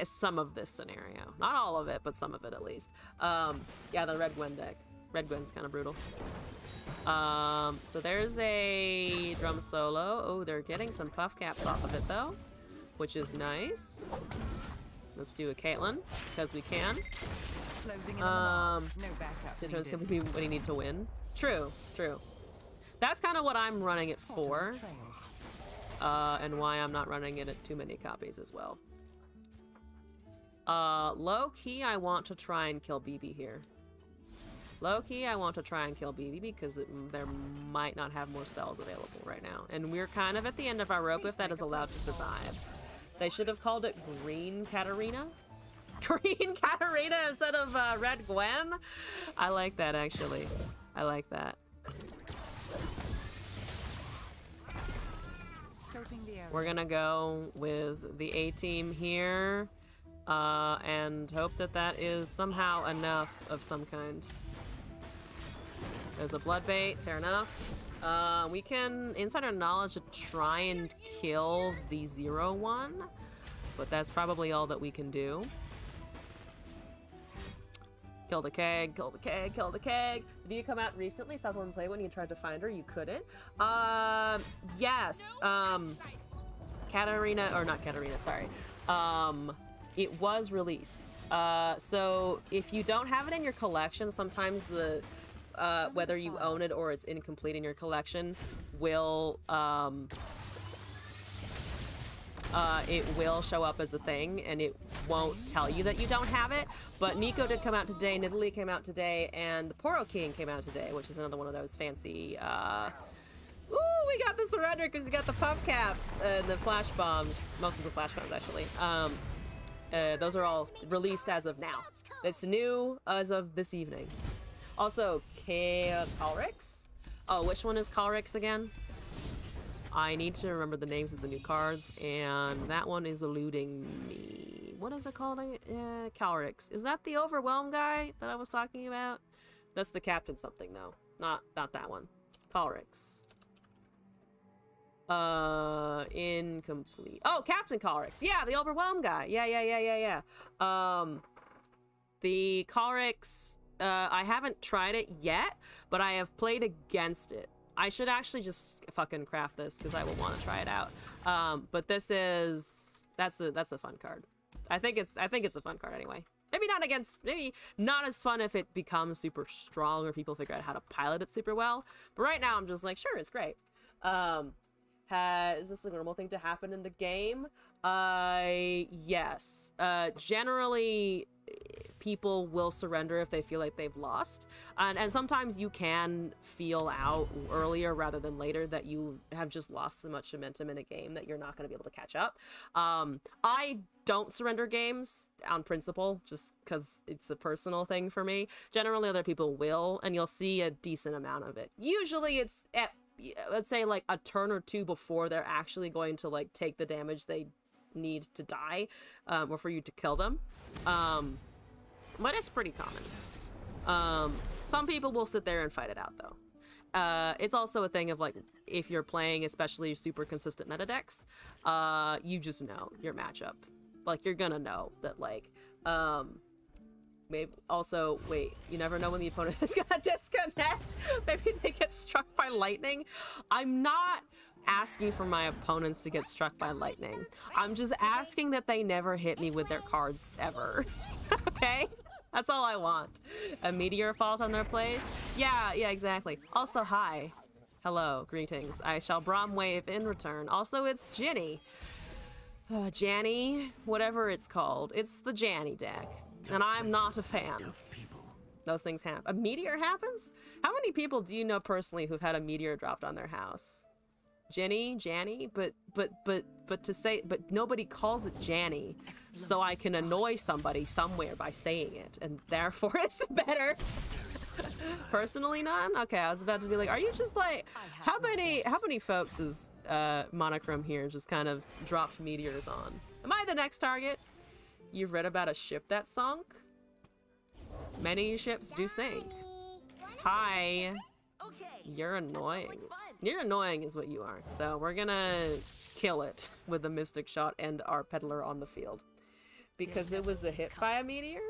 some of this scenario. Not all of it, but some of it at least. Yeah, the Red Gwen deck. Red Gwen's kind of brutal. So there's a drum solo. Oh, they're getting some puff caps off of it, though, which is nice. Let's do a Caitlyn, because we can. No backup It's going to be what you need to win. True. That's kind of what I'm running it for. And why I'm not running it at too many copies as well. Low-key, I want to try and kill BB here. Low-key, I want to try and kill BB because there might not have more spells available right now. And we're kind of at the end of our rope if that is allowed to survive. They should have called it Green Katarina. Green Katarina instead of Red Gwen. I like that, actually. I like that. We're gonna go with the A-team here and hope that that is somehow enough of some kind. There's a blood bait, fair enough. We can Insider Knowledge to try and kill the 0-1, but that's probably all that we can do. Kill the keg, kill the keg, kill the keg. Did you come out recently? Saw someone play when you tried to find her, you couldn't? Yes. Katarina, or not Katarina, sorry. It was released. So if you don't have it in your collection, sometimes the whether you own it or it's incomplete in your collection, will it will show up as a thing, and it won't tell you that you don't have it. But Nico did come out today, Nidalee came out today, and the Poro King came out today, which is another one of those fancy, ooh, we got the surrender because we got the pump caps and the flash bombs. Most of the flash bombs, actually. Those are all released as of now. It's new as of this evening. Also, Calrix? Oh, which one is Calrix again? I need to remember the names of the new cards, and that one is eluding me. What is it called? Calrix. Is that the Overwhelm guy that I was talking about? That's the Captain something, though. Not that one. Calrix. Incomplete. Oh, Captain Calrix. Yeah, the Overwhelm guy. Yeah. The Calrix, I haven't tried it yet, but I have played against it. I should actually just fucking craft this because I will want to try it out. But this is that's a fun card. I think it's a fun card anyway. Maybe not as fun if it becomes super strong or people figure out how to pilot it super well. But right now I'm just like, sure, it's great. Is this a normal thing to happen in the game? Yes. Generally, people will surrender if they feel like they've lost. And sometimes you can feel out earlier rather than later that you have just lost so much momentum in a game that you're not going to be able to catch up. I don't surrender games on principle, just because it's a personal thing for me. Generally, other people will, and you'll see a decent amount of it. Usually it's at, let's say, like a turn or two before they're actually going to like take the damage they need to die, or for you to kill them. But it's pretty common. Some people will sit there and fight it out though. It's also a thing of like, if you're playing especially super consistent meta decks, you just know your matchup. Like, you're gonna know that, like, maybe also, wait, you never know when the opponent is gonna disconnect. Maybe they get struck by lightning. I'm not asking for my opponents to get struck by lightning. I'm just asking that they never hit me with their cards ever. Okay? That's all I want. A meteor falls on their place? Yeah, exactly. Also, hi. Hello, greetings. I shall Braum wave in return. Also, it's Ginny. Janny, whatever it's called. It's the Janny deck. And I'm not a fan. Those things happen. A meteor happens? How many people do you know personally who've had a meteor dropped on their house? Janny, but nobody calls it Janny, so I can annoy somebody somewhere by saying it, and therefore it's better. Personally, none. Okay, I was about to be like, are you just like, how many folks is Monochrome here just kind of dropped meteors on? Am I the next target? You've read about a ship that sunk? Many ships do sink. Hi. You're annoying. You're annoying is what you are. So we're gonna kill it with the Mystic Shot and our Peddler on the field. Because it was a hit by a meteor?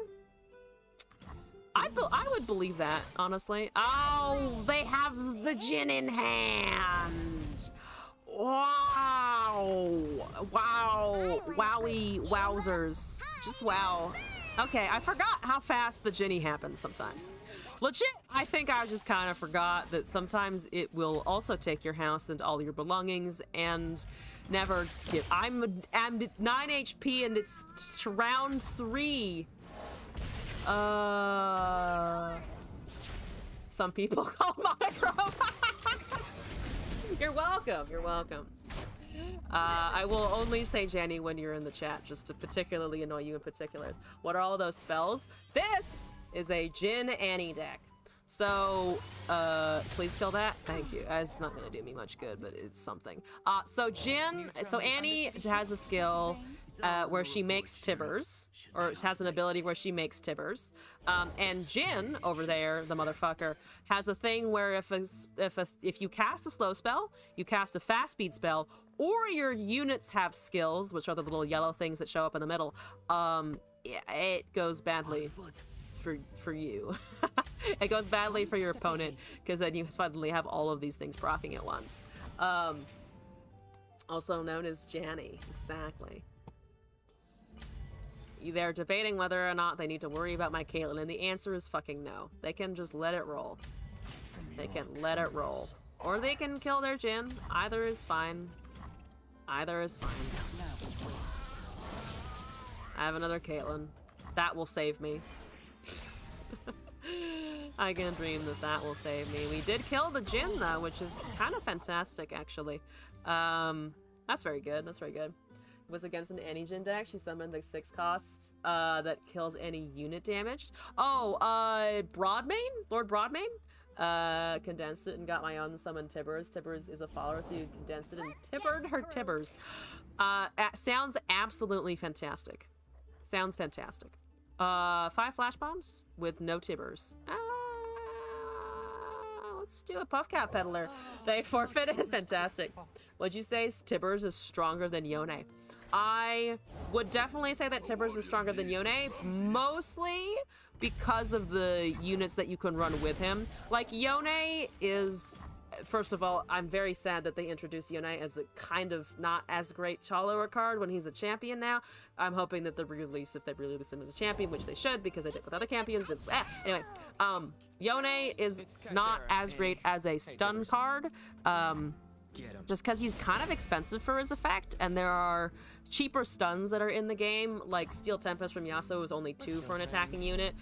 I would believe that, honestly. Oh, they have the Djinn in hand! Wow! Wow! Wowie wowzers. Just wow. Okay, I forgot how fast the Djinni happens sometimes. Legit, I think I just kind of forgot that sometimes it will also take your house and all your belongings and never give. I'm at 9 HP and it's round 3. Some people call monochrome. You're welcome. You're welcome. I will only say Jenny when you're in the chat, just to particularly annoy you in particulars. What are all those spells? This is a Djinn Annie deck. So, please kill that. Thank you. It's not gonna do me much good, but it's something. So Annie has a skill where she makes Tibbers, or has an ability where she makes Tibbers. And Jin over there, the motherfucker, has a thing where if you cast a slow spell, you cast a fast speed spell, or your units have skills, which are the little yellow things that show up in the middle, it goes badly for you. It goes badly for your opponent, because then you suddenly have all of these things proccing at once. Also known as Janny, exactly. They're debating whether or not they need to worry about my Caitlyn, and the answer is fucking no. They can just let it roll. They can let it roll. Or they can kill their Jhin. Either is fine. Either is fine. I have another Caitlyn. That will save me. I can dream that that will save me. We did kill the Jhin though, which is kind of fantastic actually. That's very good. That's very good. It was against an any Jhin deck. She summoned the 6 costs that kills any unit damaged. Oh, Broadmane? Lord Broadmane? Condensed it and got my own summon Tibbers. Tibbers is a follower, so you condensed it and Tibbered her Tibbers. Sounds absolutely fantastic. Sounds fantastic. 5 flash bombs with no Tibbers. Let's do a Puffcat Peddler. They forfeited. Fantastic. Would you say Tibbers is stronger than Yone? I would definitely say that Tibbers is stronger than Yone, mostly because of the units that you can run with him. Like, Yone is... First of all, I'm very sad that they introduced Yone as a kind of not as great follower card when he's a champion now. I'm hoping that if they release him as a champion, which they should because they did with other champions. Anyway, Yone is not as great as a stun card, just because he's kind of expensive for his effect, and there are cheaper stuns that are in the game, like Steel Tempest from Yasuo is only 2 for an attacking unit.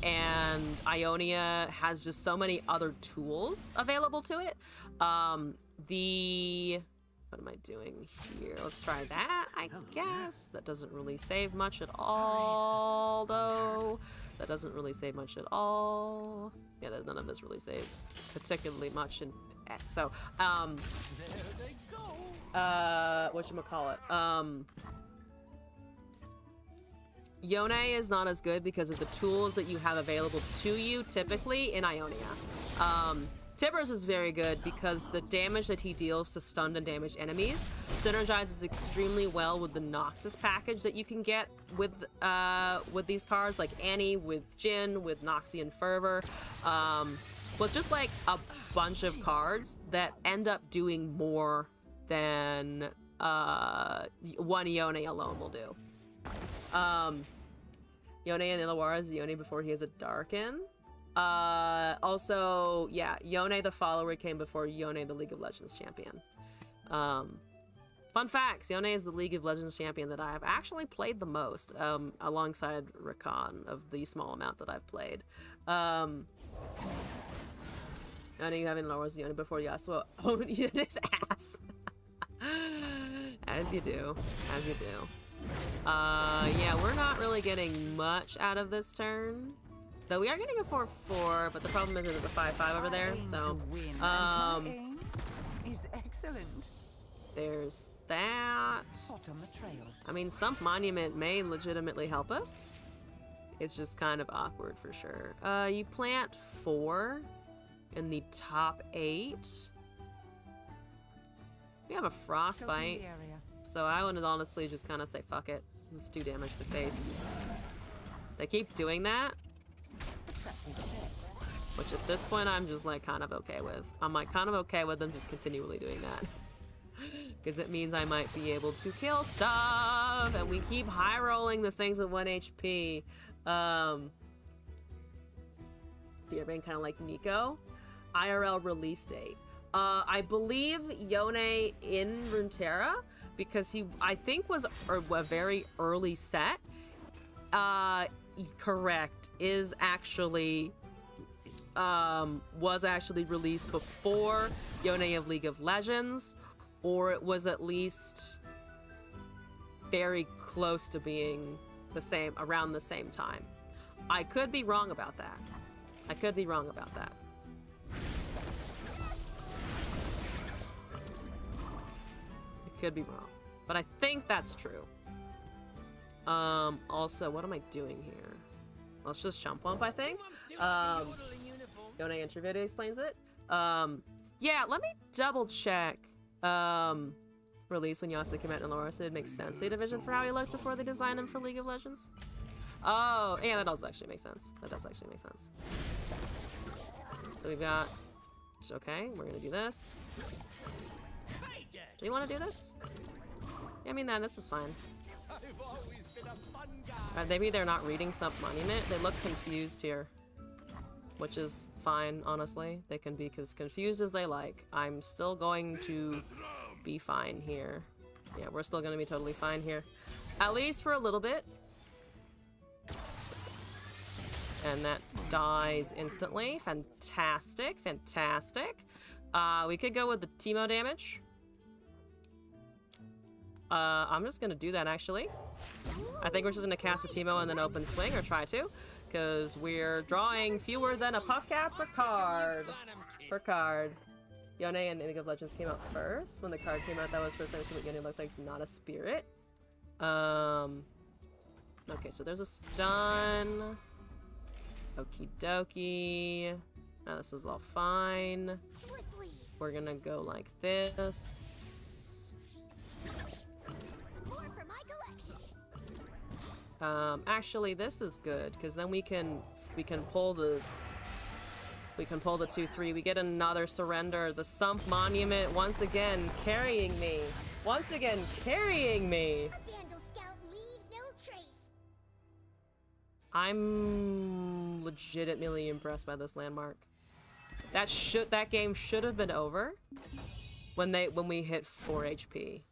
And Ionia has just so many other tools available to it. What am I doing here? Let's try that, I guess. That doesn't really save much at all, though. That doesn't really save much at all. Yeah, none of this really saves particularly much. So, whatchamacallit? Yone is not as good because of the tools that you have available to you, typically, in Ionia. Tibbers is very good because the damage that he deals to stunned and damaged enemies synergizes extremely well with the Noxus package that you can get with these cards, like Annie with Jhin, with Noxian Fervor, but just like a bunch of cards that end up doing more than one Yone alone will do. Yone and Illawarra is Yone before he has a Darken. Also, yeah, Yone the follower came before Yone the League of Legends champion. Fun facts, Yone is the League of Legends champion that I have actually played the most, alongside Rakan, of the small amount that I've played. Yone, you haven't lowered Yone before Yasuo. Oh, his ass. As you do. As you do. Yeah, we're not really getting much out of this turn. Though we are getting a 4-4, but the problem is that it's a 5-5 over there, so... is excellent. There's that. I mean, Sump Monument may legitimately help us. It's just kind of awkward for sure. You plant 4 in the top 8. We have a Frostbite. So I would honestly just kind of say, fuck it. Let's do damage to face. They keep doing that. Which at this point I'm just like kind of okay with. I'm like kind of okay with them just continually doing that. Because it means I might be able to kill stuff. And we keep high rolling the things with 1 HP. You're being kind of like Nico. IRL release date. I believe Yone in Runeterra, because he, I think, was a very early set. Correct. Is actually, was actually released before Yone of League of Legends, or it was at least very close to being the same, around the same time. I could be wrong about that. I could be wrong about that. Could be wrong, but I think that's true. Also, what am I doing here? Let's just chump bump, I think. Yone entry video explains it. Yeah, let me double check. Release when Yasuo came out in Laura, so it makes sense. The division for how he looked before they designed him for League of Legends. Oh, yeah, that does actually make sense. That does actually make sense. So we've got, okay, we're gonna do this. Do you want to do this? Yeah, I mean, this is fine. Maybe they're not reading Sump Monument. They look confused here. which is fine, honestly. They can be as confused as they like. I'm still going to be fine here. Yeah, we're still gonna be totally fine here. At least for a little bit. And that dies instantly. Fantastic, fantastic. We could go with the Teemo damage. I'm just gonna do that, actually. I think we're just gonna cast a Teemo and then open swing, or try to. Because we're drawing fewer than a puff cap per card. Per card. Yone and League of Legends came out first. When the card came out, that was first time to see what Yone looked like, so not a spirit. Okay, so there's a stun. Okie dokie. Now this is all fine. We're gonna go like this. More for my collection. Actually, this is good because then we can pull the 2/3. We get another surrender. The Sump Monument once again carrying me. Once again carrying me. A Vandal Scout leaves no trace. I'm legitimately impressed by this landmark. That game should have been over when we hit 4 HP.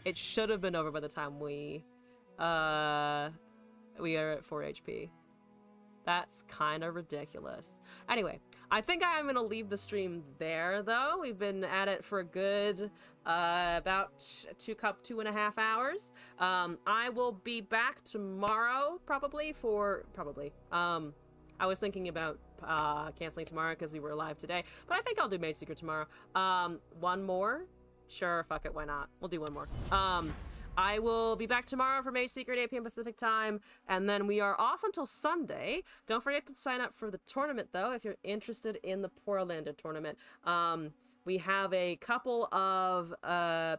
It should have been over by the time we are at 4 HP. That's kind of ridiculous. Anyway, I think I'm gonna leave the stream there, though. We've been at it for a good about 2.5 hours. I will be back tomorrow, probably. I was thinking about canceling tomorrow because we were live today, but I think I'll do Mage Secret tomorrow. One more? Sure, fuck it, why not? We'll do one more. I will be back tomorrow for Mage Secret, 8 p.m. Pacific time, and then we are off until Sunday. Don't forget to sign up for the tournament, though, if you're interested in the Portland tournament. We have a couple of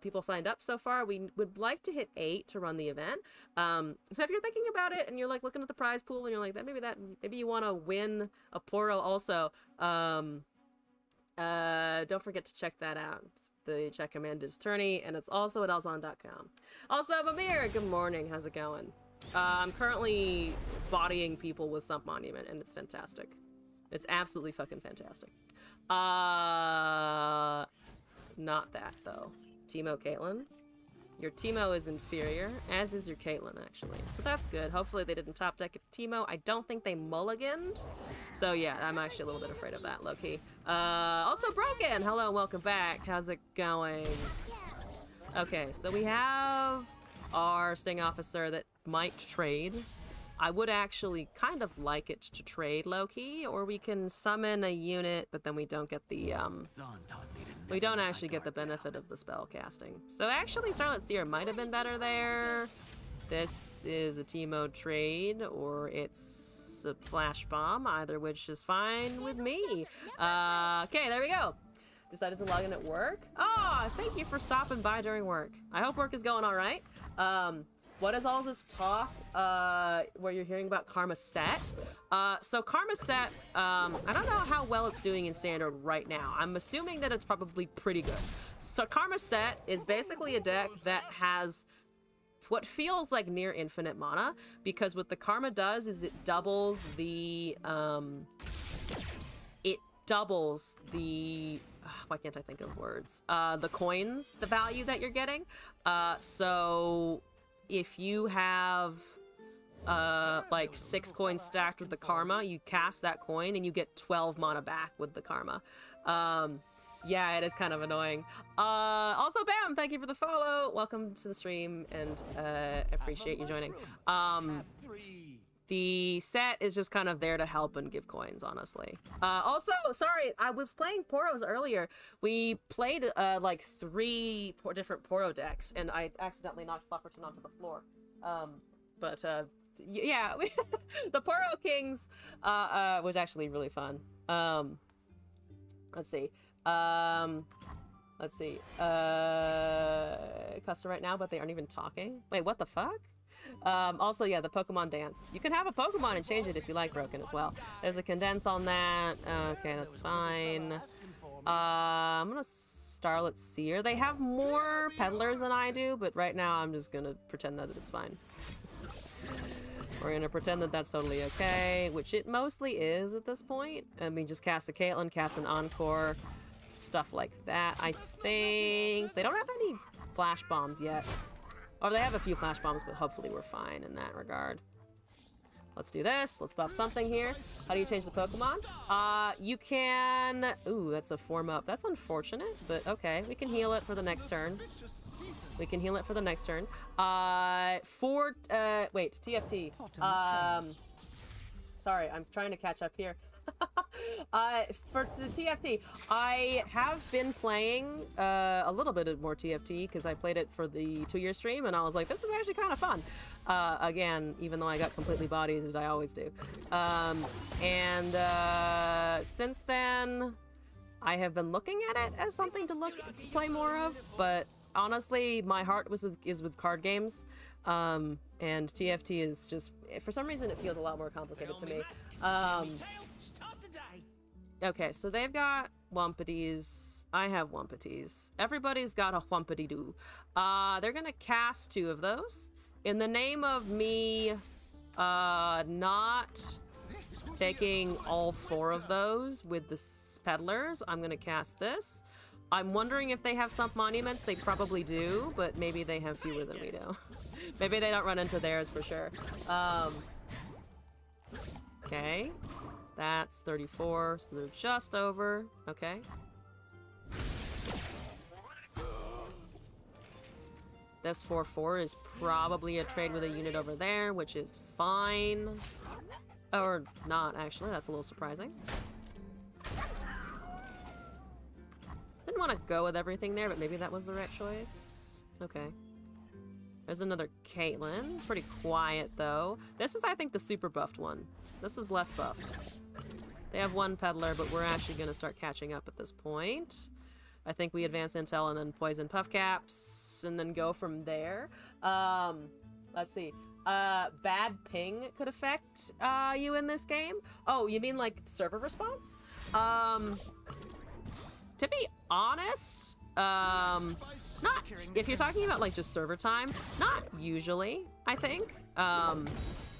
people signed up so far. We would like to hit 8 to run the event. So if you're thinking about it and you're like looking at the prize pool and you're like, maybe you want to win a Poro also, don't forget to check that out. The check command is tourney, and it's also at elzon.com. Also, Vamir, good morning. How's it going? I'm currently bodying people with Sump Monument, and it's fantastic. It's absolutely fucking fantastic. Not that, though. Teemo Caitlyn. Your Teemo is inferior, as is your Caitlyn, actually. So that's good. Hopefully they didn't top deck Teemo. I don't think they mulliganed. So yeah, I'm actually a little bit afraid of that, low-key. Also Broken! Hello and welcome back. How's it going? Okay, so we have our Sting Officer that might trade. I would actually kind of like it to trade low-key, or we can summon a unit, but then we don't get the, we don't actually get the benefit of the spell casting. So actually, Starlit Seer might have been better there. This is a Teemo trade, or it's a Flash Bomb, either which is fine with me. Okay, there we go. Decided to log in at work. Oh, thank you for stopping by during work. I hope work is going all right. What is all this talk where you're hearing about Karma Set? So Karma Set, I don't know how well it's doing in Standard right now. I'm assuming that it's probably pretty good. So Karma Set is basically a deck that has what feels like near infinite mana, because what the Karma does is it doubles the, why can't I think of words? The coins, the value that you're getting. So if you have like 6 coins stacked with the Karma, you cast that coin and you get 12 mana back with the Karma. Yeah, it is kind of annoying. Also, Bam, thank you for the follow. Welcome to the stream, and appreciate you joining. The set is just kind of there to help and give coins, honestly. Also, sorry, I was playing Poros earlier. We played like 3 different Poro decks, and I accidentally knocked Flufferton onto the floor. Yeah, the Poro Kings was actually really fun. Let's see. Custom right now, but they aren't even talking. Wait, what the fuck? Also, yeah, the Pokemon dance. You can have a Pokemon and change it if you like Broken as well. There's a condense on that. Okay, that's fine. I'm gonna Starlit Seer. They have more peddlers than I do, but right now I'm just gonna pretend that it's fine. We're gonna pretend that that's totally okay, which it mostly is at this point. And we just cast a Caitlyn, cast an Encore, stuff like that. I think they don't have any flash bombs yet. Or they have a few flash bombs, but hopefully we're fine in that regard. Let's do this. Let's buff something here. How do you change the Pokemon? You can... Ooh, that's a form up. That's unfortunate, but okay. We can heal it for the next turn. We can heal it for the next turn. Wait, TFT. Sorry, I'm trying to catch up here. For the TFT, I have been playing a little bit more TFT because I played it for the 2-year stream and I was like, this is actually kind of fun. Again, even though I got completely bodies as I always do. Since then, I have been looking at it as something to play more of, but honestly, my heart is with card games. And TFT is just, for some reason, it feels a lot more complicated to me. Okay, so they've got Wumpities. I have Wumpities. Everybody's got a Wumpity-doo. They're gonna cast 2 of those. In the name of me not taking all 4 of those with the peddlers, I'm gonna cast this. I'm wondering if they have Sump Monuments. They probably do, but maybe they have fewer than we do. Maybe they don't run into theirs for sure. Okay. That's 34, so they're just over. Okay. This 4-4 is probably a trade with a unit over there, which is fine. Or not, actually. That's a little surprising. Didn't want to go with everything there, but maybe that was the right choice. Okay. There's another Caitlyn. Pretty quiet, though. This is, I think, the super buffed one. This is less buffed. They have 1 peddler, but we're actually going to start catching up at this point. I think we advance intel and then poison puff caps and then go from there. Let's see. Bad ping could affect you in this game. Oh, you mean like server response? To be honest, not if you're talking about like just server time, not usually, I think.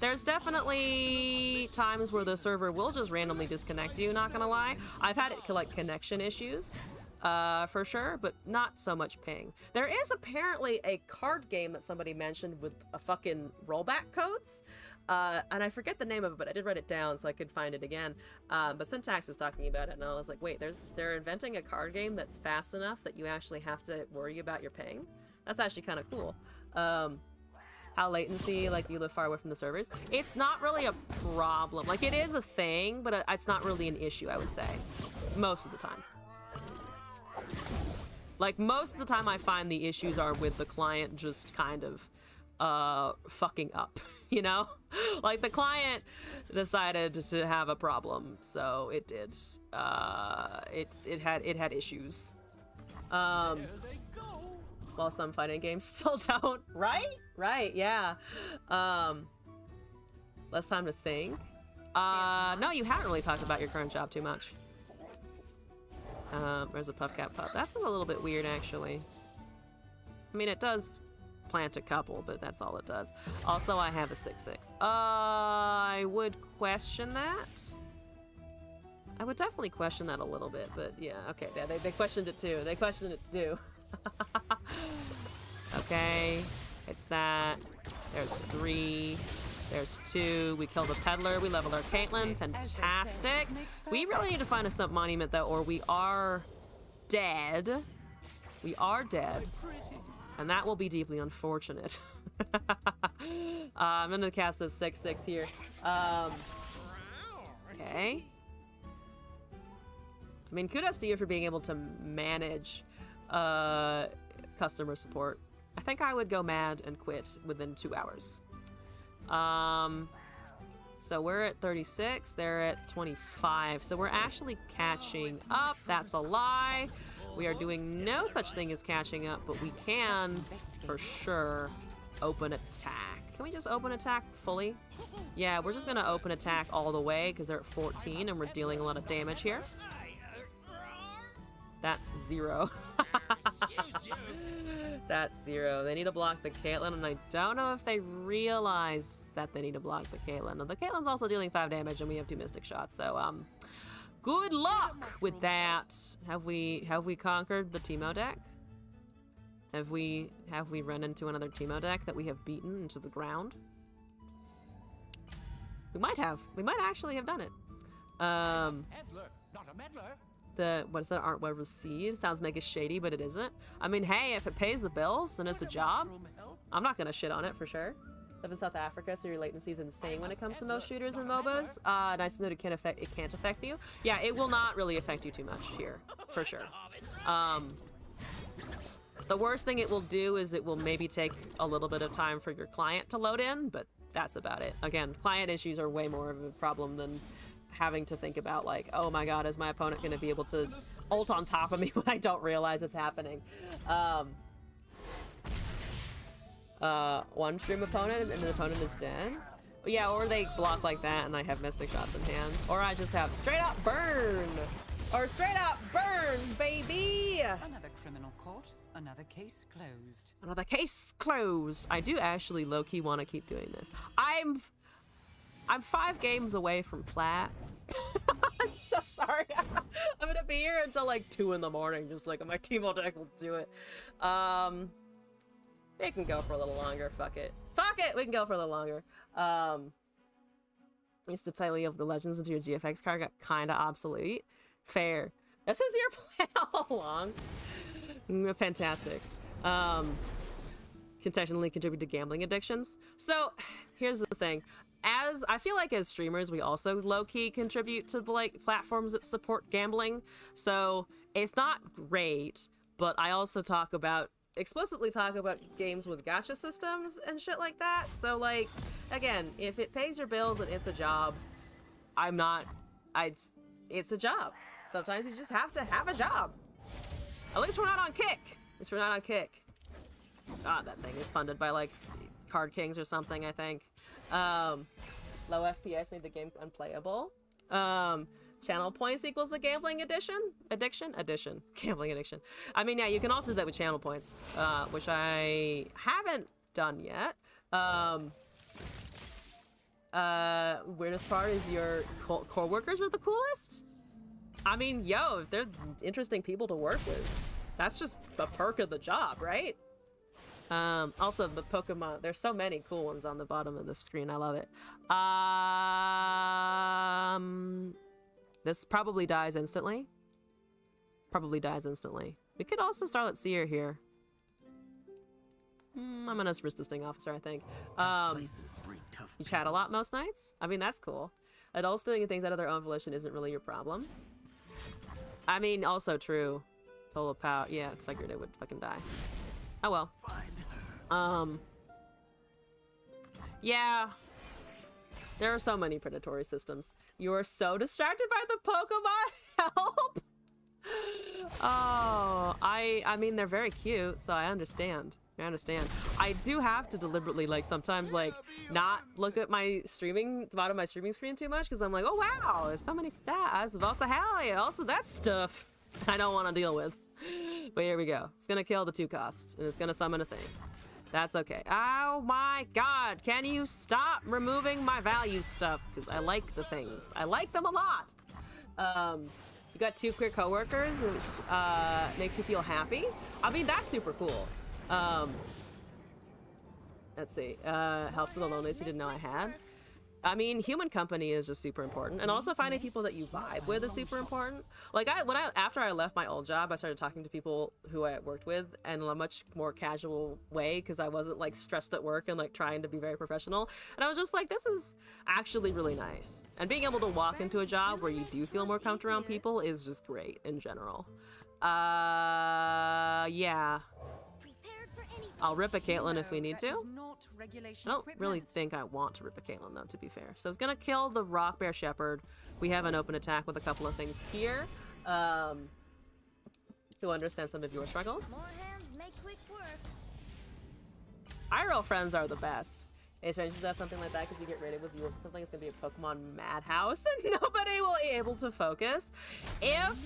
There's definitely times where the server will just randomly disconnect you, not gonna lie. I've had it like connection issues, for sure, but not so much ping. There is apparently a card game that somebody mentioned with a fucking rollback codes, and I forget the name of it, but I did write it down so I could find it again. But Syntax was talking about it, and I was like, wait, they're inventing a card game that's fast enough that you actually have to worry about your ping? That's actually kind of cool. How latency, like you live far away from the servers. It's not really a problem. Like it is a thing, but it's not really an issue, I would say. Most of the time. Like most of the time I find the issues are with the client just kind of fucking up, you know? Like the client decided to have a problem, so it did. It had issues. While some fighting games still don't, right? Right, yeah. Less time to think. No, you haven't really talked about your current job too much. There's a puff cap pup. That's a little bit weird, actually. I mean, it does plant a couple, but that's all it does. Also, I have a 6/6. I would question that. I would definitely question that a little bit, but yeah, okay. Yeah, they questioned it too. They questioned it too. Okay, it's that. There's 3. There's 2. We killed a peddler. We leveled our Caitlyn. Fantastic. We really need to find a Sump Monument, though, or we are dead. We are dead. And that will be deeply unfortunate. I'm going to cast this 6/6 here. Okay. I mean, kudos to you for being able to manage customer support. I think I would go mad and quit within 2 hours. So we're at 36, they're at 25, so we're actually catching up. That's a lie. We are doing no such thing as catching up, but we can, for sure, open attack. Can we just open attack fully? Yeah, we're just gonna open attack all the way, because they're at 14, and we're dealing a lot of damage here. That's 0. That's 0. They need to block the Caitlyn, and I don't know if they realize that they need to block the Caitlyn. The Caitlyn's also dealing 5 damage, and we have 2 Mystic Shots, so, good luck with that. Have we conquered the Teemo deck? Have we run into another Teemo deck that we have beaten into the ground? We might have. We might actually have done it. Meddler, not a meddler. What is that? Aren't well received. Sounds mega shady, but it isn't. I mean, hey, if it pays the bills and it's a job, I'm not gonna shit on it for sure. Live in South Africa, so your latency is insane when it comes to most shooters and MOBAs. Nice to know it can't affect you. Yeah, it will not really affect you too much here, for sure. The worst thing it will do is it will maybe take a little bit of time for your client to load in, but that's about it. Again, client issues are way more of a problem than having to think about, like, oh my god, is my opponent going to be able to ult on top of me when I don't realize it's happening? One stream opponent and the opponent is dead? Yeah, or they block like that and I have Mystic Shots in hand. Or I just have straight up burn! Or straight up burn, baby! Another criminal caught, another case closed. Another case closed. I do actually low-key want to keep doing this. I'm 5 games away from plat. I'm so sorry. I'm gonna be here until like 2 in the morning, just like my Teemo deck will do it. We can go for a little longer. Fuck it. Fuck it! We can go for a little longer. Used to play League of the Legends until your GFX card got kinda obsolete. Fair. This is your plan all along. Fantastic. Can technically contribute to gambling addictions. So, here's the thing. I feel like as streamers, we also low-key contribute to the, like, platforms that support gambling. So, it's not great, but I also explicitly talk about games with gacha systems and shit like that. So, like, again, if it pays your bills and it's a job, it's a job. Sometimes you just have to have a job. At least we're not on Kick. God, that thing is funded by, like, Card Kings or something, I think. Low FPS made the game unplayable. Channel points equals the gambling addiction. Gambling addiction. I mean, yeah, you can also do that with channel points, which I haven't done yet. Weirdest part is your co-workers are the coolest? I mean, yo, if they're interesting people to work with, that's just the perk of the job, right? Also, the Pokemon, there's so many cool ones on the bottom of the screen. I love it. This probably dies instantly. We could also Starlet Seer here. I'm gonna risk this thing, officer, I think. You chat a lot most nights? I mean, that's cool. Adults doing things out of their own volition isn't really your problem. I mean, also true. Total power. Yeah, figured it would fucking die. Oh well. Yeah. There are so many predatory systems. You are so distracted by the Pokemon. Help! Oh, I mean, they're very cute, so I understand. I do have to deliberately, like, sometimes, like, not look at my the bottom of my streaming screen too much, because I'm like, oh wow, there's so many stats. But also, hell yeah, also that stuff I don't want to deal with. But here we go. It's gonna kill the 2 costs, and it's gonna summon a thing. That's okay. Oh my god, can you stop removing my value stuff? Because I like the things. I like them a lot. You got 2 queer coworkers, which makes you feel happy. I mean, that's super cool. Let's see. Helps with the loneliness you didn't know I had. I mean, human company is just super important, and also finding people that you vibe with is super important. Like, after I left my old job, I started talking to people who I worked with in a much more casual way, because I wasn't, like, stressed at work and, like, trying to be very professional. And I was just like, this is actually really nice. And being able to walk into a job where you do feel more comfortable around people is just great in general. Yeah. I'll rip a Caitlyn if we need to. I don't really think I want to rip a Caitlyn, though, to be fair. So it's gonna kill the Rock Bear Shepherd. We have an open attack with a couple of things here. Who understands some of your struggles. More hands make quick work. IRL friends are the best. Hey, strangers, that's something like that because you get rated with viewers or something. It's gonna be a Pokemon madhouse and nobody will be able to focus. If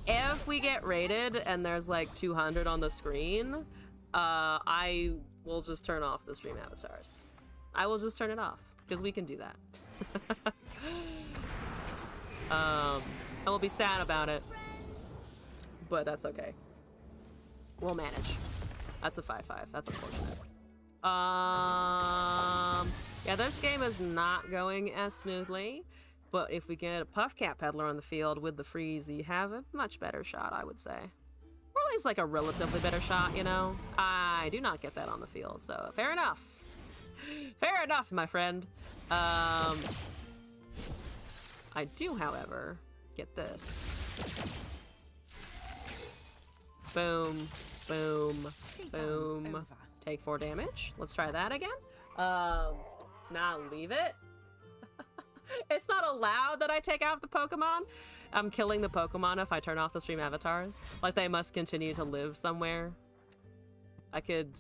If we get raided and there's like 200 on the screen, I will just turn off the stream avatars. I will just turn it off because we can do that. I will be sad about it, but that's okay. We'll manage. That's a 5-5. That's unfortunate. Yeah, this game is not going as smoothly, but if we get a Puff Cat Peddler on the field with the freeze, you have a much better shot, I would say. Or at least like a relatively better shot, you know? I do not get that on the field, so fair enough. Fair enough, my friend. I do, however, get this. Boom, boom, boom. Take 4 damage. Let's try that again. Nah, leave it. It's not allowed that I take out the Pokemon. I'm killing the Pokemon if I turn off the stream avatars. Like, they must continue to live somewhere. I could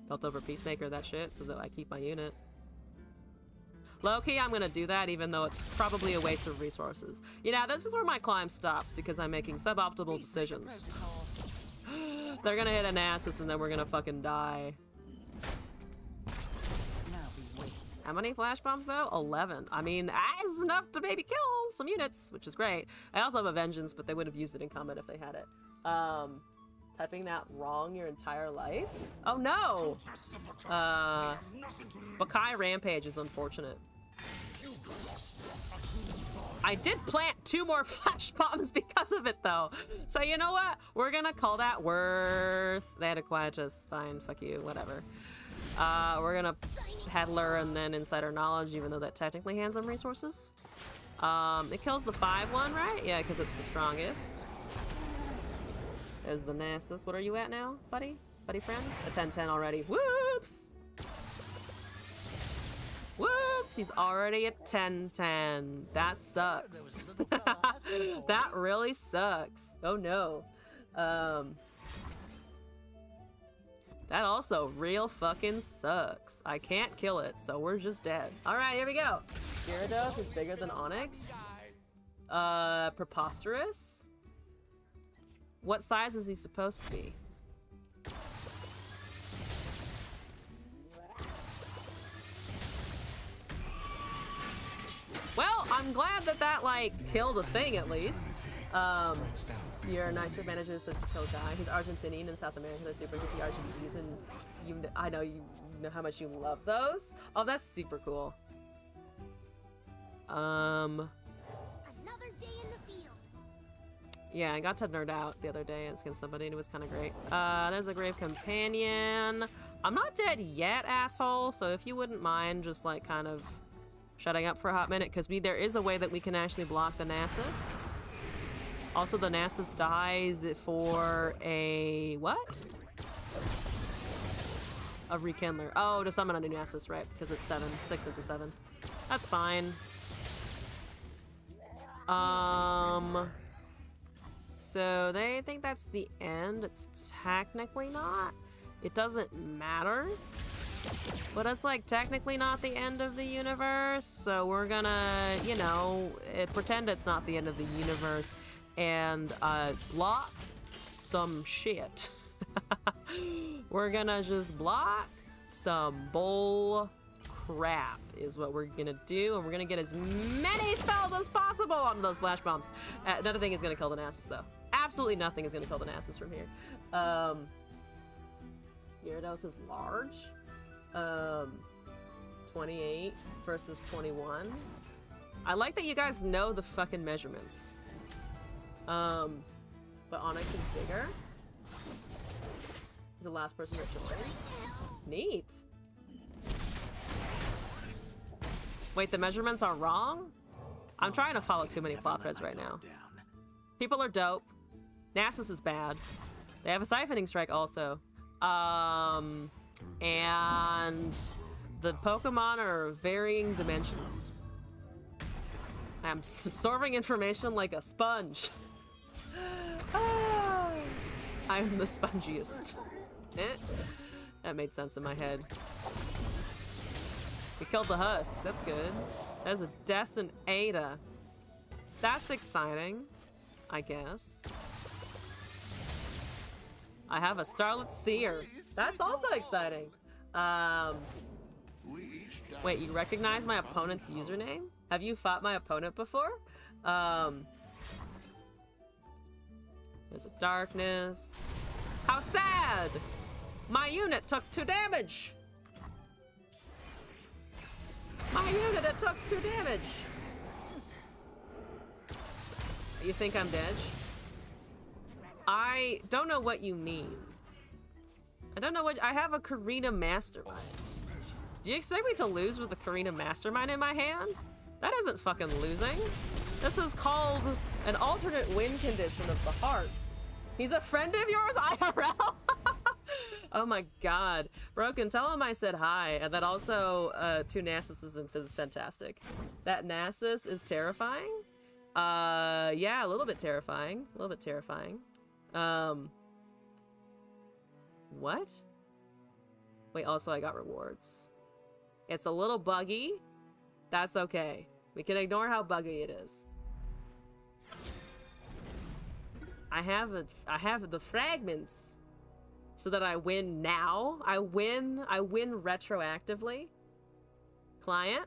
belt over Peacemaker that shit so that I keep my unit. Low-key, I'm gonna do that even though it's probably a waste of resources. You know, this is where my climb stops because I'm making suboptimal decisions. They're gonna hit an Nasus and then we're gonna fucking die. How many flash bombs though? 11. I mean, that's enough to maybe kill some units, which is great. I also have a Vengeance, but they would have used it in combat if they had it. Typing that wrong your entire life? Oh no! Bakai Rampage is unfortunate. I did plant 2 more flash bombs because of it though. So you know what? We're gonna call that worth. They had a Quietus. Fine, fuck you, whatever. We're gonna Peddler and then Insider Knowledge, even though that technically hands them resources. It kills the 5-1, right? Yeah, because it's the strongest. There's the Nasus. What are you at now, buddy? Buddy friend? A 10-10 already. Whoops! Whoops! He's already at 10-10. That sucks. That really sucks. Oh no. That also real fucking sucks. I can't kill it, so we're just dead. Alright, here we go. Gyarados is bigger than Onyx. Preposterous. What size is he supposed to be? Well, I'm glad that that, like, killed a thing, at least. Your nicer manager is such a chill guy. He's Argentinian in South America. They're super into RGBs, and I know you know how much you love those. Oh, that's super cool. Another day in the field. Yeah, I got to nerd out the other day against somebody, and it was kind of great. There's a Grave Companion. I'm not dead yet, asshole, so if you wouldn't mind just, like, kind of shutting up for a hot minute, because there is a way that we can actually block the Nasus. Also, the Nasus dies for a... what? A Rekindler. Oh, to summon a new Nasus, right, because it's 6 into 7. That's fine. So they think that's the end. It's technically not. It doesn't matter. But it's like technically not the end of the universe. So we're gonna, you know, pretend it's not the end of the universe and block some shit. We're gonna just block some bull crap is what we're gonna do, and we're gonna get as many spells as possible onto those flash bombs. Nothing is gonna kill the Nasus though. Absolutely nothing is gonna kill the Nasus from here. Gyarados is large. 28 versus 21. I like that you guys know the fucking measurements. But Onyx is bigger. He's the last person to join. Neat. Wait, the measurements are wrong? I'm trying to follow too many plot threads right now. People are dope. Nasus is bad. They have a Siphoning Strike also. And the Pokemon are varying dimensions. I'm absorbing information like a sponge. I'm the spongiest. That made sense in my head. We killed the Husk. That's good. There's a Decin Ada. That's exciting. I guess. I have a Starlit Seer. That's also exciting. Wait, you recognize my opponent's username? Have you fought my opponent before? There's a darkness. How sad! My unit took 2 damage! My unit, it took 2 damage! You think I'm dead? I don't know what you mean. I don't know what- I have a Karina Mastermind. Do you expect me to lose with a Karina Mastermind in my hand? That isn't fucking losing. This is called an alternate win condition of the heart. He's a friend of yours, IRL? Oh my god. Broken, tell him I said hi, and that also 2 Nassuses is fantastic. That Nassus is terrifying? Yeah, a little bit terrifying. A little bit terrifying. What? Wait, also I got rewards. It's a little buggy. That's okay. We can ignore how buggy it is. I have the fragments so that I win now. I win retroactively. Client.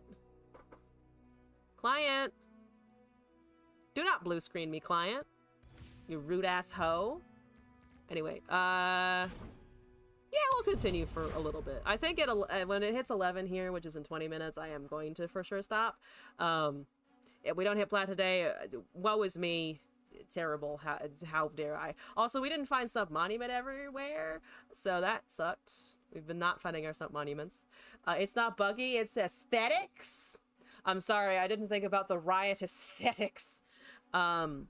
Client. Do not blue screen me, client. You rude ass hoe. Anyway, yeah, we'll continue for a little bit. I think when it hits 11 here, which is in 20 minutes, I am going to for sure stop. If we don't hit plat today, woe is me. Terrible. How dare I? Also, we didn't find sub-monument everywhere, so that sucked. We've been not finding our sub-monuments. It's not buggy, it's aesthetics. I'm sorry, I didn't think about the riot aesthetics of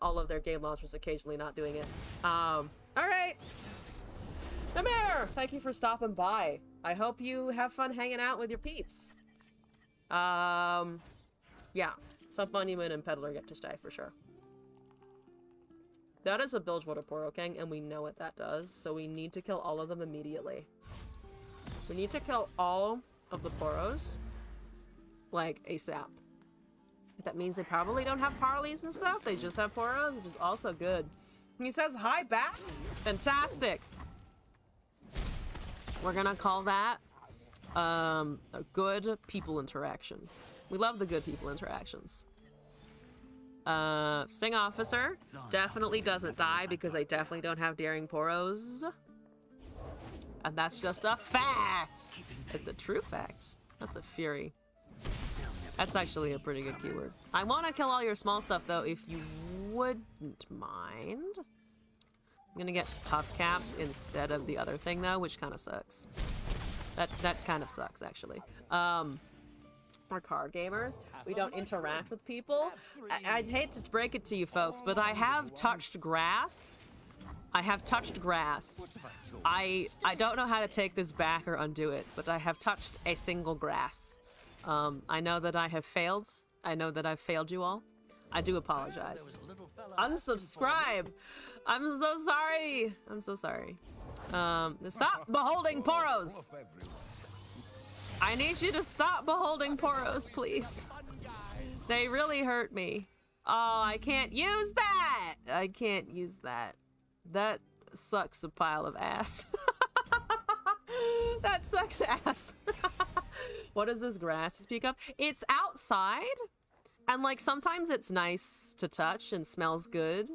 all of their game launchers occasionally not doing it. Alright. Namir, thank you for stopping by. I hope you have fun hanging out with your peeps. Yeah. Sub-monument and peddler get to stay for sure. That is a Bilgewater Poro King, and we know what that does, so we need to kill all of them immediately. We need to kill all of the Poros, like, ASAP. That means they probably don't have Parleys and stuff, they just have Poros, which is also good. He says, hi back! Fantastic! We're gonna call that, a good people interaction. We love the good people interactions. Sting Officer definitely doesn't die because they definitely don't have Daring Poros. And that's just a fact! It's a true fact. That's a fury. That's actually a pretty good keyword. I want to kill all your small stuff though, if you wouldn't mind. I'm gonna get puff caps instead of the other thing though, which kind of sucks. That kind of sucks actually. We're card gamers. We don't interact with people. I'd hate to break it to you folks, but I have touched grass. I have touched grass. I don't know how to take this back or undo it, but I have touched a single grass. I know that I have failed. I know that I've failed you all. I do apologize. Unsubscribe! I'm so sorry! I'm so sorry. Stop beholding Poros! I need you to stop beholding Poros, please. They really hurt me. Oh, I can't use that! I can't use that. That sucks a pile of ass. That sucks ass. What does this grass speak of? It's outside, and like sometimes it's nice to touch and smells good.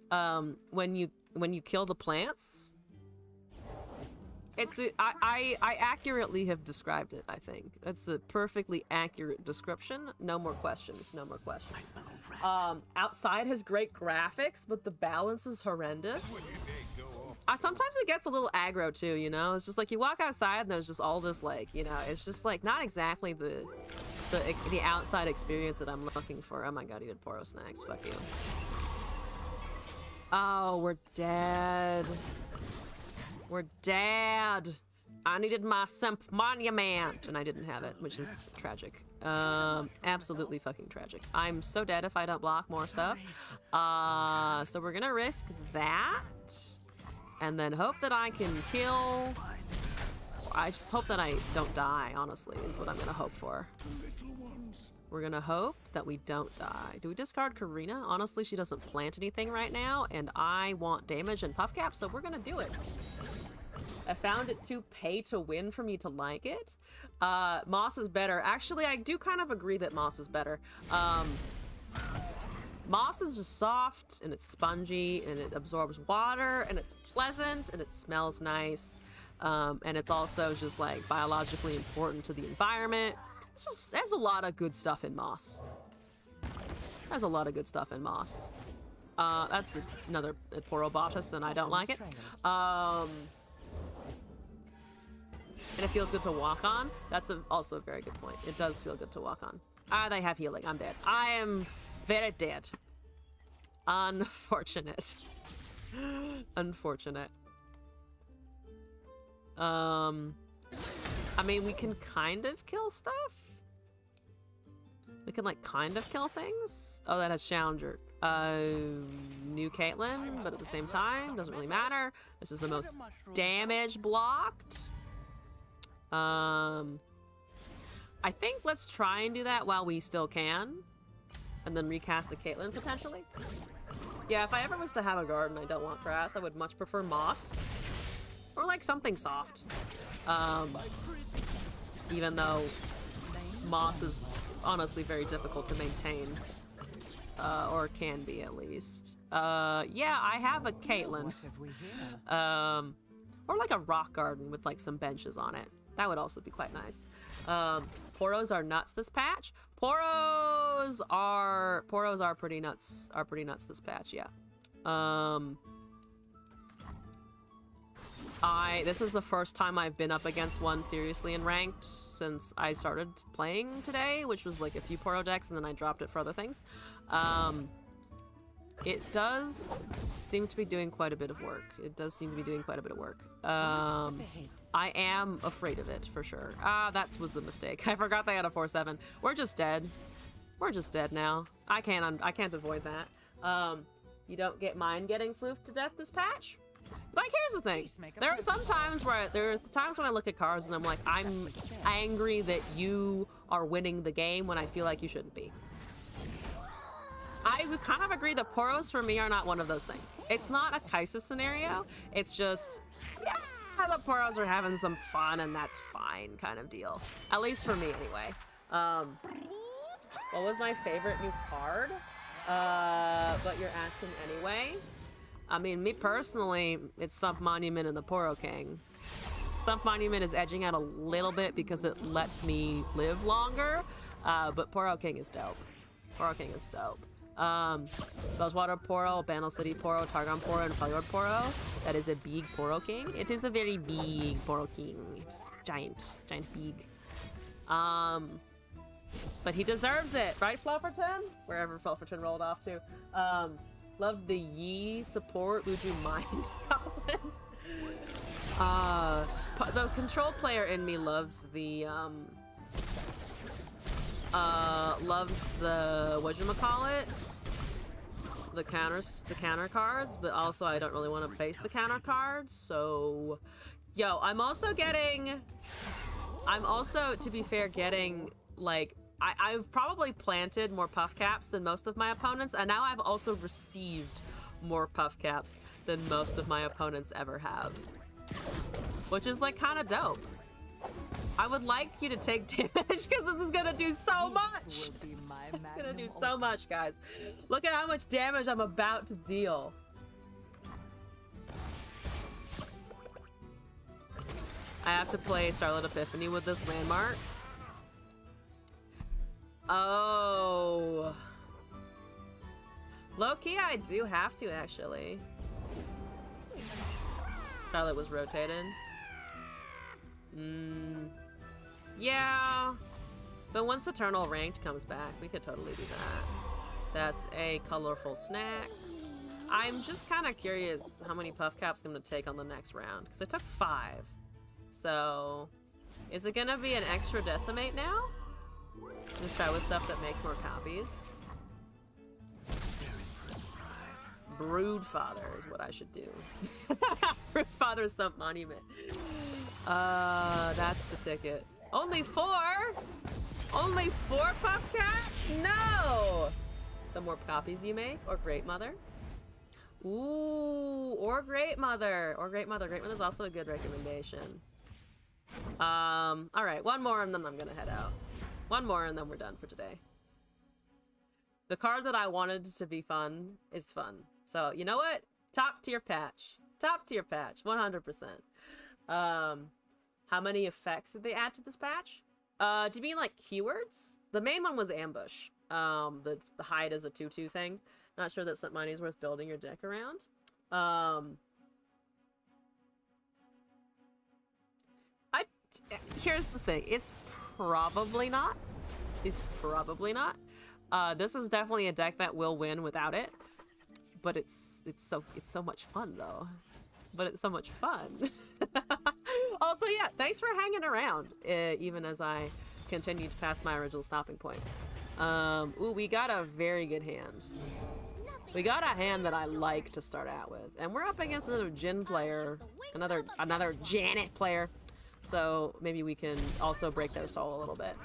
When you kill the plants. It's I accurately have described it, I think. It's a perfectly accurate description. No more questions, no more questions. Outside has great graphics, but the balance is horrendous. Sometimes it gets a little aggro too, you know? It's just like you walk outside and there's just all this like, you know, it's just like not exactly the outside experience that I'm looking for. Oh my god, you had Poro snacks, fuck you. Oh, we're dead. We're dead. I needed my simp monument, and I didn't have it, which is tragic. Absolutely fucking tragic. I'm so dead if I don't block more stuff. So we're gonna risk that, and then hope that I can kill. I just hope that I don't die, honestly, is what I'm gonna hope for. We're gonna hope that we don't die. Do we discard Karina? Honestly, she doesn't plant anything right now, and I want damage and puff cap, so we're gonna do it. I found it too pay to win for me to like it. Moss is better. Actually, I do kind of agree that Moss is better. Moss is just soft, and it's spongy, and it absorbs water, and it's pleasant, and it smells nice. And it's also just like biologically important to the environment. It's just, there's a lot of good stuff in Moss. There's a lot of good stuff in Moss. That's another poro bottas, and I don't like it. And it feels good to walk on. That's also a very good point. It does feel good to walk on. They have healing. I'm dead. I am very dead. Unfortunate. Unfortunate. I mean, we can kind of kill stuff. We can, like, kind of kill things. Oh, that has Challenger. New Caitlyn, but at the same time, doesn't really matter. This is the most damage blocked. I think let's try and do that while we still can. And then recast the Caitlyn, potentially. Yeah, if I ever was to have a garden, I don't want grass. I would much prefer moss. Or, like, something soft. Even though moss is honestly very difficult to maintain. Or can be, at least. Yeah, I have a Caitlyn. Or, like, a rock garden with, like, some benches on it. That would also be quite nice. Poros are nuts this patch. Poros are pretty nuts. Are pretty nuts this patch, yeah. This is the first time I've been up against one seriously in ranked since I started playing today, which was like a few Poro decks, and then I dropped it for other things. It does seem to be doing quite a bit of work. It does seem to be doing quite a bit of work. I am afraid of it, for sure. That was a mistake. I forgot they had a 4-7. We're just dead. We're just dead now. I can't avoid that. You don't get mine getting floofed to death this patch? Like, here's the thing. There are some times where times when I look at cards and I'm like, I'm angry that you are winning the game when I feel like you shouldn't be. I would kind of agree that Poros for me are not one of those things. It's not a Kaisa scenario. It's just, yeah, the Poros are having some fun and that's fine kind of deal. At least for me anyway. What was my favorite new card? But you're asking anyway. I mean, me personally, it's Sump Monument and the Poro King. Sump Monument is edging out a little bit because it lets me live longer, but Poro King is dope. Poro King is dope. Bellswater Poro, Banal City Poro, Targon Poro, and Fjord Poro. That is a big Poro King. It is a very big Poro King. It's giant big. But he deserves it, right, Flufferton? Wherever Flufferton rolled off to. Love the Yi support. Would you mind, Goblin? The control player in me loves the whatchamacallit? The counter cards, but also I don't really want to face the counter cards, so yo, I'm also, to be fair, getting like I've probably planted more puff caps than most of my opponents, and now I've also received more puff caps than most of my opponents ever have. Which is like kind of dope. I would like you to take damage because this is gonna do so much. It's gonna do so much, guys. Look at how much damage I'm about to deal. I have to play Starlit Epiphany with this landmark. Oh. Low-key, I do have to, actually. Starlit was rotated. Yeah. But once Eternal Ranked comes back, we could totally do that. That's a colorful snacks. I'm just kind of curious how many puff caps I'm going to take on the next round, because I took 5. So, is it going to be an extra decimate now? Just try with stuff that makes more copies. Broodfather is what I should do. Broodfather Sump Monument. That's the ticket. Only 4? Only 4 puff cats? No! The more copies you make, or Great Mother. Ooh, or Great Mother. Or Great Mother. Great Mother's also a good recommendation. Alright, one more and then I'm gonna head out. One more and then we're done for today. The card that I wanted to be fun is fun. So, you know what? Top tier patch. Top tier patch. 100%. How many effects did they add to this patch? Do you mean like keywords? The main one was ambush. The hide is a 2/2 thing. Not sure that money is worth building your deck around. Here's the thing. It's probably not. It's probably not. This is definitely a deck that will win without it. But it's so much fun though. But it's so much fun. Also, yeah, thanks for hanging around, even as I continue to pass my original stopping point. Ooh, we got a very good hand. We got a hand that I like to start out with. And we're up against another Jin player, another Janet player. So maybe we can also break their soul a little bit.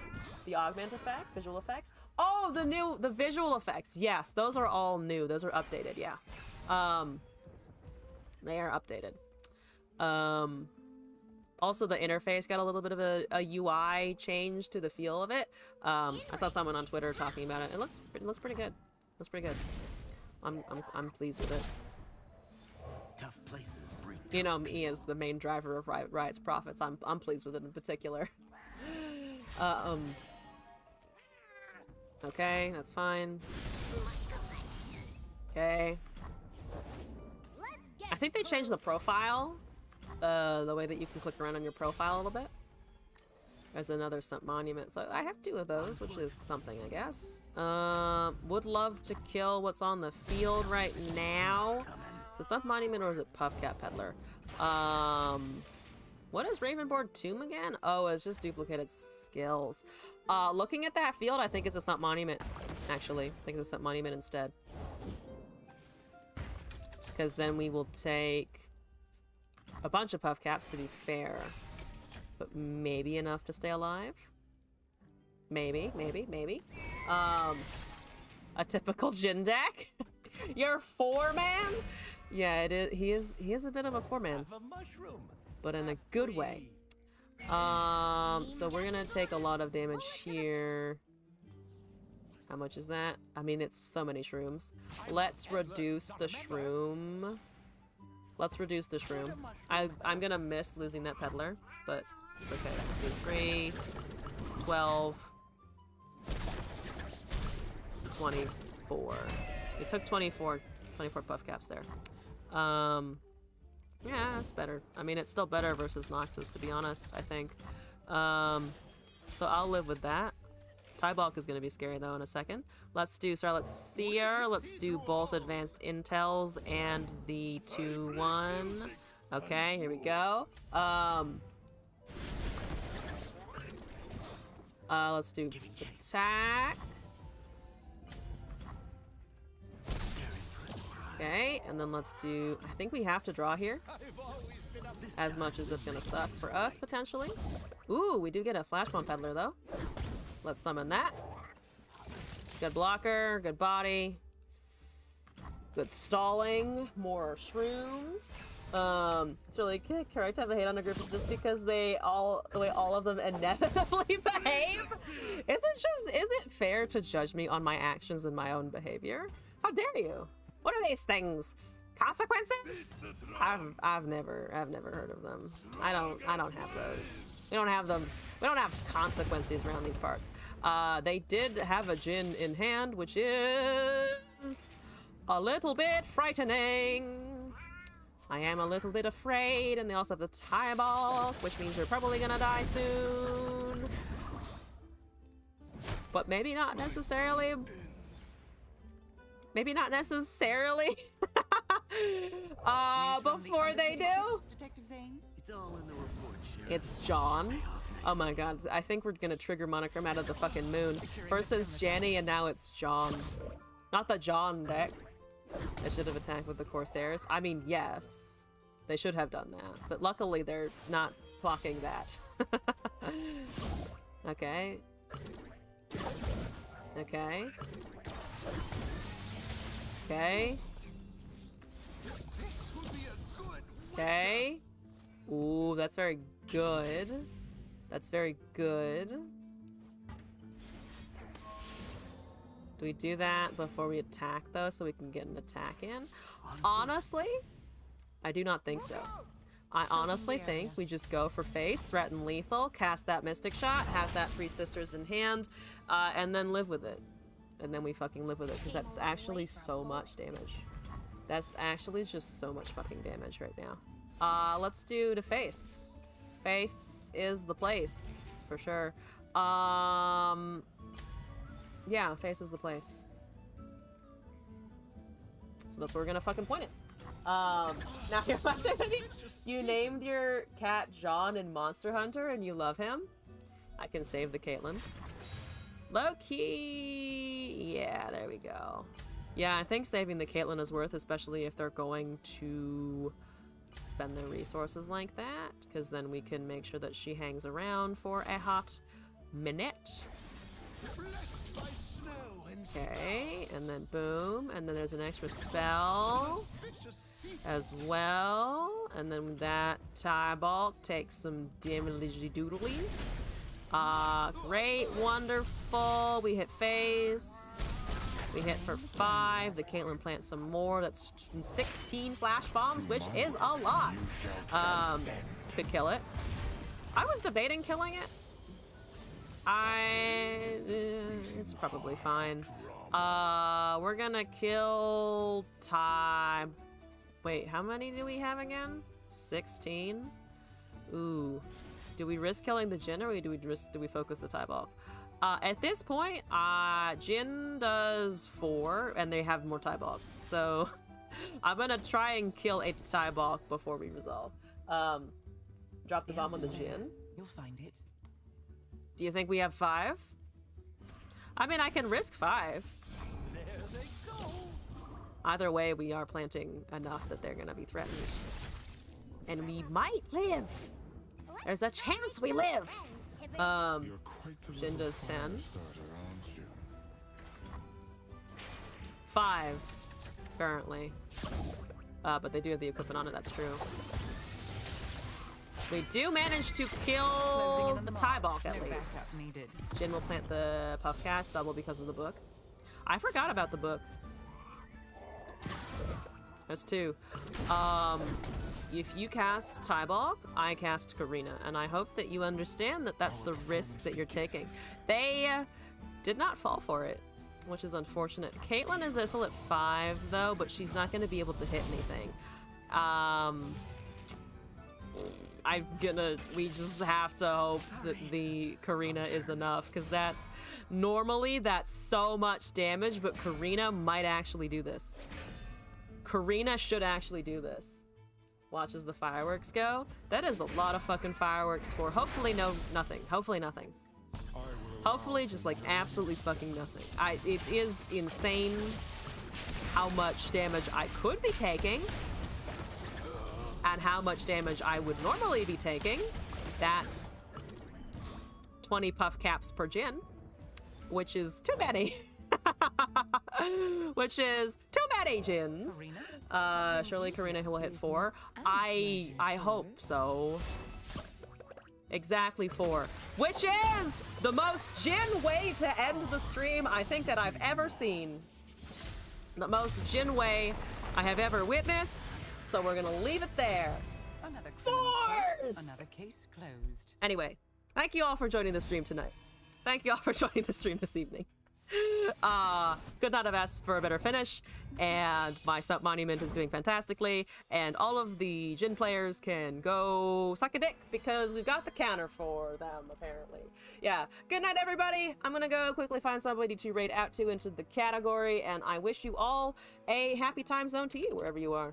The augment effect, visual effects. Oh, the visual effects. Yes, those are all new. Those are updated, yeah. They are updated. Also, the interface got a little bit of a UI change to the feel of it. I saw someone on Twitter talking about it. It looks pretty good. Looks pretty good. I'm pleased with it. Tough places bring You know me as the main driver of Riot's profits. I'm pleased with it in particular. Okay, that's fine. Okay. I think they changed the profile. The way that you can click around on your profile a little bit. There's another Sump Monument, so I have 2 of those, which is something, I guess. Would love to kill what's on the field right now. Is it Sump Monument or is it Puffcat Peddler? What is Ravenboard Tomb again? Oh, it's just duplicated skills. Looking at that field, I think it's a Sump Monument, actually. I think it's a Sump Monument instead. Because then we will take a bunch of puff caps to be fair, but maybe enough to stay alive. Maybe. A typical Jin deck. You're 4-man. Yeah, it is. He is a bit of a 4-man, but in a good way. So we're gonna take a lot of damage here. How much is that? I mean, it's so many shrooms. Let's reduce the shroom. Let's reduce the shroom. I'm gonna miss losing that peddler, but it's okay. 2, 3, 12, 24. It took 24 puff caps there. Yeah, that's better. I mean, it's still better versus Noxus, to be honest, I think. So I'll live with that. Tie Bulk is gonna be scary though in a second. Let's do Scarlet Seer. Let's do both advanced intels and the 2/1. Okay, here we go. Let's do attack. Okay, and then let's do, I think we have to draw here. As much as it's gonna suck for us, potentially. Ooh, we do get a Flash Bomb Peddler though. Let's summon that. Good blocker, good body. Good stalling, more shrooms. It's really correct to have a hate on a group just because the way all of them inevitably behave. Is it fair to judge me on my actions and my own behavior? How dare you? What are these things? Consequences? I've never heard of them. I don't have those. We don't have them. We don't have consequences around these parts. They did have a Jin in hand, which is a little bit frightening. I am a little bit afraid, and they also have the Tie Bulk, which means they're probably gonna die soon. But maybe not necessarily. Maybe not necessarily. Before they do. It's all in the report, Sheriff. It's John. Oh my god, I think we're gonna trigger Monochrome out of the fucking moon. First it's Janny and now it's John. Not the John deck. They should have attacked with the Corsairs. I mean, yes. They should have done that. But luckily they're not blocking that. Okay. Okay. Okay. Okay. Ooh, that's very good. That's very good. Do we do that before we attack, though, so we can get an attack in? Honestly, I do not think so. I honestly think we just go for face, threaten lethal, cast that Mystic Shot, have that Three Sisters in hand, and then live with it. And then we fucking live with it, because that's actually so much damage. That's actually just so much fucking damage right now. Let's do the face. Face is the place, for sure. Yeah, face is the place. So that's where we're gonna fucking point it. Now your last activity, you named your cat John in Monster Hunter and you love him. I can save the Caitlyn. Low-key, yeah, there we go. Yeah, I think saving the Caitlyn is worth, especially if they're going to spend their resources like that, because then we can make sure that she hangs around for a hot minute. Okay, and then boom, and then there's an extra spell as well, and then that tie bulk takes some damagey doodlies. Great, wonderful. We hit phase. We hit for 5. The Caitlyn plants some more. That's 16 flash bombs, which is a lot. Could kill it. I was debating killing it. It's probably fine. We're gonna kill Ty. Wait, how many do we have again? 16? Ooh. Do we risk killing the Jin, or do we focus the Ty bulk? At this point, Jin does 4, and they have more Ty bulks. So I'm gonna try and kill a Ty bulk before we resolve. Drop the bomb on the Jin. You'll find it. Do you think we have 5? I mean, I can risk 5. Either way, we are planting enough that they're gonna be threatened. And we might live! There's a chance we live! Jin does 10. 5, currently. But they do have the equipment on it, that's true. We do manage to kill the Ty bulk at least. Jin will plant the puff cast double because of the book. I forgot about the book. There's 2. If you cast Ty bulk, I cast Karina, and I hope that you understand that that's the risk that you're taking. They did not fall for it, which is unfortunate. Caitlyn is still at 5 though, but she's not going to be able to hit anything. We just have to hope that the Karina is enough, because that's so much damage, but Karina might actually do this. Karina should actually do this. Watch as the fireworks go. That is a lot of fucking fireworks for hopefully nothing. Hopefully nothing. Hopefully just like absolutely fucking nothing. It is insane how much damage I could be taking and how much damage I would normally be taking. That's 20 puff caps per Jin, which is too many. Which is too many Jins. Surely Karina will hit 4. I hope so. Exactly 4. Which is the most Jin way to end the stream I think that I've ever seen. The most Jin way I have ever witnessed. So we're gonna leave it there. Force! Another case closed. Anyway, thank you all for joining the stream tonight. Thank you all for joining the stream this evening. Could not have asked for a better finish, and my sub monument is doing fantastically, and all of the Jin players can go suck a dick because we've got the counter for them, apparently. Yeah, good night everybody. I'm gonna go quickly find somebody to raid out to into the category, and I wish you all a happy time zone to you wherever you are.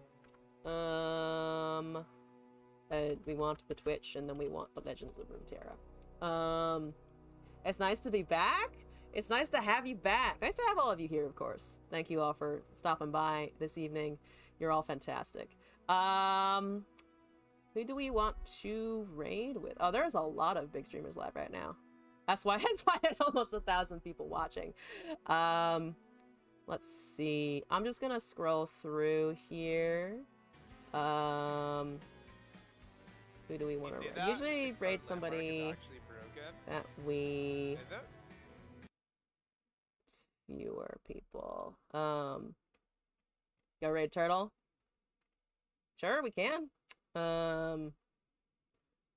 We want the Twitch, and then we want the Legends of Runeterra. It's nice to be back. It's nice to have you back. Nice to have all of you here, of course. Thank you all for stopping by this evening. You're all fantastic. Who do we want to raid with? Oh, there's a lot of big streamers live right now. That's why there's almost 1,000 people watching. Let's see. I'm just gonna scroll through here. Who do we want to usually raid somebody that we Is it? fewer people. Go raid turtle. Sure, we can. I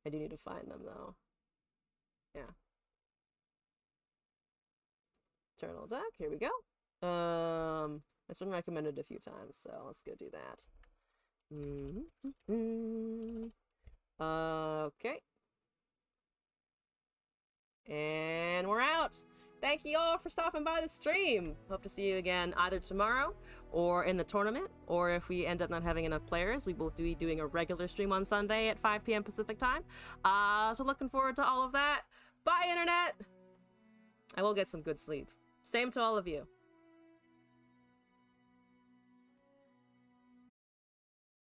do need to find them though. Yeah. Turtle deck, here we go. It's been recommended a few times, so let's go do that. Okay. And we're out. Thank you all for stopping by the stream. Hope to see you again either tomorrow or in the tournament, or if we end up not having enough players, we will be doing a regular stream on Sunday at 5 p.m. Pacific time. So looking forward to all of that. Bye, Internet! I will get some good sleep. Same to all of you.